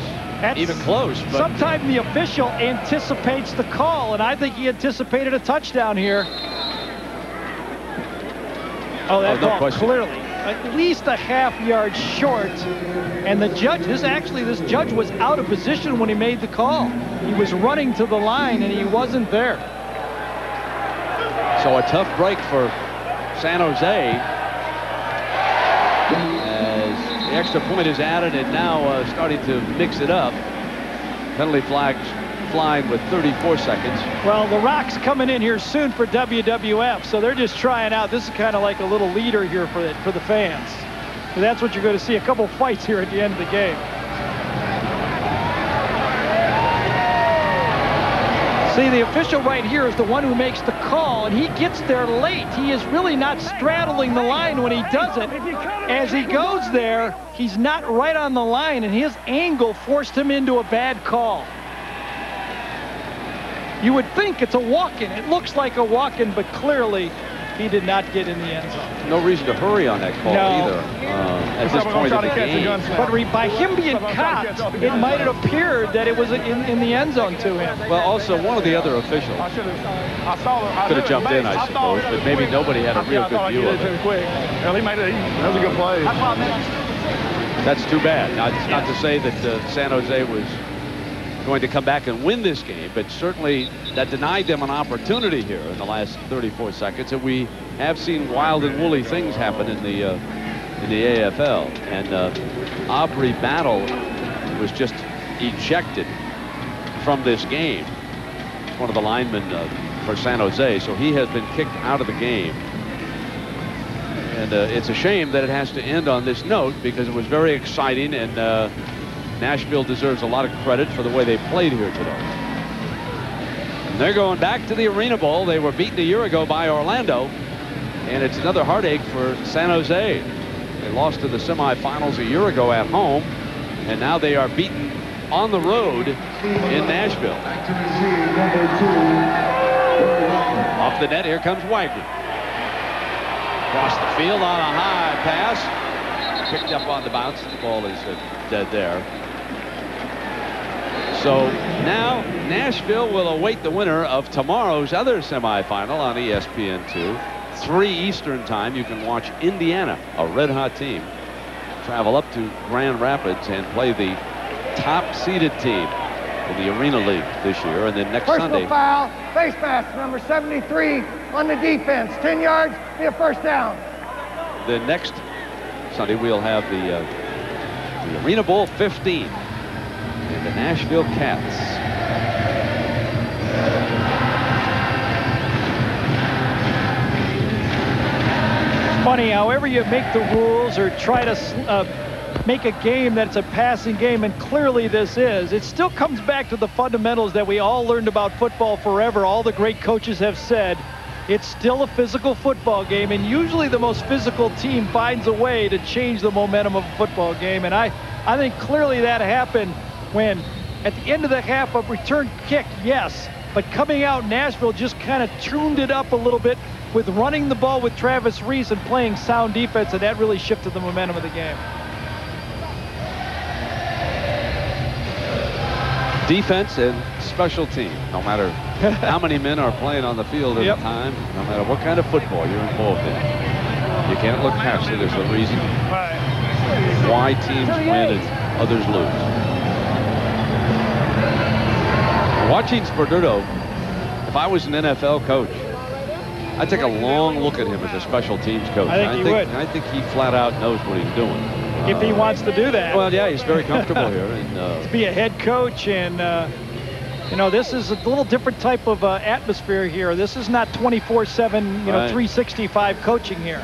even close. But sometimes the official anticipates the call, and I think he anticipated a touchdown here. Oh, that no ball question. clearly at least a half-yard short. And the judge, this judge was out of position when he made the call. He was running to the line, and he wasn't there. So a tough break for San Jose. As the extra point is added and now starting to mix it up. Penalty flags flying with 34 seconds. Well, the Rock's coming in here soon for WWF, so they're just trying out. This is kind of like a little leader here for the fans. So that's what you're going to see, a couple fights here at the end of the game. See, the official right here is the one who makes the call, and he gets there late. He is really not straddling the line when he does it. As he goes there, he's not right on the line, and his angle forced him into a bad call. You would think it's a walk-in. It looks like a walk-in, but clearly he did not get in the end zone. No reason to hurry on that call either. At this point of the game. But by him being caught, it might have appeared that it was in the end zone to him. Well, also one of the other officials could have jumped in, I suppose, but maybe nobody had a real good view of it. Well, that was a good play. That's too bad. Now, it's not to say that San Jose was going to come back and win this game, but certainly that denied them an opportunity here in the last 34 seconds. And we have seen wild and woolly things happen in the AFL. And Aubrey Battle was just ejected from this game. One of the linemen for San Jose, so he has been kicked out of the game. And it's a shame that it has to end on this note because it was very exciting, and Nashville deserves a lot of credit for the way they played here today. And they're going back to the Arena Bowl. They were beaten a year ago by Orlando, and it's another heartache for San Jose. They lost to the semifinals a year ago at home, and now they are beaten on the road in Nashville. Off the net, here comes Wagner. Across the field on a high pass. Picked up on the bounce. The ball is dead there. So now Nashville will await the winner of tomorrow's other semifinal on ESPN2. 3 Eastern time. You can watch Indiana, a red-hot team, travel up to Grand Rapids and play the top-seeded team in the Arena League this year. And then next Sunday. Foul, face mask, number 73 on the defense. 10 yards, be a first down. The next Sunday we'll have the Arena Bowl 15 and the Nashville Cats. It's funny, however you make the rules or try to make a game that's a passing game, and clearly this is, it still comes back to the fundamentals that we all learned about football forever. All the great coaches have said it's still a physical football game, and usually the most physical team finds a way to change the momentum of a football game. And I think clearly that happened when at the end of the half, a return kick, yes, but coming out, Nashville just kind of tuned it up a little bit with running the ball with Travis Reese and playing sound defense, and that really shifted the momentum of the game. Defense and special team, no matter how many men are playing on the field at a time, no matter what kind of football you're involved in. You can't look past it as the reason why teams win and others lose. Watching Sperduto, if I was an NFL coach, I'd take a long look at him as a special teams coach. I think he would. I think he flat out knows what he's doing. If he wants to do that. Well, yeah, he's very comfortable here. And, to be a head coach, and you know, this is a little different type of atmosphere here. This is not 24/7, you know, 365 coaching here.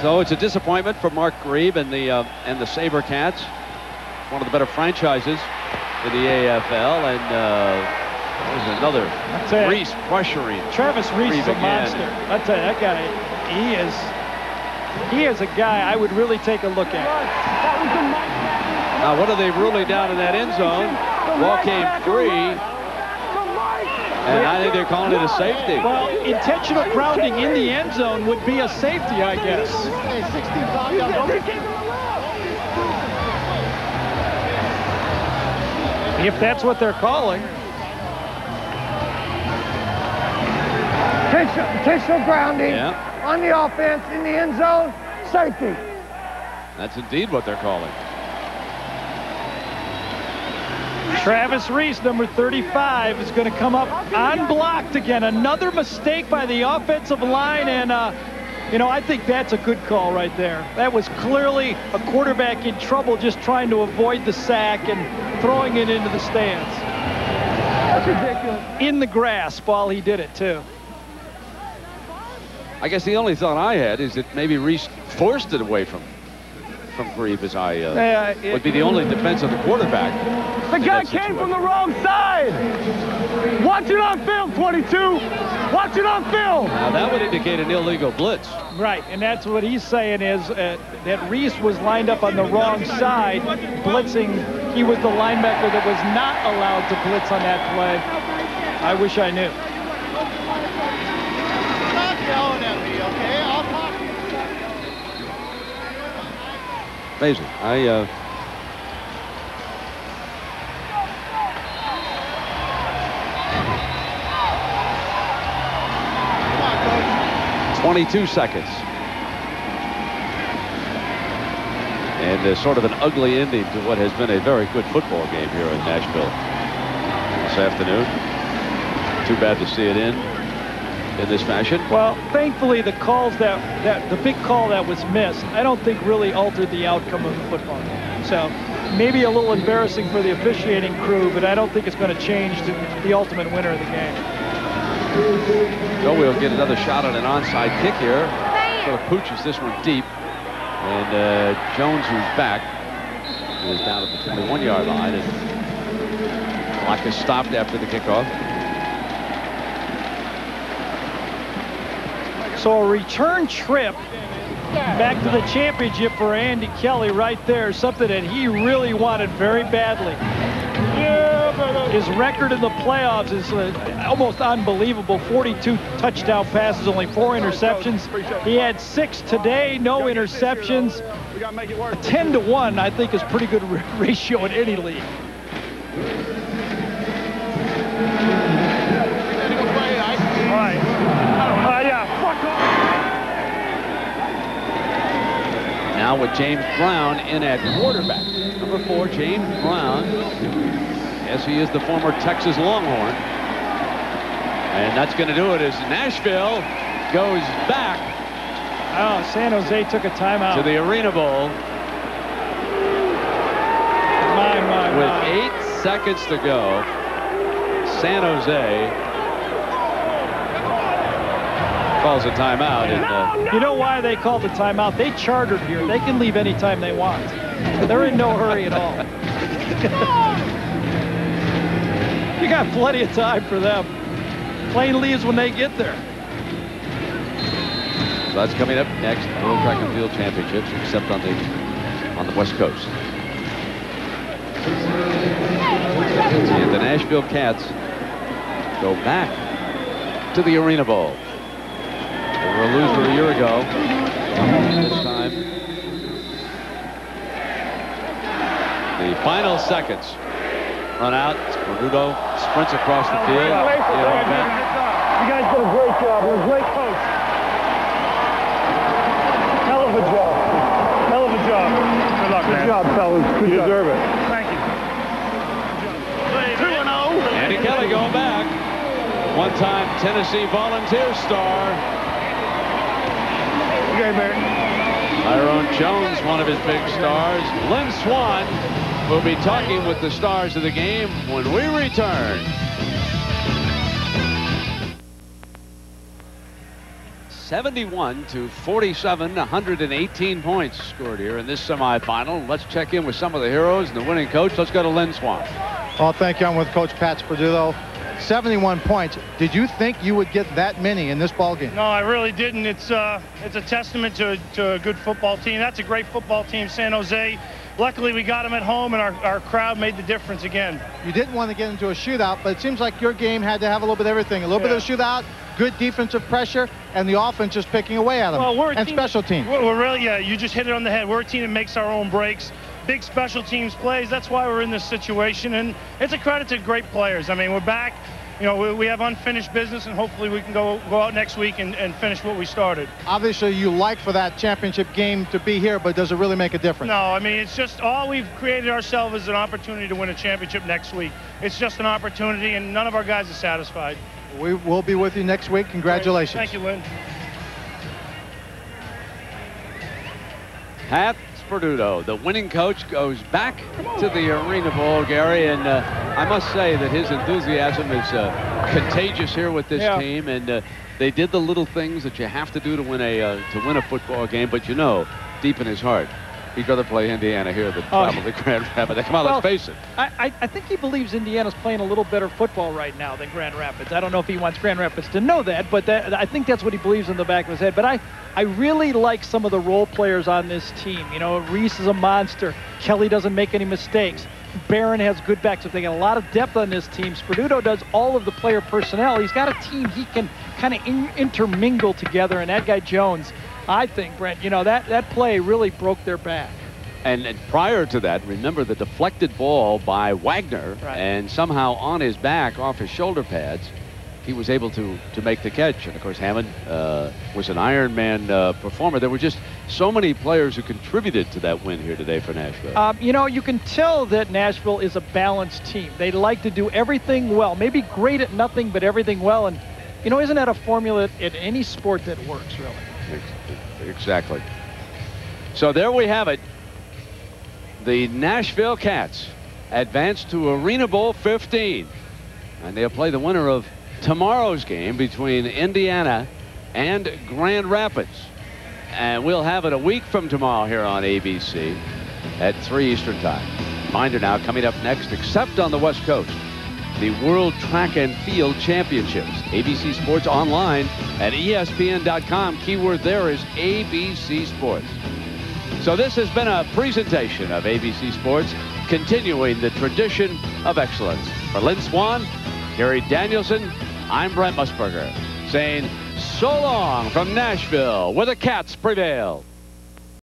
So it's a disappointment for Mark Grebe and the Sabrecats, one of the better franchises in the AFL, and there's another Reese pressuring. Travis Reese is a monster. I tell you, that guy, he is a guy I would really take a look at. Now, what are they ruling down in that end zone? Ball came free, and I think they're calling it a safety. Well, intentional grounding in the end zone would be a safety, I guess. If that's what they're calling. Intentional grounding. Yeah. on the offense in the end zone, safety. That's indeed what they're calling. Travis Reese, number 35, is going to come up unblocked again. Another mistake by the offensive line, and you know, I think that's a good call right there. That was clearly a quarterback in trouble, just trying to avoid the sack and throwing it into the stands. That's ridiculous. In the grasp while he did it, too. I guess the only thought I had is that maybe Reese forced it away from Grieve, as would be the only defense of the quarterback. The guy came from the wrong side. Watch it on film, 22. Watch it on film. Now that would indicate an illegal blitz. Right, and that's what he's saying is that Reese was lined up on the wrong side, blitzing. He was the linebacker that was not allowed to blitz on that play. I wish I knew. Stop yelling at me, okay? I'll talk to you. Amazing. I 22 seconds. And sort of an ugly ending to what has been a very good football game here in Nashville this afternoon. Too bad to see it in this fashion. Well, thankfully the calls the big call that was missed, I don't think really altered the outcome of the football game. So maybe a little embarrassing for the officiating crew, but I don't think it's going to change the ultimate winner of the game. So we'll get another shot at an onside kick here. Sort of pooches this one deep. And Jones, who's back, is down at the 21-yard line. And clock is stopped after the kickoff. So a return trip back to the championship for Andy Kelly right there. Something that he really wanted very badly. His record in the playoffs is almost unbelievable. 42 touchdown passes, only 4 interceptions. He had 6 today, no interceptions. 10-1, I think, is pretty good ratio in any league. All right. Yeah. Now with James Brown in at quarterback. Number 4, James Brown. Yes, he is the former Texas Longhorn. And that's going to do it as Nashville goes back. Oh, San Jose took a timeout. To the Arena Bowl. With 8 seconds to go, San Jose calls a timeout. And, you know why they called the timeout? They chartered here. They can leave anytime they want. They're in no hurry at all. You got plenty of time for them. Plane leaves when they get there. So that's coming up next. World Track and Field Championships, except on the West Coast. And the Nashville Cats go back to the Arena Bowl. They were a loser a year ago. This time, the final seconds run out. Bermudo sprints across the field. You guys did a great job. You're a great coach. Hell of a job. Hell of a job. Good luck, man. Good job, fellas. Good job. Deserve it. Thank you. 2-0. Andy Kelly going back. One-time Tennessee Volunteer star. Okay, man. Tyrone Jones, one of his big stars. Lynn Swann will be talking with the stars of the game when we return. 71-47, 118 points scored here in this semifinal. Let's check in with some of the heroes and the winning coach. Let's go to Lynn Swann. Well, thank you. I'm with Coach Pat Sperdulo. 71 points. Did you think you would get that many in this ball game? No, I really didn't. It's a testament to a good football team. That's a great football team, San Jose. Luckily, we got them at home, and our crowd made the difference again. You didn't want to get into a shootout, but it seems like your game had to have a little bit of everything. A little bit of a shootout, good defensive pressure, and the offense just picking away at them. Well, we're a and team, special teams. We're really, yeah, you just hit it on the head. We're a team that makes our own breaks. Big special teams plays. That's why we're in this situation, and it's a credit to great players. I mean, we're back. you know, we have unfinished business, and hopefully we can go out next week and finish what we started. Obviously, you like for that championship game to be here, but does it really make a difference? No, I mean, it's just all we've created ourselves is an opportunity to win a championship next week. It's just an opportunity, and none of our guys are satisfied. We will be with you next week. Congratulations. Thank you, Lynn. Pat Sperduto, the winning coach, goes back to the Arena Bowl, Gary, and I must say that his enthusiasm is contagious here with this team, and they did the little things that you have to do to win a football game, but you know, deep in his heart, he'd rather play Indiana here than probably Grand Rapids. Come on, let's face it. I think he believes Indiana's playing a little better football right now than Grand Rapids. I don't know if he wants Grand Rapids to know that, but I think that's what he believes in the back of his head. But I really like some of the role players on this team. You know, Reese is a monster. Kelly doesn't make any mistakes. Barron has good backs. If they got a lot of depth on this team, Sperduto does all of the player personnel. He's got a team he can kind of intermingle together, and that guy Jones, I think, Brent, you know, that play really broke their back. And prior to that, remember the deflected ball by Wagner, and somehow on his back, off his shoulder pads, he was able to make the catch. And of course, Hammond was an Ironman performer. There were just so many players who contributed to that win here today for Nashville. You know, you can tell that Nashville is a balanced team. They like to do everything well, maybe great at nothing, but everything well. And, you know, isn't that a formula in any sport that works, really? Exactly. So there we have it. The Nashville Cats advance to Arena Bowl 15. And they'll play the winner of tomorrow's game between Indiana and Grand Rapids. And we'll have it a week from tomorrow here on ABC at 3 Eastern Time. Reminder now, coming up next, except on the West Coast, the World Track and Field Championships. ABC Sports online at ESPN.com. Keyword there is ABC Sports. So this has been a presentation of ABC Sports, continuing the tradition of excellence. For Lynn Swan, Gary Danielson, I'm Brent Musburger, saying so long from Nashville, where the Cats prevail.